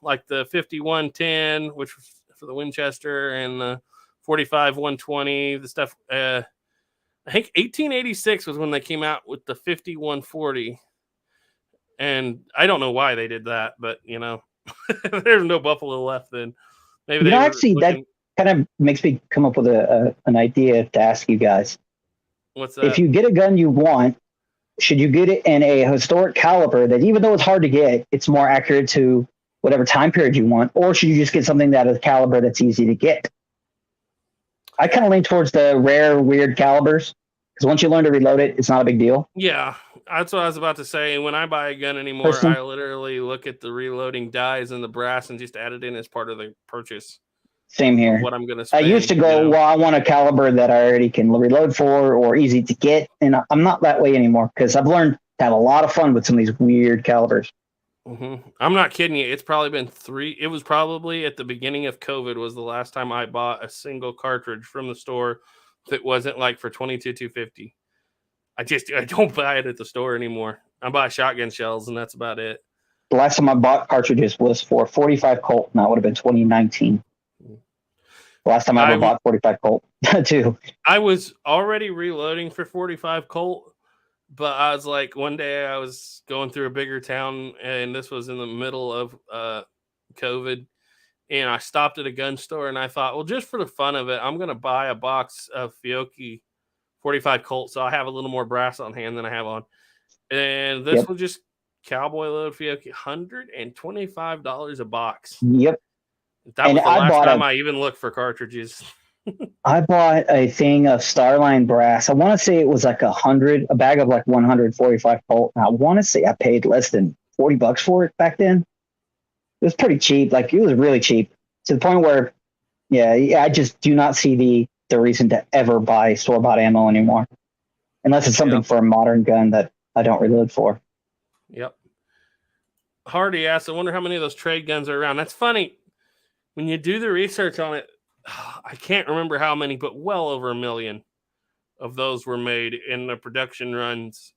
like the 51-10, which was for the Winchester, and the 45-120, the stuff. I think 1886 was when they came out with the 50-140. And I don't know why they did that, but there's no buffalo left then. Maybe that kind of makes me come up with an idea to ask you guys. What's that? If you get a gun you want, should you get it in a historic caliber that, even though it's hard to get, it's more accurate to whatever time period you want, or should you just get something that is caliber that's easy to get? I kind of lean towards the rare, weird calibers, because once you learn to reload it, it's not a big deal. Yeah, that's what I was about to say. When I buy a gun anymore, I literally look at the reloading dies and the brass and just add it in as part of the purchase. Same here. What I'm going to spend. I used to go, well, I want a caliber that I already can reload for or easy to get. And I'm not that way anymore because I've learned to have a lot of fun with some of these weird calibers. Mm-hmm. I'm not kidding you. It's probably been 3. It was probably at the beginning of COVID was the last time I bought a single cartridge from the store that wasn't like for $22,250. I don't buy it at the store anymore. I buy shotgun shells and that's about it. The last time I bought cartridges was for 45 Colt, and that would have been 2019. The last time I ever bought 45 Colt, too. I was already reloading for 45 Colt, but I was like, one day I was going through a bigger town, and this was in the middle of COVID, and I stopped at a gun store, and I thought, well, just for the fun of it, I'm going to buy a box of Fiocchi 45 Colt, so I have a little more brass on hand than I have on. And this was just cowboy load Fiocchi, $125 a box. Yep. That was the last time I even looked for cartridges. I bought a thing of Starline brass. I want to say it was like a bag of like 145 Colt. And I want to say I paid less than $40 for it back then. It was pretty cheap. Like, it was really cheap to the point where, I just do not see the reason to ever buy store-bought ammo anymore, unless it's something for a modern gun that I don't reload for. Yep. Hardy asked, I wonder how many of those trade guns are around. That's funny. When you do the research on it, I can't remember how many, but well over 1 million of those were made in the production runs.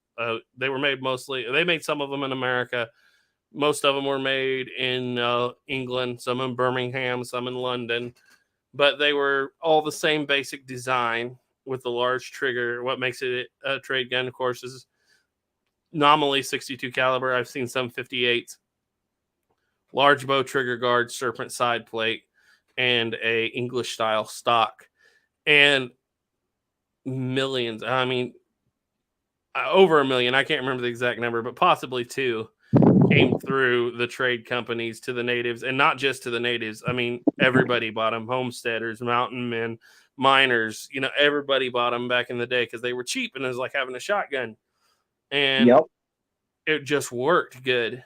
They were made they made some of them in America. Most of them were made in England, some in Birmingham, some in London, but they were all the same basic design with the large trigger. What makes it a trade gun, of course, is nominally 62 caliber. I've seen some 58s. large bow trigger guard, serpent side plate, and a English style stock. And millions, I mean, over 1 million, I can't remember the exact number, but possibly 2 came through the trade companies to the natives, and not just to the natives. I mean, everybody bought them, homesteaders, mountain men, miners, everybody bought them back in the day because they were cheap and it was like having a shotgun. And it just worked good.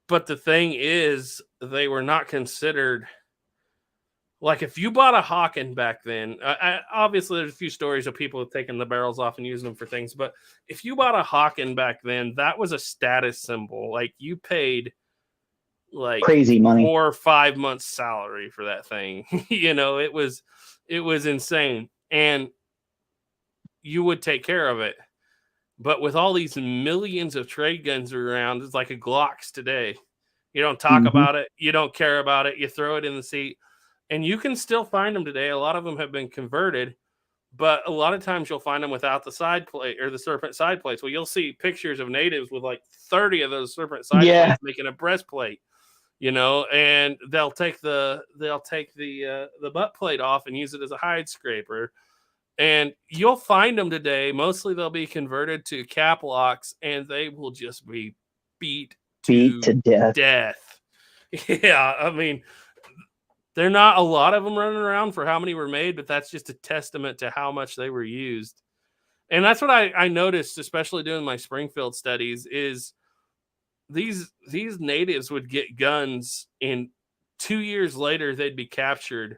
But the thing is, they were not considered. Like, if you bought a Hawken back then, obviously there's a few stories of people taking the barrels off and using them for things. But if you bought a Hawken back then, that was a status symbol. Like, you paid like crazy money, 4 or 5 months salary for that thing. It was insane. And you would take care of it. But with all these millions of trade guns around, it's like a Glocks today. You don't talk about it. You don't care about it. You throw it in the seat. And you can still find them today. A lot of them have been converted, but a lot of times you'll find them without the side plate or the serpent side plates. Well, you'll see pictures of natives with like 30 of those serpent side plates making a breastplate, and they'll take the butt plate off and use it as a hide scraper. And you'll find them today. Mostly they'll be converted to cap locks, and they will just be beat to death. Yeah, I mean, there are not a lot of them running around for how many were made, but that's just a testament to how much they were used. And that's what I noticed, especially doing my Springfield studies, is these natives would get guns, and 2 years later they'd be captured.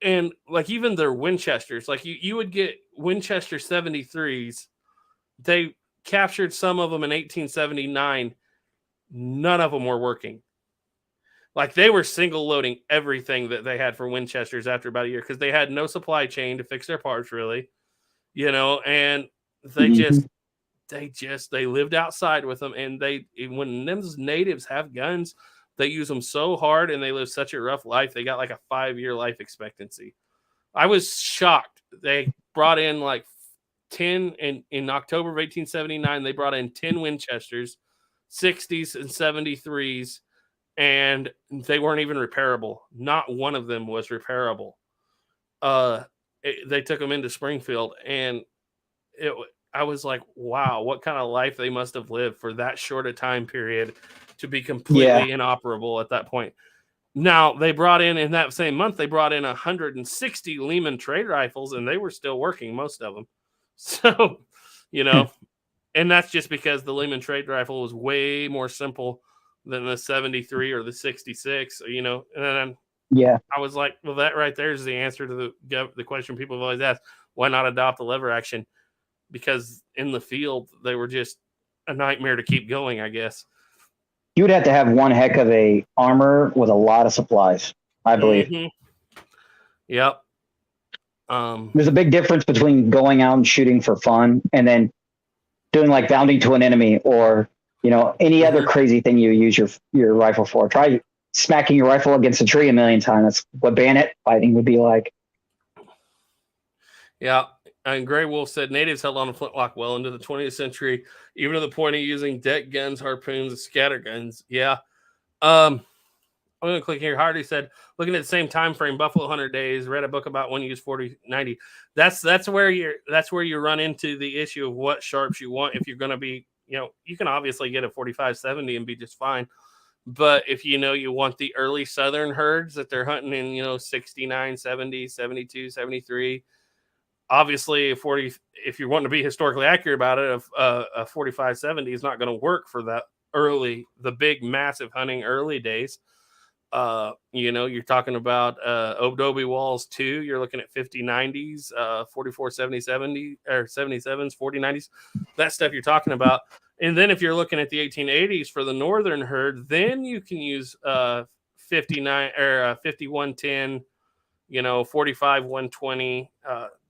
And like even their Winchesters, like you would get Winchester 73s. They captured some of them in 1879. None of them were working. Like, they were single loading everything that they had for Winchesters after about a year because they had no supply chain to fix their parts, really, and they they lived outside with them. And when those natives have guns, they use them so hard and they live such a rough life. They got like a 5-year life expectancy. I was shocked. They brought in like 10 in October of 1879. They brought in 10 Winchesters, 60s and 73s. And they weren't even repairable. Not one of them was repairable. They took them into Springfield, and I was like, wow, what kind of life they must have lived for that short a time period to be completely inoperable at that point. Now, they brought in that same month, they brought in 160 Lehman trade rifles, and they were still working, most of them. So, and that's just because the Lehman trade rifle was way more simple than the 73 or the 66, and then I was like, well, that right there is the answer to the question people have always asked: why not adopt the lever action? Because in the field they were just a nightmare to keep going, I guess. You would have to have one heck of a armor with a lot of supplies, I believe. Yep. There's a big difference between going out and shooting for fun and then doing like bounding to an enemy or any other crazy thing you use your rifle for. Try smacking your rifle against a tree 1 million times. That's what bayonet fighting would be like. Yeah. And Gray Wolf said natives held on to flintlock well into the 20th century, even to the point of using deck guns, harpoons, and scatter guns. Yeah. I'm going to click here. Hardy said, looking at the same time frame, Buffalo 100 days, read a book about when you use 40-90. That's where you run into the issue of what sharps you want. If you're going to be, you can obviously get a 45-70 and be just fine. But if you want the early southern herds that they're hunting in, 69, 70, 72, 73, obviously if you're wanting to be historically accurate about it, a 45-70 is not going to work for that the big massive hunting early days. You're talking about Adobe Walls 2, you're looking at 50-90s, 44-70 or 77s, 40-90s, that stuff you're talking about. And then if you're looking at the 1880s for the northern herd, then you can use 59 or 51-10, 45-120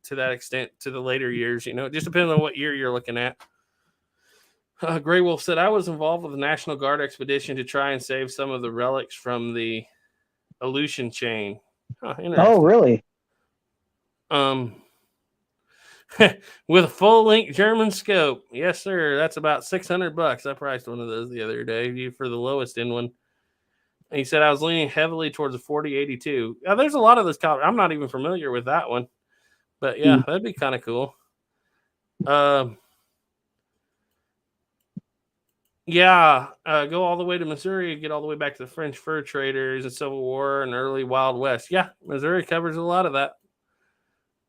to that extent to the later years. It just depends on what year you're looking at. Gray Wolf said, I was involved with the National Guard expedition to try and save some of the relics from the Aleutian chain. Oh, really? With a full-length German scope. Yes, sir. That's about $600. I priced one of those the other day for the lowest end one. he said, I was leaning heavily towards a 4082. Yeah, there's a lot of this caliber. I'm not even familiar with that one. But yeah, that'd be kind of cool. Go all the way to Missouri, get all the way back to the French fur traders and Civil War and early Wild West. Yeah, Missouri covers a lot of that.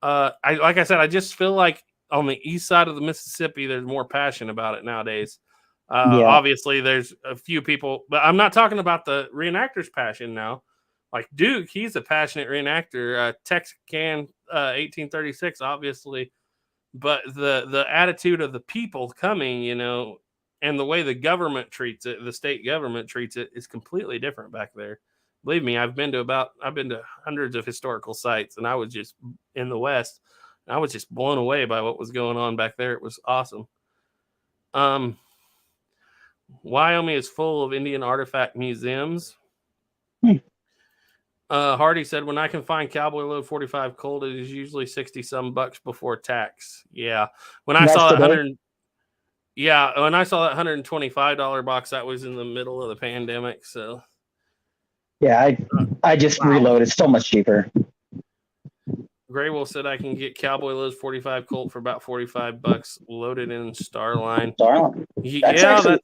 Like I said, I just feel like on the east side of the Mississippi, there's more passion about it nowadays. Obviously, there's a few people, but I'm not talking about the reenactors' passion now. Like Duke, he's a passionate reenactor. Texarkana 1836, obviously, but the attitude of the people coming, and the way the government treats it, the state government treats it, is completely different back there. Believe me, I've been to hundreds of historical sites, and I was just in the West. I was just blown away by what was going on back there. It was awesome. Wyoming is full of Indian artifact museums. Hardy said, when I can find Cowboy Load 45 Colt, it is usually 60 some bucks before tax. Yeah. When I saw that $125 box, that was in the middle of the pandemic. So yeah, I just reloaded. So much cheaper. Grey Wolf said I can get Cowboy Lowe's 45 Colt for about $45 loaded in Starline.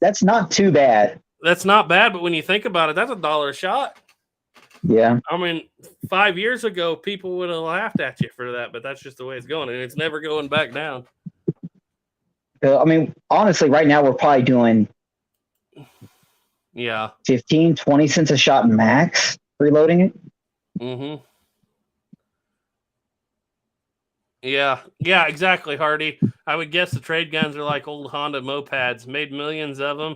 That's not too bad. That's not bad, but when you think about it, that's $1 a shot. Yeah. I mean, 5 years ago, people would have laughed at you for that, but that's just the way it's going, and it's never going back down. I mean, honestly, right now we're probably doing 15, 20 cents a shot max reloading it. Mm-hmm. Yeah, exactly, Hardy. I would guess the trade guns are like old Honda mopeds. Made millions of them.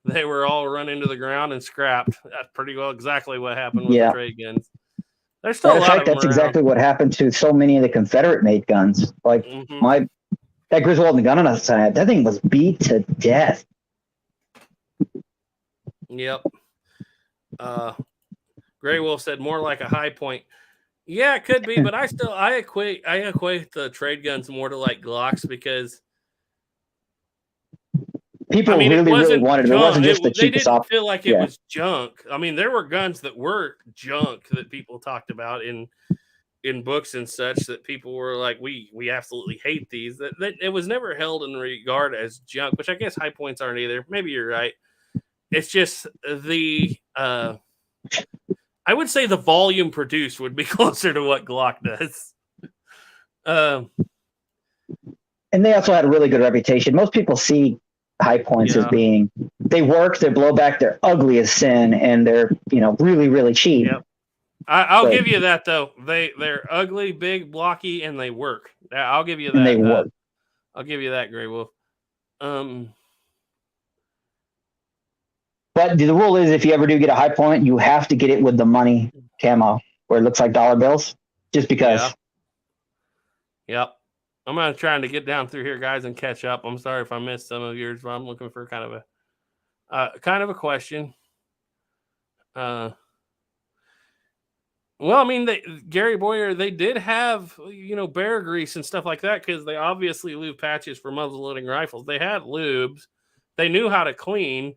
They were all run into the ground and scrapped. That's pretty well exactly what happened with the trade guns. There's still a lot of them that's exactly what happened to so many of the Confederate-made guns. Like that Griswold gun on the side, that thing was beat to death. Yep. Grey Wolf said more like a high point. Yeah, it could be, but I equate the trade guns more to like Glocks because people really wanted them. It wasn't just the cheapest They didn't feel like it was junk. I mean, there were guns that were junk that people talked about in books and such that people were like, we absolutely hate these. That it was never held in regard as junk, which I guess high points aren't either. Maybe you're right. It's just the I would say the volume produced would be closer to what Glock does. And they also had a really good reputation. Most people see high points as being, they work, they blow back, they're ugly as sin, and they're, really, really cheap. Yep. I'll give you that, though. They're ugly, big, blocky, and they work. I'll give you that. And they work. I'll give you that, Grey Wolf. But the rule is, if you ever do get a high point, you have to get it with the money camo, where it looks like dollar bills, just because. Yep. I'm going to try to get down through here, guys, and catch up. I'm sorry if I missed some of yours, but I'm looking for kind of a question. Well, I mean, Gary Boyer, they did have, bear grease and stuff like that because they obviously lube patches for muzzle loading rifles. They had lubes. They knew how to clean.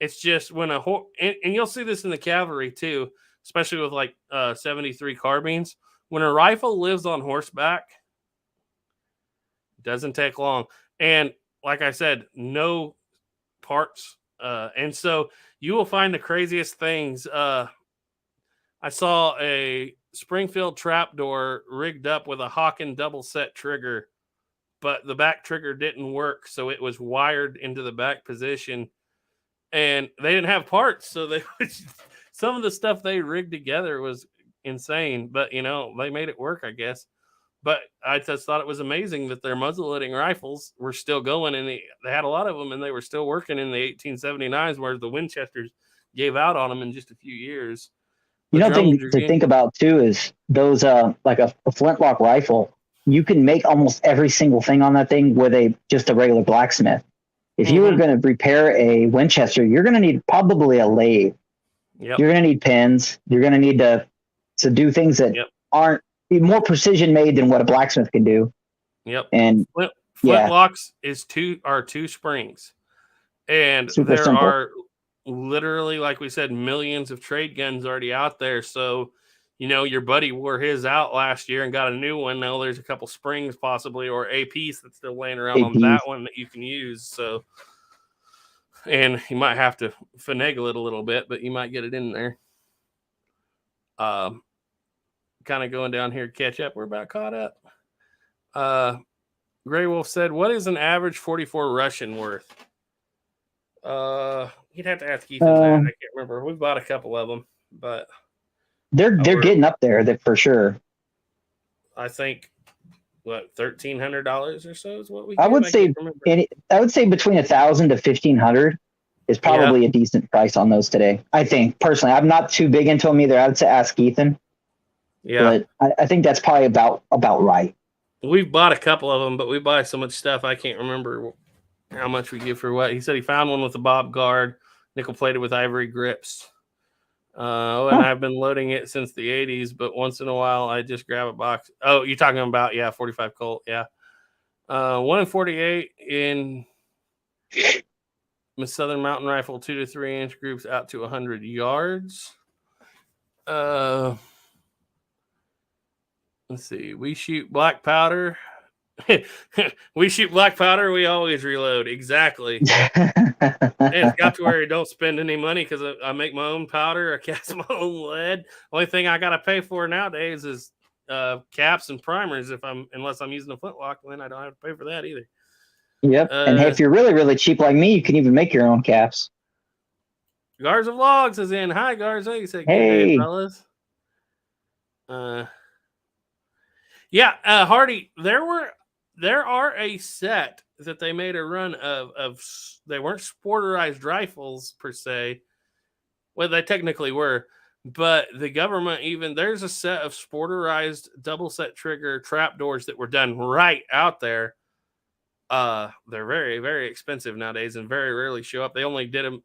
It's just when and you'll see this in the cavalry too, especially with like 73 carbines. When a rifle lives on horseback, it doesn't take long. And like I said, no parts. And so you will find the craziest things. I saw a Springfield Trapdoor rigged up with a Hawken double set trigger, but the back trigger didn't work. So it was wired into the back position. And they didn't have parts, so some of the stuff they rigged together was insane. But they made it work, I guess. But I just thought it was amazing that their muzzle-loading rifles were still going, and they had a lot of them, and they were still working in the 1879s, whereas the Winchesters gave out on them in just a few years. Thing to think about too is those like a flintlock rifle. You can make almost every single thing on that thing with just a regular blacksmith. If you were going to repair a Winchester, you're going to need probably a lathe. Yep. You're going to need pins. You're going to need to do things that aren't more precision made than what a blacksmith can do. Yep. And flintlocks are two springs, and super there simple. are literally, like we said, millions of trade guns already out there. So, your buddy wore his out last year and got a new one. Now there's a couple springs possibly, or a piece that's still laying around on that one that you can use. So, and you might have to finagle it a little bit, but you might get it in there. Kind of going down here to catch up. We're about caught up. Grey Wolf said, "What is an average 44 Russian worth?" You'd have to ask Ethan that. I can't remember. We've bought a couple of them, but they're getting up there, that for sure. I think $1,300 or so is what we. I would say between 1,000 to 1,500 is probably a decent price on those today. I think personally, I'm not too big into them either. I would say ask Ethan. Yeah, but I think that's probably about right. We've bought a couple of them, but we buy so much stuff I can't remember how much we give for what. He said he found one with a bob guard, nickel plated with ivory grips. And I've been loading it since the 80s, but once in a while I just grab a box. Oh, you're talking about 45 Colt, yeah. 1 in 48 in Southern Mountain Rifle, 2 to 3 inch groups out to 100 yards. Let's see. We shoot black powder. We shoot black powder. We always reload. Exactly. And it's got to where I don't spend any money because I make my own powder. I cast my own lead. Only thing I got to pay for nowadays is caps and primers. Unless I'm using a flintlock, then I don't have to pay for that either. Yep. And if you're really, really cheap like me, you can even make your own caps. Gars of Logs is in. Hi, Garza. You said, "Hey, good day, fellas." Hardy, there are a set that they made a run of they weren't sporterized rifles per se. Well, they technically were, but the government there's a set of sporterized double set trigger trapdoors that were done right out there. They're very, very expensive nowadays and very rarely show up. They only did them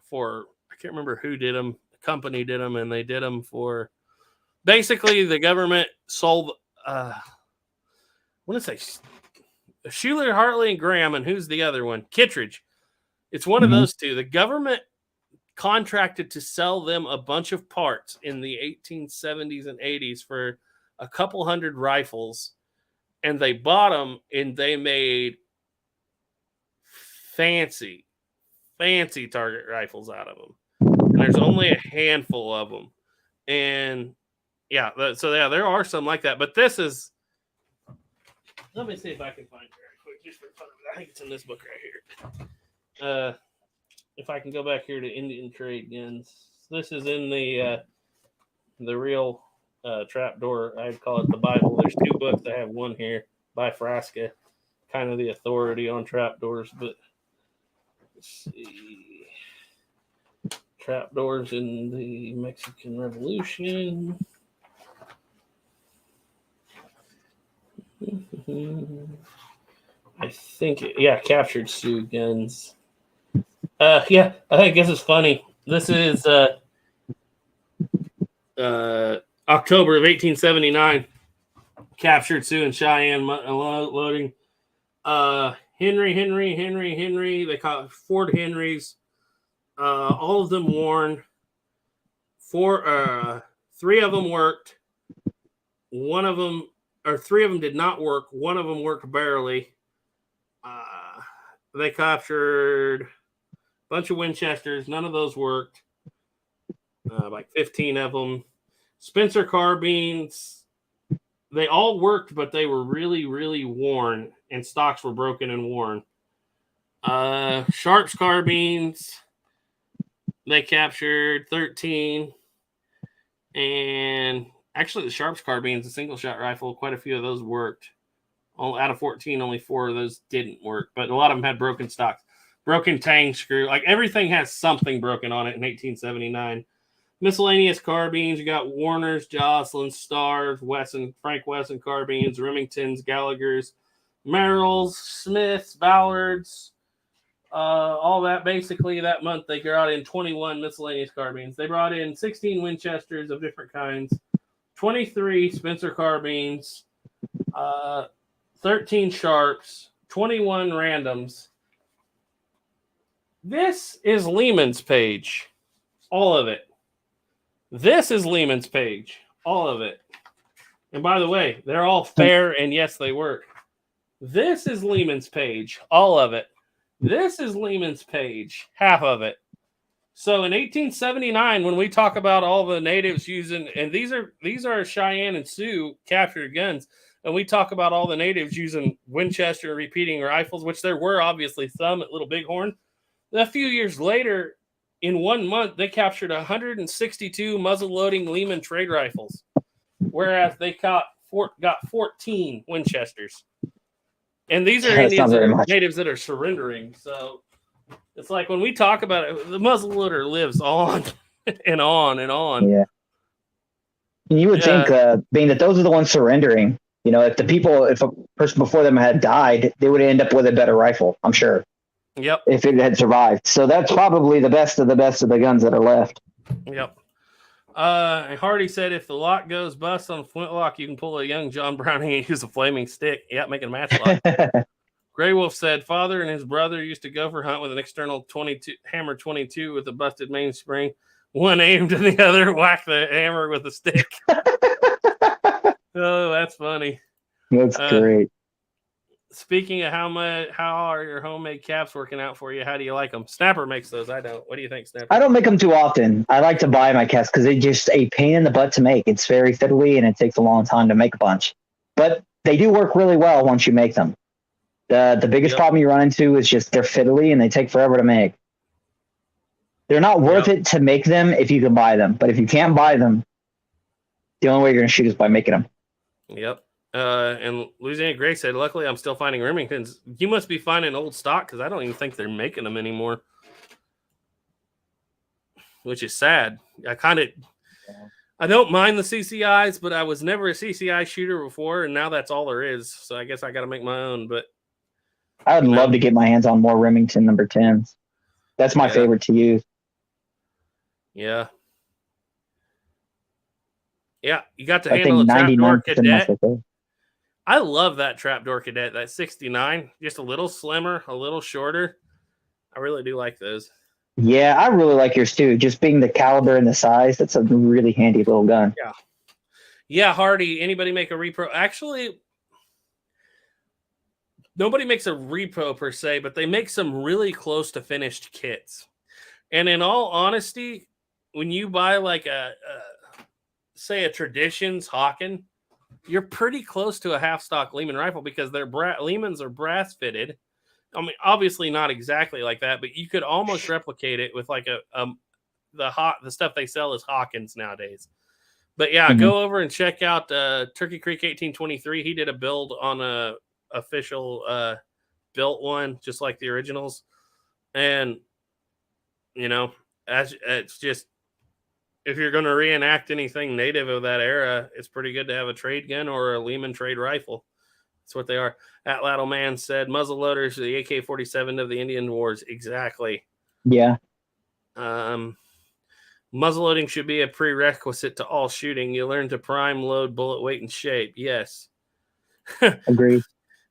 for, I can't remember who did them. The company did them, and they did them for, basically the government sold, I want to say Schuler, Hartley, and Graham, and who's the other one? Kittredge. It's one of those two. The government contracted to sell them a bunch of parts in the 1870s and 80s for a couple hundred rifles, and they bought them, and they made fancy target rifles out of them. And there's only a handful of them. And there are some like that, but this is, let me see if I can find it very quick, just for fun of it. I think it's in this book right here. If I can go back here to Indian trade guns, this is in the real Trapdoor. I'd call it the Bible. There's two books. I have one here by Frasca, kind of the authority on trapdoors. But let's see, trapdoors in the Mexican Revolution. I think, captured Sioux guns. I think this is funny. This is October of 1879. Captured Sioux and Cheyenne loading. Henry. They call it Ford Henrys. All of them worn. Three of them worked. Three of them did not work. One of them worked barely. They captured a bunch of Winchesters. None of those worked. Like 15 of them. Spencer carbines. They all worked, but they were really, really worn, and stocks were broken and worn. Sharps carbines. They captured 13. And actually, the Sharps carbines, a single shot rifle, quite a few of those worked. Out of 14, only 4 of those didn't work, but a lot of them had broken stocks. Broken tang screw. Like, everything has something broken on it in 1879. Miscellaneous carbines. You got Warners, Jocelyn, Stars, Frank Wesson carbines, Remingtons, Gallaghers, Merrills, Smiths, Ballards. All that. Basically, that month they brought in 21 miscellaneous carbines. They brought in 16 Winchesters of different kinds, 23 Spencer carbines, 13 Sharps, 21 randoms. This is Lehman's page. All of it. This is Lehman's page. All of it. And by the way, they're all fair, and yes, they work. This is Lehman's page. All of it. This is Lehman's page. Half of it. So in 1879, when we talk about all the natives using, and these are Cheyenne and Sioux captured guns, and we talk about all the natives using Winchester repeating rifles, which there were obviously some at Little Bighorn. A few years later, in 1 month, they captured 162 muzzle-loading Lehman trade rifles, whereas they got 14 Winchesters. And these are Indians that are natives that are surrendering. So it's like when we talk about it, the muzzleloader lives on and on and on. Yeah. And you would think, being that those are the ones surrendering, you know, if a person before them had died, they would end up with a better rifle, I'm sure. Yep. If it had survived. So that's probably the best of the guns that are left. Yep. And Hardy said if the lock goes bust on a flintlock, you can pull a young John Browning and use a flaming stick. Yeah, making a matchlock. Grey Wolf said father and his brother used to gopher hunt with an external 22 hammer 22 with a busted mainspring. One aimed and the other whacked the hammer with a stick. Oh, that's funny. That's great. Speaking of how are your homemade caps working out for you? How do you like them? Snapper makes those. I don't. What do you think, Snapper? I don't make them too often. I like to buy my caps because they're just a pain in the butt to make. It's very fiddly and it takes a long time to make a bunch. But they do work really well once you make them. The biggest problem you run into is just they're fiddly and they take forever to make. They're not worth it to make them if you can buy them. But if you can't buy them, the only way you're going to shoot is by making them. Yep. And Louisiana Gray said, luckily I'm still finding Remingtons. You must be finding old stock because I don't even think they're making them anymore. Which is sad. I don't mind the CCIs, but I was never a CCI shooter before, and now that's all there is. So I guess I got to make my own. But I would love to get my hands on more Remington number 10s. That's my favorite to use. Yeah. Yeah, you got to handle a Trapdoor Cadet. I love that Trapdoor Cadet, that 69. Just a little slimmer, a little shorter. I really do like those. Yeah, I really like yours too. Just being the caliber and the size, that's a really handy little gun. Yeah. Yeah, Hardy, anybody make a repro? Actually, nobody makes a repro per se, but they make some really close to finished kits. And in all honesty, when you buy like say a Traditions Hawken, you're pretty close to a half stock Lehman rifle because their Lehmans are brass fitted. I mean, obviously not exactly like that, but you could almost replicate it with like the stuff they sell is Hawkins nowadays. But yeah, go over and check out Turkey Creek 1823. He did a build on a official built one, just like the originals. And you know, it's just, if you're going to reenact anything native of that era, it's pretty good to have a trade gun or a Lehman trade rifle. That's what they are. Atlatl Man said, muzzle loaders, the AK-47 of the Indian Wars. Exactly. Yeah. Muzzle loading should be a prerequisite to all shooting. You learn to prime, load, bullet weight, and shape. Yes. Agreed.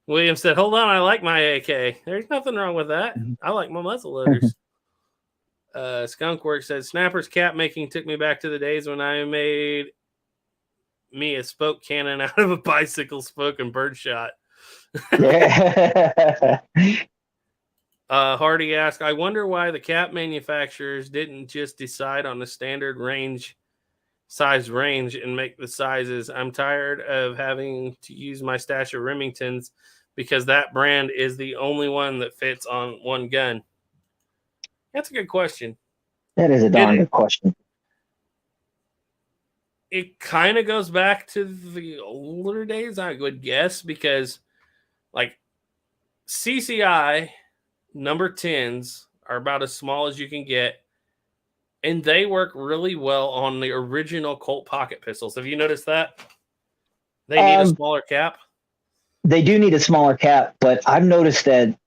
William said, hold on, I like my AK. There's nothing wrong with that. I like my muzzle loaders. Skunkwork said, Snapper's cap making took me back to the days when I made me a spoke cannon out of a bicycle spoke and birdshot. Yeah. Hardy asked, I wonder why the cap manufacturers didn't just decide on the standard size range and make the sizes. I'm tired of having to use my stash of Remingtons because that brand is the only one that fits on one gun. That's a good question. That is a darn good question. It kind of goes back to the older days, I would guess, because like CCI number 10s are about as small as you can get, and they work really well on the original Colt pocket pistols. Have you noticed that? They need a smaller cap. They do need a smaller cap, but I've noticed that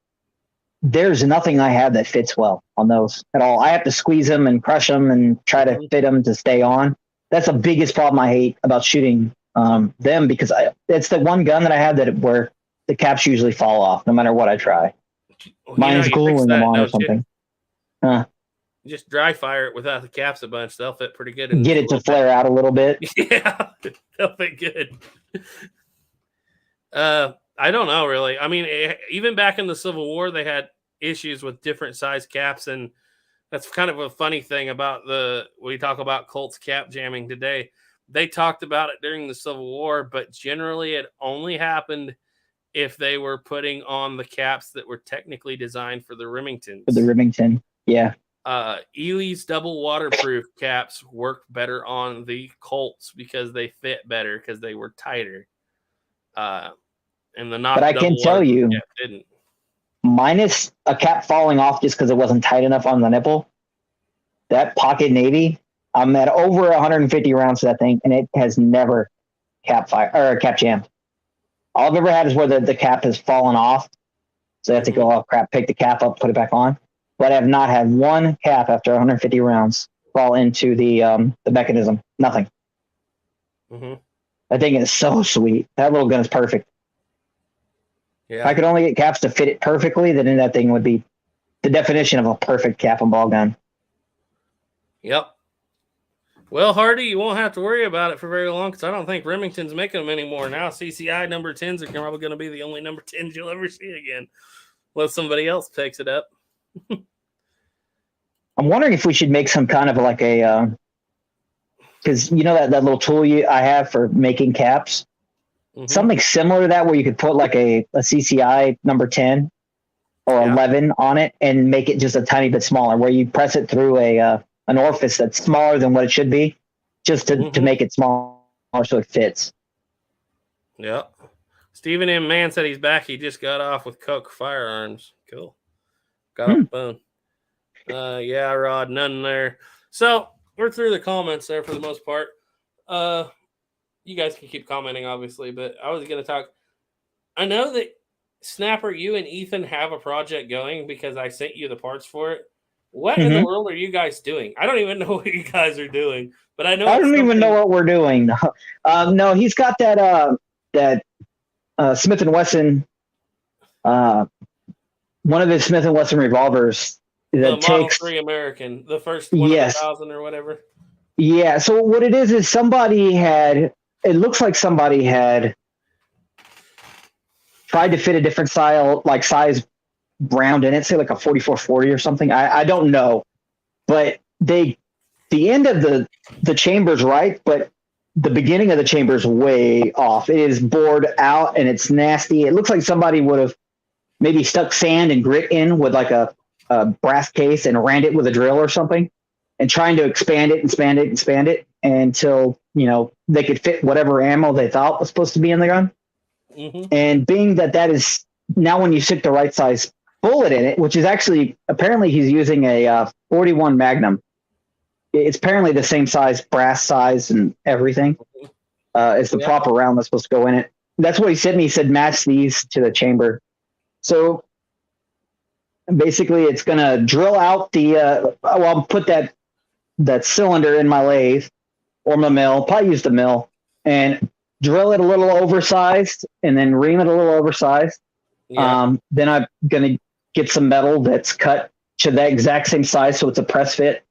there's nothing I have that fits well on those at all. I have to squeeze them and crush them and try to fit them to stay on. That's the biggest problem I hate about shooting them, because it's the one gun that I have where the caps usually fall off no matter what I try. Mine's gluing them on or something. Just dry fire it without the caps a bunch. They'll fit pretty good. Get it to flare out a little bit. Yeah, they'll fit good. I don't know, really. I mean, even back in the Civil War, they had issues with different size caps, and that's kind of a funny thing about we talk about Colt's cap jamming today. They talked about it during the Civil War, but generally it only happened if they were putting on the caps that were technically designed for the Remingtons. For the Remington, yeah. Ely's double waterproof caps worked better on the Colts because they fit better because they were tighter. And the not. But I can tell you, didn't. Minus a cap falling off just because it wasn't tight enough on the nipple, that pocket navy, I'm at over 150 rounds to that thing, and it has never cap jammed. All I've ever had is where the cap has fallen off, so I have to go, oh crap, pick the cap up, put it back on. But I have not had one cap after 150 rounds fall into the mechanism. Nothing. Mm-hmm. That thing is so sweet. That little gun is perfect. Yeah. If I could only get caps to fit it perfectly, then that thing would be the definition of a perfect cap and ball gun. Yep. Well, Hardy, you won't have to worry about it for very long because I don't think Remington's making them anymore. Now CCI number 10s are probably going to be the only number 10s you'll ever see again, unless somebody else takes it up. I'm wondering if we should make some kind of like a, because you know that little tool I have for making caps, something similar to that where you could put like a CCI number 10 or 11 on it and make it just a tiny bit smaller, where you press it through an orifice that's smaller than what it should be, just to make it smaller so it fits. Yep. Stephen M. Mann said he's back. He just got off with Coke firearms. Cool. Got off the phone. Yeah, Rod, none there. So we're through the comments there for the most part. You guys can keep commenting, obviously, but I was going to talk. I know that Snapper, you and Ethan have a project going because I sent you the parts for it. What in the world are you guys doing? I don't even know what you guys are doing, but I know I don't even know what we're doing. No, he's got that Smith & Wesson, one of his Smith & Wesson revolvers that the Model takes 3 American, the first one of 1,000 or whatever. Yeah. So what it is it looks like somebody had tried to fit a different size round in it, say like a 4440 or something. I don't know, but the end of the chamber's right, but the beginning of the chamber is way off. It is bored out and it's nasty. It looks like somebody would have maybe stuck sand and grit in with like a brass case and ran it with a drill or something, and trying to expand it until, they could fit whatever ammo they thought was supposed to be in the gun. And being that is now, when you stick the right size bullet in it, which is actually, apparently he's using a 41 Magnum. It's apparently the same size, brass size and everything. It's the proper round that's supposed to go in it. That's what he said. He said, match these to the chamber. So basically it's going to drill out I'll put that cylinder in my lathe or my mill, probably use the mill, and drill it a little oversized and then ream it a little oversized. Then I'm going to get some metal that's cut to that exact same size, so it's a press fit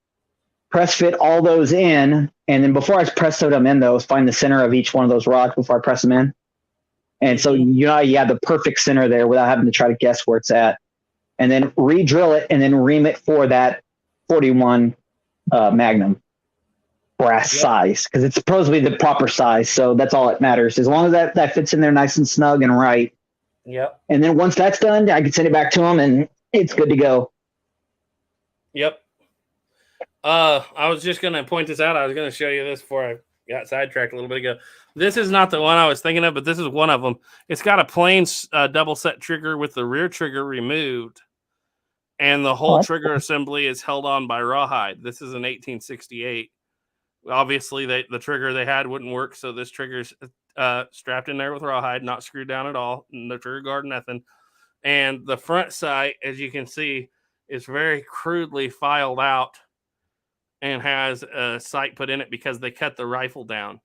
all those in. And then before I press them in, find the center of each one of those rods before I press them in. And so, you have the perfect center there without having to try to guess where it's at. And then re-drill it and then ream it for that 41 Magnum brass size, because it's supposedly the proper size. So that's all that matters. As long as that fits in there nice and snug and right. Yep. And then once that's done, I can send it back to them and it's good to go. Yep. I was just going to point this out. I was going to show you this before I got sidetracked a little bit ago. This is not the one I was thinking of, but this is one of them. It's got a plain double set trigger with the rear trigger removed, and the whole trigger assembly is held on by rawhide. This is an 1868. Obviously, the trigger they had wouldn't work, so this trigger's strapped in there with rawhide, not screwed down at all. No trigger guard, nothing. And the front sight, as you can see, is very crudely filed out and has a sight put in it because they cut the rifle down.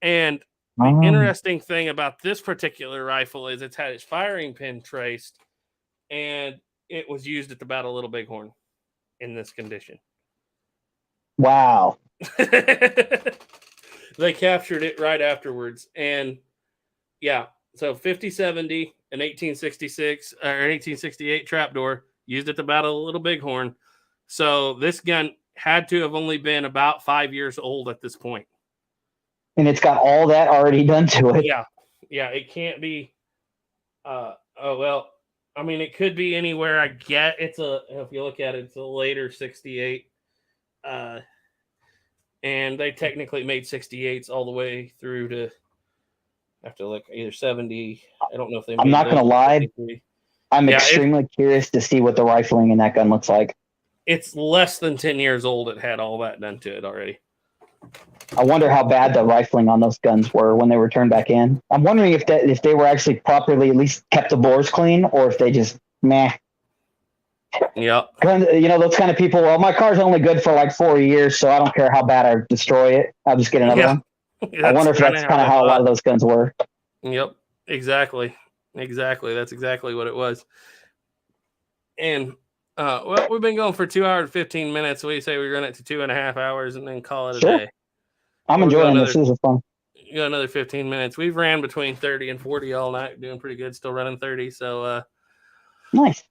And the interesting thing about this particular rifle is it's had its firing pin traced, and it was used at the Battle of Little Bighorn. in this condition. Wow. They captured it right afterwards. And yeah, so 5070 and 1866 or 1868 Trapdoor used at the Battle of Little Bighorn. So this gun had to have only been about 5 years old at this point. And it's got all that already done to it. Yeah. Yeah, it can't be it could be anywhere. I get it's if you look at it, it's a later 68. And they technically made 68s all the way through to have to look either 70. I don't know if they made I'm not going to lie. I'm extremely curious to see what the rifling in that gun looks like. It's less than 10 years old. It had all that done to it already. I wonder how bad the rifling on those guns were when they were turned back in. I'm wondering if they were actually properly at least kept the bores clean, or if they just meh. Yeah. Those kind of people. Well, my car's only good for like 4 years, so I don't care how bad I destroy it. I'll just get another one. I wonder if that's kind of how a lot of those guns were. Yep. Exactly. That's exactly what it was. And we've been going for 2 hours and 15 minutes. We say we run it to 2.5 hours and then call it a day. I'm enjoying this. This is fun. You got another 15 minutes. We've ran between 30 and 40 all night, doing pretty good. Still running 30. So nice.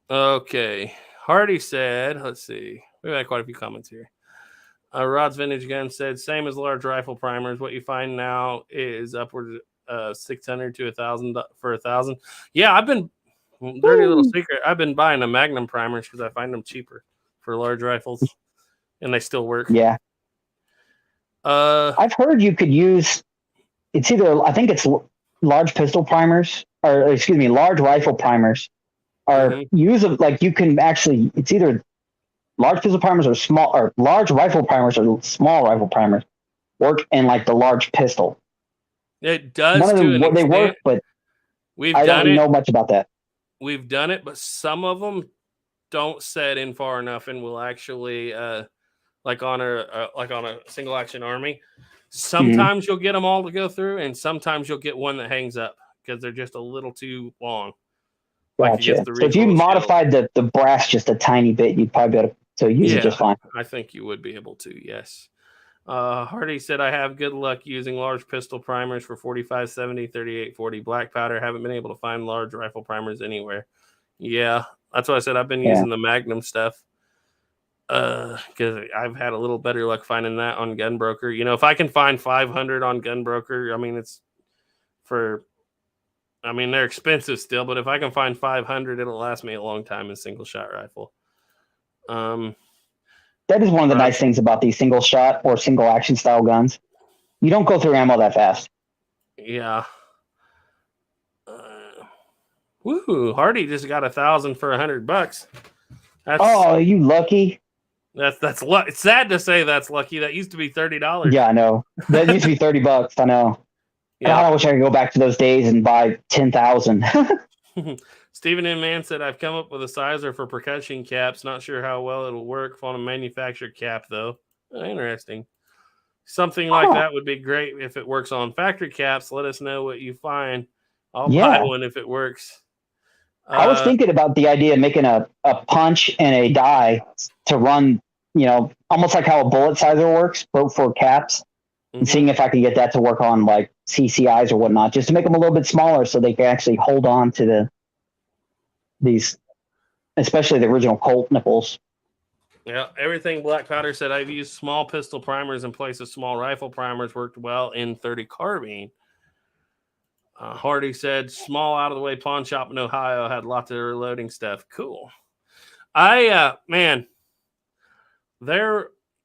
Okay. Hardy said, let's see. We've had quite a few comments here. Rod's Vintage Gun said, same as large rifle primers. What you find now is upwards of 600 to 1,000 for 1,000. Yeah, I've been dirty little secret. I've been buying the Magnum primers because I find them cheaper for large rifles, and they still work. Yeah. I've heard you could use. It's either I think it's large pistol primers large rifle primers are like you can actually. It's either large pistol primers or large rifle primers or small rifle primers work in like the large pistol. It does. None of them they work, but I don't know much about that. We've done it, but some of them don't set in far enough and will actually like on a single action army. Sometimes you'll get them all to go through, and sometimes you'll get one that hangs up because they're just a little too long. Gotcha. So if you modified the brass just a tiny bit, you'd probably be able to use it just fine. I think you would be able to, yes. Hardy said, I have good luck using large pistol primers for 4570, 3840 black powder. Haven't been able to find large rifle primers anywhere. Yeah, that's what I said. I've been using the Magnum stuff because I've had a little better luck finding that on Gunbroker. If I can find 500 on Gunbroker, they're expensive still, but if I can find 500, it'll last me a long time in single shot rifle. That is one of the nice things about these single shot or single action style guns. You don't go through ammo that fast. Yeah. Woohoo! Hardy just got 1,000 for $100. You lucky. That's it's sad to say that's lucky. That used to be $30. Yeah, I know. That used to be $30. I know. Yeah. God, I wish I could go back to those days and buy 10,000. Stephen M. Mann said, I've come up with a sizer for percussion caps. Not sure how well it'll work on a manufactured cap, though. Interesting. Something like that would be great if it works on factory caps. Let us know what you find. I'll buy one if it works. I was thinking about the idea of making a punch and a die to run, almost like how a bullet sizer works, but for caps. And seeing if I could get that to work on like CCIs or whatnot, just to make them a little bit smaller so they can actually hold on to these, especially the original Colt nipples. Yeah, everything Black Powder said. I've used small pistol primers in place of small rifle primers. Worked well in 30 carbine. Hardy said, small out of the way pawn shop in Ohio had lots of reloading stuff. Cool. There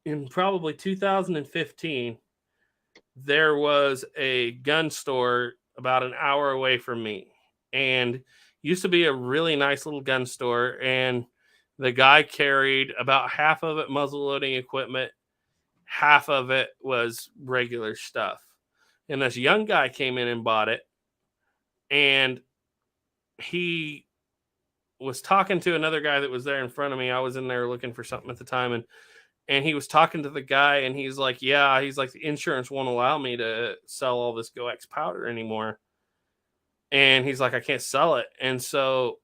in probably 2015, there was a gun store about an hour away from me, and used to be a really nice little gun store. And the guy carried about half of it muzzle loading equipment, half of it was regular stuff. And this young guy came in and bought it, and he was talking to another guy that was there in front of me. I was in there looking for something at the time, and he was talking to the guy, and he's like, the insurance won't allow me to sell all this GoX powder anymore. And he's like, I can't sell it. And so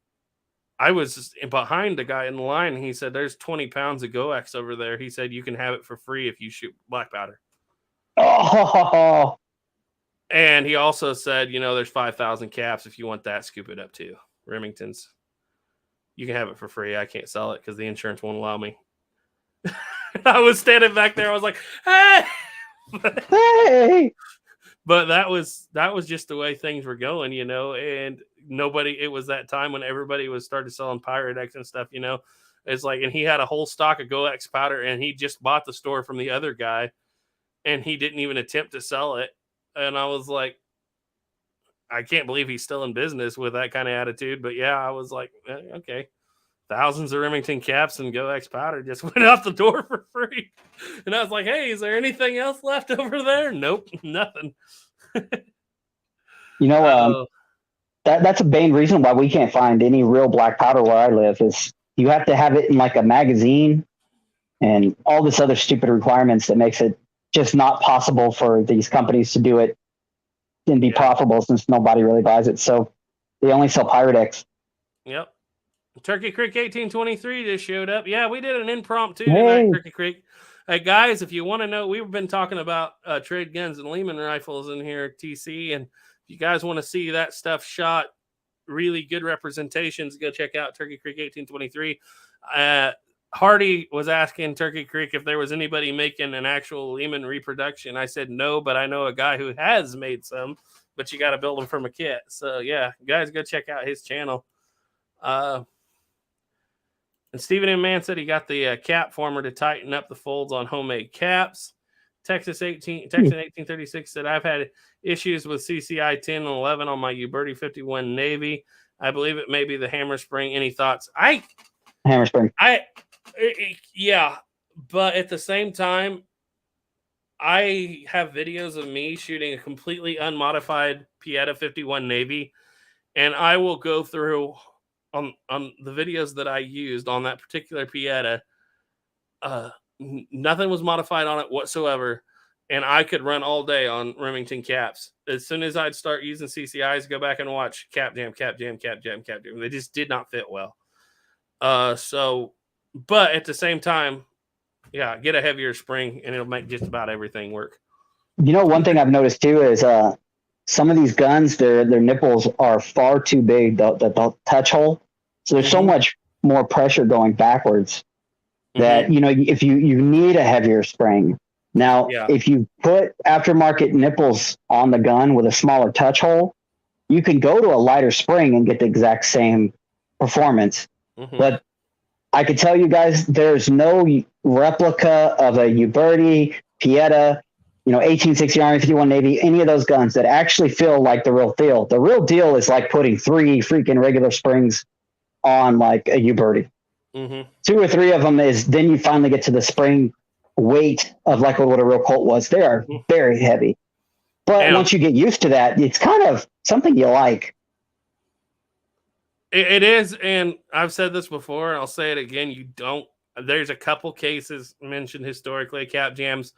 I was behind the guy in the line, and he said, "There's 20 pounds of Goex over there." He said, "You can have it for free if you shoot black powder." Oh, And he also said, "There's 5,000 caps. If you want that, scoop it up too. Remington's. You can have it for free. I can't sell it because the insurance won't allow me." I was standing back there. I was like, "Hey!" hey. But that was just the way things were going, and nobody. It was that time when everybody was started selling Pyrex and stuff. It's like, and he had a whole stock of Goex powder, and he just bought the store from the other guy, and he didn't even attempt to sell it. And I was like, I can't believe he's still in business with that kind of attitude. But yeah, I was like, okay. Thousands of Remington caps and Goex powder just went out the door for free. And I was like, hey, is there anything else left over there? Nope, nothing. That's a main reason why we can't find any real black powder where I live is you have to have it in like a magazine and all this other stupid requirements that makes it just not possible for these companies to do it and be profitable since nobody really buys it. So they only sell Pyrex. Yep. Turkey Creek 1823 just showed up. Yeah, we did an impromptu tonight, Turkey Creek. Hey, guys, if you want to know, we've been talking about trade guns and Lehman rifles in here at TC. And if you guys want to see that stuff shot, really good representations, go check out Turkey Creek 1823. Hardy was asking Turkey Creek if there was anybody making an actual Lehman reproduction. I said no, but I know a guy who has made some, but you got to build them from a kit. So, yeah, guys, go check out his channel. And Stephen M. Mann said he got the cap former to tighten up the folds on homemade caps. Texas 1836 said, I've had issues with CCI 10 and 11 on my Uberti 51 Navy. I believe it may be the hammer spring. Any thoughts? Hammer spring. Yeah, but at the same time, I have videos of me shooting a completely unmodified Pieta 51 Navy, and I will go through on the videos that I used on that particular Pieta. Nothing was modified on it whatsoever, and I could run all day on Remington caps. As soon as I'd start using CCIs, go back and watch cap jam. They just did not fit well. But at the same time, yeah, get a heavier spring and it'll make just about everything work. One thing I've noticed too is some of these guns, their nipples are far too big, the touch hole. So there's so much more pressure going backwards that, if you need a heavier spring. Now, if you put aftermarket nipples on the gun with a smaller touch hole, you can go to a lighter spring and get the exact same performance. But I can tell you guys, there's no replica of a Uberti, Pieta, 1860 Army 51 Navy, any of those guns that actually feel like the real deal. The real deal is like putting 3 freaking regular springs on like a Uberti. 2 or 3 of them is then you finally get to the spring weight of like what a real Colt was. They are very heavy. But once you get used to that, it's kind of something you like. It is, and I've said this before, and I'll say it again. There's a couple cases mentioned historically of cap jams,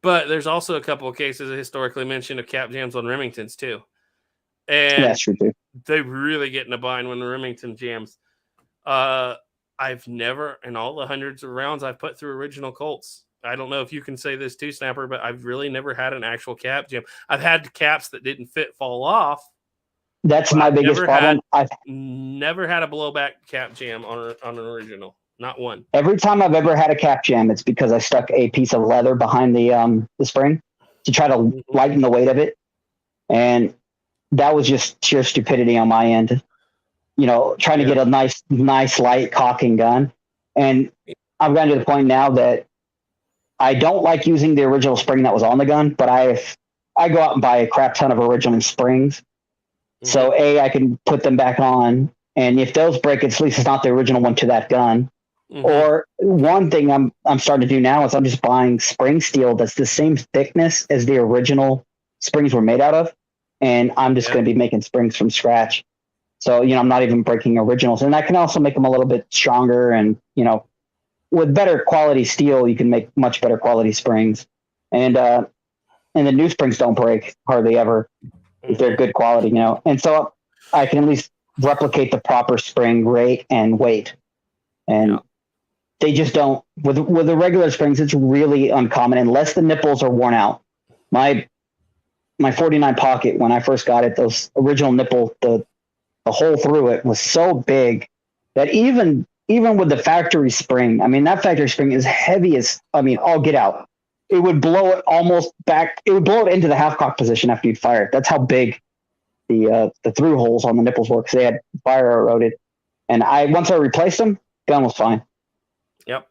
but there's also a couple of cases historically mentioned of cap jams on Remingtons too. And that's true too. They really get in a bind when the Remington jams. I've never, in all the hundreds of rounds I've put through original Colts, I don't know if you can say this too, Snapper, but I've really never had an actual cap jam. I've had caps that didn't fit fall off. That's my biggest problem. I've never had a blowback cap jam on an original. Not one. Every time I've ever had a cap jam, it's because I stuck a piece of leather behind the spring to try to lighten the weight of it. And that was just sheer stupidity on my end. Trying to get a nice light cocking gun. And I've gotten to the point now that I don't like using the original spring that was on the gun, but I go out and buy a crap ton of original springs. So I can put them back on, and if those break, at least it's not the original one to that gun. Or one thing I'm starting to do now is I'm just buying spring steel that's the same thickness as the original springs were made out of, and I'm just going to be making springs from scratch. So I'm not even breaking originals, and I can also make them a little bit stronger. And with better quality steel, you can make much better quality springs, and the new springs don't break hardly ever. If they're good quality, and so I can at least replicate the proper spring rate and weight. And they just don't. With the regular springs, it's really uncommon unless the nipples are worn out. My 49 pocket, when I first got it, those original nipple, the hole through it was so big that even with the factory spring, I mean, that factory spring is heavy as, I mean, all get out. It would blow it almost back. It would blow it into the half cock position after you'd fire it. That's how big the through holes on the nipples were, because they had fire eroded. And once I replaced them, gun was fine. Yep.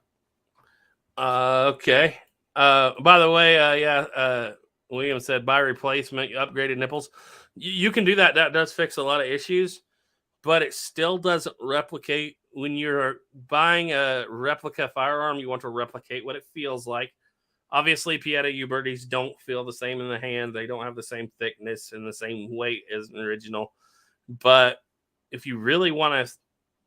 Okay. By the way, William said buy replacement, upgraded nipples. You can do that. That does fix a lot of issues, but it still doesn't replicate. When you're buying a replica firearm, you want to replicate what it feels like. Obviously, Pieta U-Birdies don't feel the same in the hand. They don't have the same thickness and the same weight as an original. But if you really want to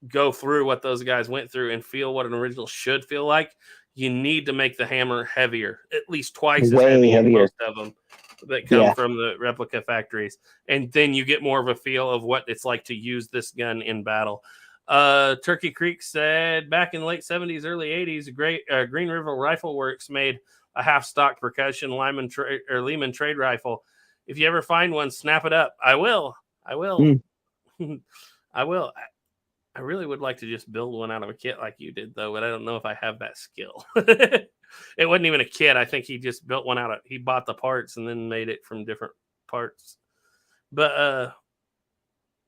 go through what those guys went through and feel what an original should feel like, you need to make the hammer heavier, at least twice as heavy as most of them that come from the replica factories. And then you get more of a feel of what it's like to use this gun in battle. Turkey Creek said back in the late 70s, early 80s, Green River Rifle Works made a half-stock percussion Lehman trade rifle. If you ever find one, snap it up. I will. I will. I will. I really would like to just build one out of a kit like you did, though, but I don't know if I have that skill. It wasn't even a kit. I think he just built one he bought the parts and then made it from different parts. But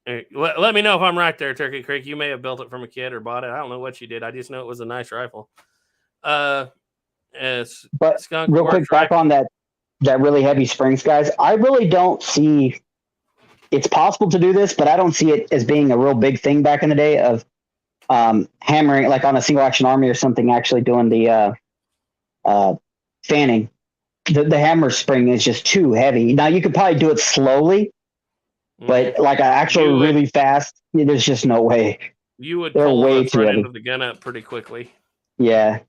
let me know if I'm right there, Turkey Creek. You may have built it from a kit or bought it. I don't know what you did. I just know it was a nice rifle. But real quick, back on that really heavy springs, guys, I really don't see it's possible to do this, but I don't see it as being a real big thing back in the day of hammering, like on a single action army or something, actually doing the fanning. The hammer spring is just too heavy. Now, you could probably do it slowly, but like actually really fast, there's just no way. You would pull the front end of the gun up pretty quickly. Yeah.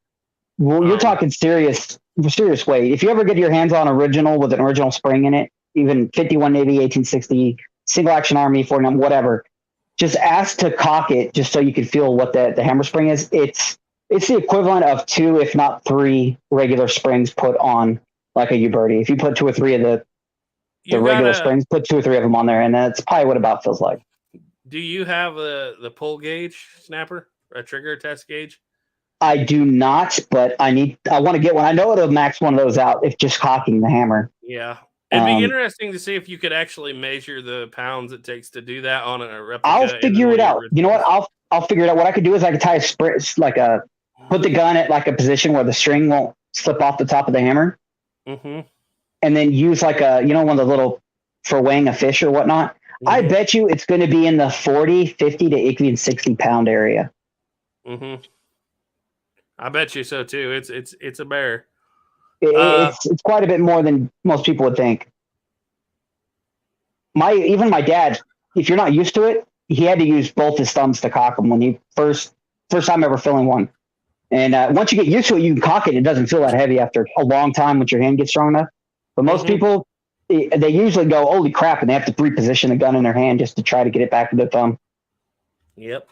Well, you're talking serious weight. If you ever get your hands on original with an original spring in it, even 51 Navy, 1860, single action army, 49, whatever, just ask to cock it just so you can feel what the hammer spring is. It's the equivalent of 2, if not 3 regular springs put on like a U-Birdie. If you put 2 or 3 of the regular springs, put 2 or 3 of them on there, and that's probably what it about feels like. Do you have the pull gauge snapper, a trigger test gauge? I do not, but I want to get one. I know it'll max one of those out if just cocking the hammer. Yeah. It'd be interesting to see if you could actually measure the pounds it takes to do that on a replica. I'll figure it out. You know what? I'll figure it out. What I could do is I could tie a sprint, put the gun at like a position where the string won't slip off the top of the hammer. Mm-hmm. And then use like one of the little for weighing a fish or whatnot. Mm-hmm. I bet you it's going to be in the 40, 50 to even 60 pound area. Mm-hmm. I bet you so too. It's a bear. It's quite a bit more than most people would think. Even my dad, if you're not used to it, he had to use both his thumbs to cock them when he first time ever filling one. And once you get used to it, you can cock it. It doesn't feel that heavy after a long time once your hand gets strong enough. But most people, they usually go, holy crap, and they have to reposition the gun in their hand just to try to get it back to their thumb. Yep.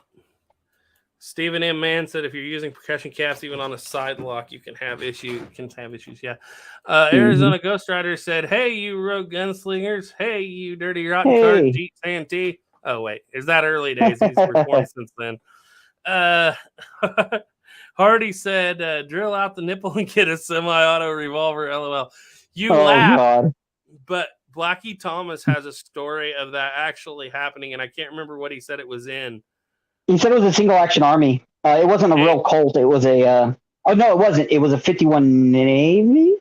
Stephen M. Mann said if you're using percussion caps even on a side lock, you can have issues. Yeah. Arizona Ghost Rider said, hey, you rogue gunslingers. Hey, you dirty rotten cart, Jeep Santee. Oh, wait. Is that early days? He's recorded since then. Hardy said, drill out the nipple and get a semi-auto revolver, LOL. You laugh. God. But Blackie Thomas has a story of that actually happening, and I can't remember what he said it was in. He said it was a single action army. It wasn't a real Colt. It was it wasn't. It was a 51 Navy.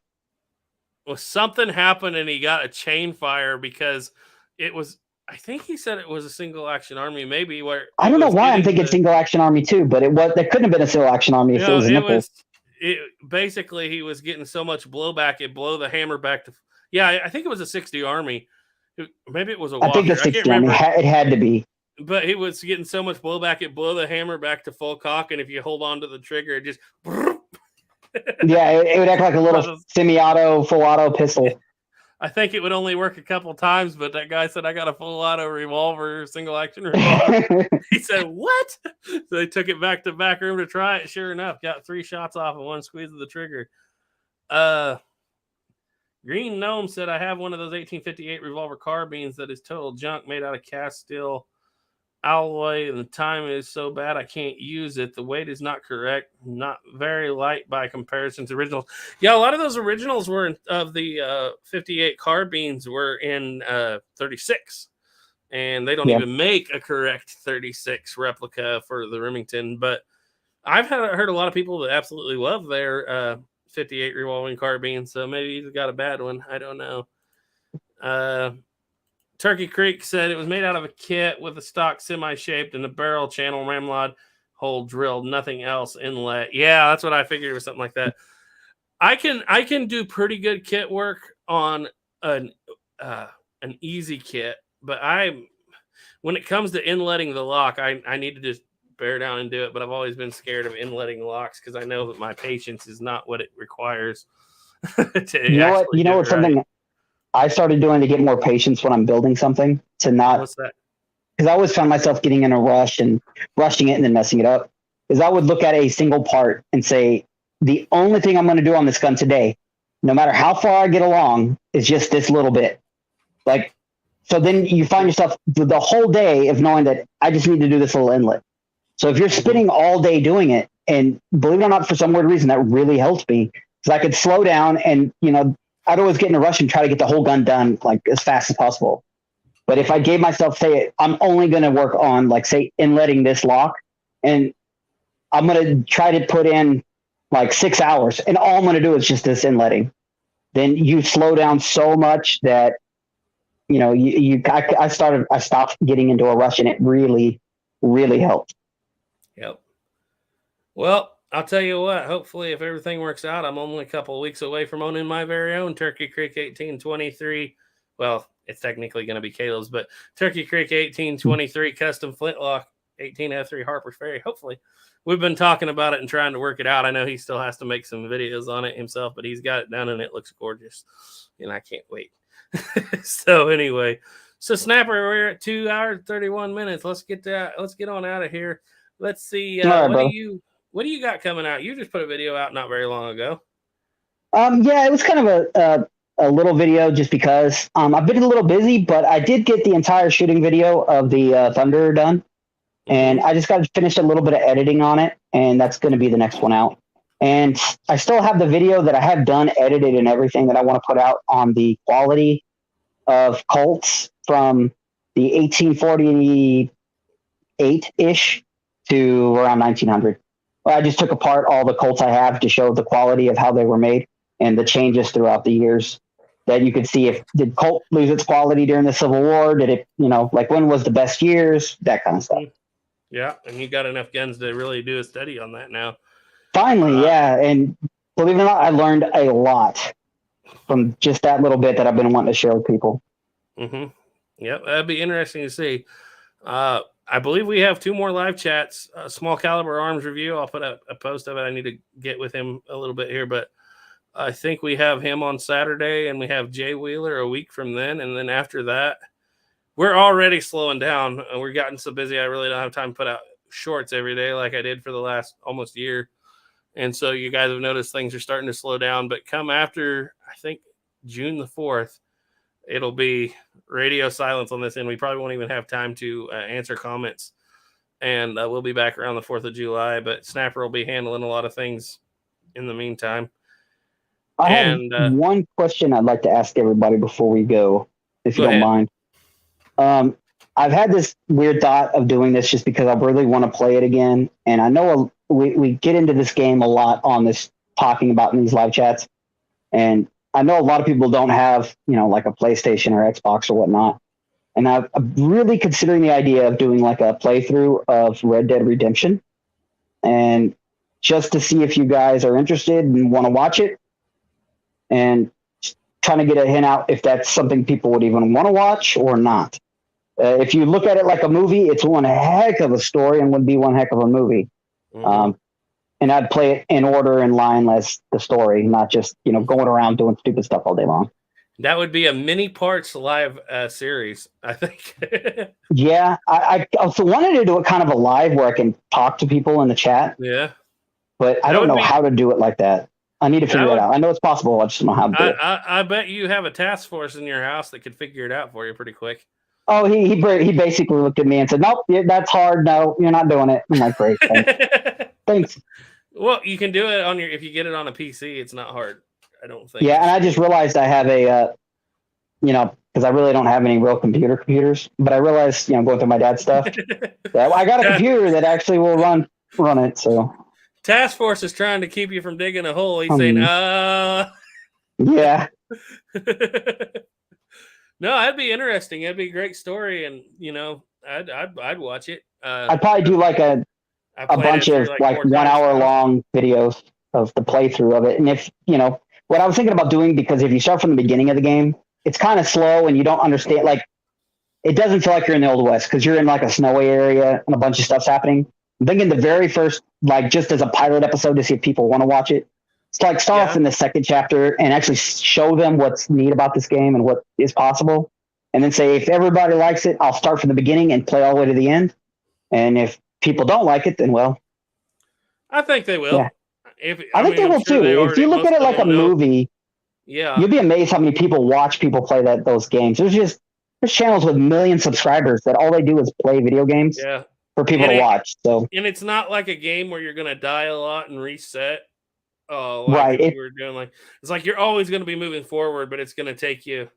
Well, something happened and he got a chain fire because it was, I think he said it was a single action army, maybe where I don't know why I'm thinking single action army too, but there couldn't have been a single action army if it was a nipple. Basically he was getting so much blowback, it blew the hammer back to, I think it was a 60 army. Maybe it was a Walker. I think the 60 army, it had to be. But he was getting so much blowback, it blew the hammer back to full cock, and if you hold on to the trigger, it just... it would act like a little semi-auto, full-auto pistol. I think it would only work a couple times, but that guy said I got a full auto revolver, single action revolver. He said, "What?" So they took it back to the back room to try it. Sure enough, got 3 shots off in one squeeze of the trigger. Green Gnome said, I have one of those 1858 revolver carbines that is total junk, made out of cast steel alloy, and the time is so bad I can't use it. The weight is not correct, not very light by comparison to originals. Yeah, a lot of those originals were of the 58 carbines were in 36, and they don't even make a correct 36 replica for the Remington. But I've heard a lot of people that absolutely love their 58 revolving carbine, so maybe he's got a bad one. I don't know. Turkey Creek said it was made out of a kit with a stock semi-shaped and a barrel channel ramrod hole drilled, nothing else inlet. Yeah, that's what I figured. It was something like that. I can do pretty good kit work on an easy kit, but when it comes to inletting the lock, I need to just bear down and do it. But I've always been scared of inletting locks because I know that my patience is not what it requires. You know what? Something I started doing to get more patience when I'm building something to not. What's that? Because I always found myself getting in a rush and rushing it and then messing it up. Is I would look at a single part and say, the only thing I'm going to do on this gun today, no matter how far I get along, is just this little bit. Like, so then you find yourself the whole day of knowing that I just need to do this little inlet. So if you're spending all day doing it, and believe it or not, for some weird reason, that really helped me because I could slow down and, I'd always get in a rush and try to get the whole gun done like as fast as possible. But if I gave myself, say, I'm only going to work on like, say, inletting this lock, and I'm going to try to put in like 6 hours, and all I'm going to do is just this inletting, then you slow down so much that, I stopped getting into a rush, and it really, really helped. Yep. Well, I'll tell you what, hopefully if everything works out, I'm only a couple of weeks away from owning my very own Turkey Creek 1823. Well, it's technically going to be Caleb's, but Turkey Creek 1823 custom flintlock 1803 Harper's Ferry. Hopefully. We've been talking about it and trying to work it out. I know he still has to make some videos on it himself, but he's got it done and it looks gorgeous. And I can't wait. So anyway, Snapper, we're at 2 hours 31 minutes. Let's get on out of here. Let's see. What do you got coming out? You just put a video out not very long ago. Yeah, it was kind of a little video just because I've been a little busy, but I did get the entire shooting video of the Thunder done, and I just got to finish a little bit of editing on it, and that's going to be the next one out. And I still have the video that I have done, edited, and everything that I want to put out on the quality of Colts from the 1848-ish to around 1900. I just took apart all the Colts I have to show the quality of how they were made and the changes throughout the years that you could see. Did Colt lose its quality during the Civil War? Did it, like when was the best years? That kind of stuff. Yeah, and you got enough guns to really do a study on that now. Finally, yeah. And believe it or not, I learned a lot from just that little bit that I've been wanting to share with people. Mm-hmm. Yep, that'd be interesting to see. I believe we have 2 more live chats. Small caliber arms review. I'll put a post of it. I need to get with him a little bit here, but I think we have him on Saturday, and we have Jay Wheeler a week from then. And then after that, we're already slowing down. We're gotten so busy, I really don't have time to put out shorts every day like I did for the last almost year. And so you guys have noticed things are starting to slow down. But come after, I think, June the 4th, it'll be radio silence on this end. We probably won't even have time to answer comments. And we'll be back around the 4th of July. But Snapper will be handling a lot of things in the meantime. I have one question I'd like to ask everybody before we go, if you don't mind. I've had this weird thought of doing this just because I really want to play it again. And I know we get into this game a lot on this, talking about in these live chats. And I know a lot of people don't have, like a PlayStation or Xbox or whatnot. And I'm really considering the idea of doing like a playthrough of Red Dead Redemption. And just to see if you guys are interested and want to watch it. And trying to get a hint out if that's something people would even want to watch or not. If you look at it like a movie, it's one heck of a story and would be one heck of a movie. Mm-hmm. And I'd play it in order, in line as the story, not just, going around doing stupid stuff all day long. That would be a mini parts live series, I think. Yeah, I also wanted to do it kind of a live where I can talk to people in the chat, Yeah, but I that don't would know be how to do it like that. I need to that figure it would. out. I know it's possible. I just don't know how to do it. I bet you have a task force in your house that could figure it out for you pretty quick. Oh, he basically looked at me and said, "Nope, that's hard. No, you're not doing it." I'm like, "Great, thanks." Thanks. Well, you can do it on your if you get it on a PC. It's not hard. I don't think. Yeah, and I just realized I have a, because I really don't have any real computers, but I realized, going through my dad's stuff, that I got a computer that actually will run it. So task force is trying to keep you from digging a hole. He's saying, yeah. No, that'd be interesting. It'd be a great story, and I'd watch it. I'd probably do like a bunch of like 1 hour long videos of the playthrough of it. And if what I was thinking about doing, because if you start from the beginning of the game, it's kind of slow and you don't understand. Like, it doesn't feel like you're in the Old West because you're in like a snowy area and a bunch of stuff's happening. I'm thinking the very first, like, just as a pilot episode to see if people want to watch it. It's like start off in the second chapter and actually show them what's neat about this game and what is possible. And then say, if everybody likes it, I'll start from the beginning and play all the way to the end. And if people don't like it, then well, I think they will. Yeah. I think they will too. If you look at it like a movie, you'll be amazed how many people watch people play those games. There's channels with million subscribers that all they do is play video games for people to watch. So, and it's not like a game where you're going to die a lot and reset. Right. We're doing it's like you're always going to be moving forward, but it's going to take you.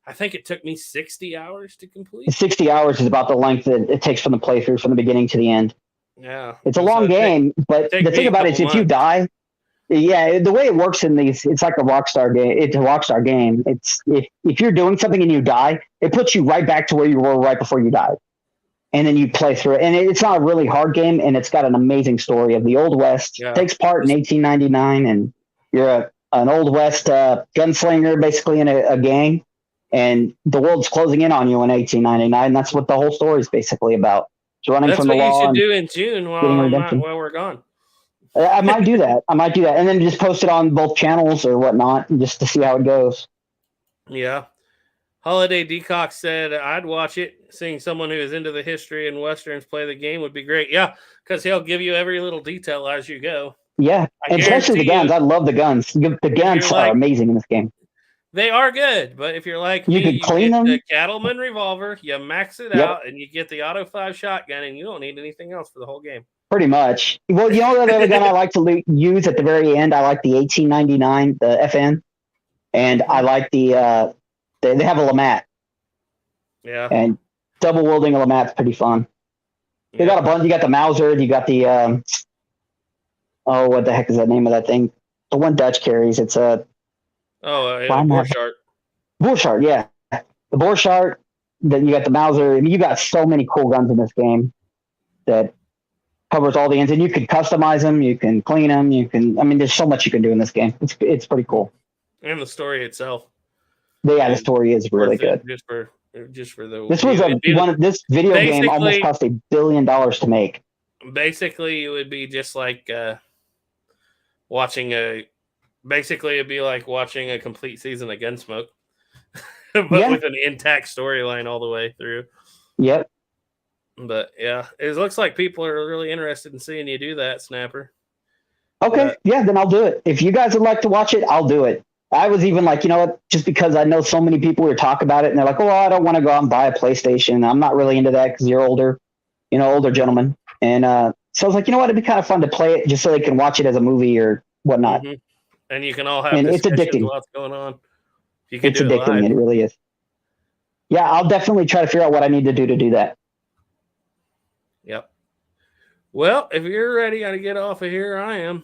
I think it took me 60 hours to complete. 60 hours is about the length that it takes from the playthrough from the beginning to the end. Yeah. It's a long game, but the thing about it is if you die, the way it works in these, it's like a Rockstar game. It's a Rockstar game. It's if you're doing something and you die, it puts you right back to where you were right before you died. And then you play through it. And it's not a really hard game, and it's got an amazing story of the Old West. Yeah. It takes part in 1899, and you're an Old West gunslinger, basically in a gang, and the world's closing in on you in 1899. That's what the whole story is basically about. It's running from the law. That's what you should do in June while we're gone. I might do that. And then just post it on both channels or whatnot, just to see how it goes. Yeah. Holiday Decock said, I'd watch it. Seeing someone who is into the history and Westerns play the game would be great. Yeah, because he'll give you every little detail as you go. Yeah, especially the guns. I love the guns. The guns are amazing in this game. They are good, but if you're like you can clean them. The Cattleman revolver, you max it out, and you get the Auto 5 shotgun, and you don't need anything else for the whole game. Pretty much. Well, the other gun I like to use at the very end, I like the 1899, the FN, and I like the they have a LeMat. Yeah. And double wielding a LeMat's pretty fun. They got a bunch. You got the Mauser. You got the what the heck is the name of that thing? The one Dutch carries. It's a Borchardt. Borchardt, yeah. The Borchardt. Then you got the Mauser. I mean, you got so many cool guns in this game that covers all the ends, and you can customize them. You can clean them. There's so much you can do in this game. It's pretty cool. And the story itself. The story is really good. Just for the this video game almost cost $1 billion to make. Basically, it would be just like it'd be like watching a complete season of Gunsmoke, but with an intact storyline all the way through. Yep. But yeah, it looks like people are really interested in seeing you do that, Snapper. Okay, then I'll do it. If you guys would like to watch it, I'll do it. I was even like, you know what, just because I know so many people who talk about it and they're like, oh, I don't want to go out and buy a PlayStation. I'm not really into that because you're older gentlemen. And so I was like, you know what, it'd be kind of fun to play it just so they can watch it as a movie or whatnot. Mm-hmm. And you can all have it's addicting. What's going on. It's addicting. It really is. Yeah, I'll definitely try to figure out what I need to do that. Yep. Well, if you're ready to get off of here, I am.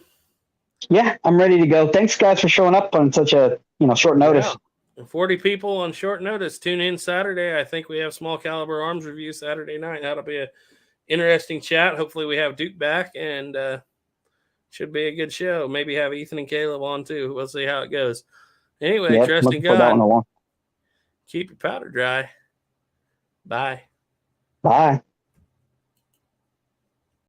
Yeah, I'm ready to go. Thanks, guys, for showing up on such a short notice. Yeah. 40 people on short notice. Tune in Saturday. I think we have small caliber arms review Saturday night. That'll be an interesting chat. Hopefully we have Duke back, and should be a good show. Maybe have Ethan and Caleb on too. We'll see how it goes. Anyway, trust in God. Keep your powder dry. Bye. Bye.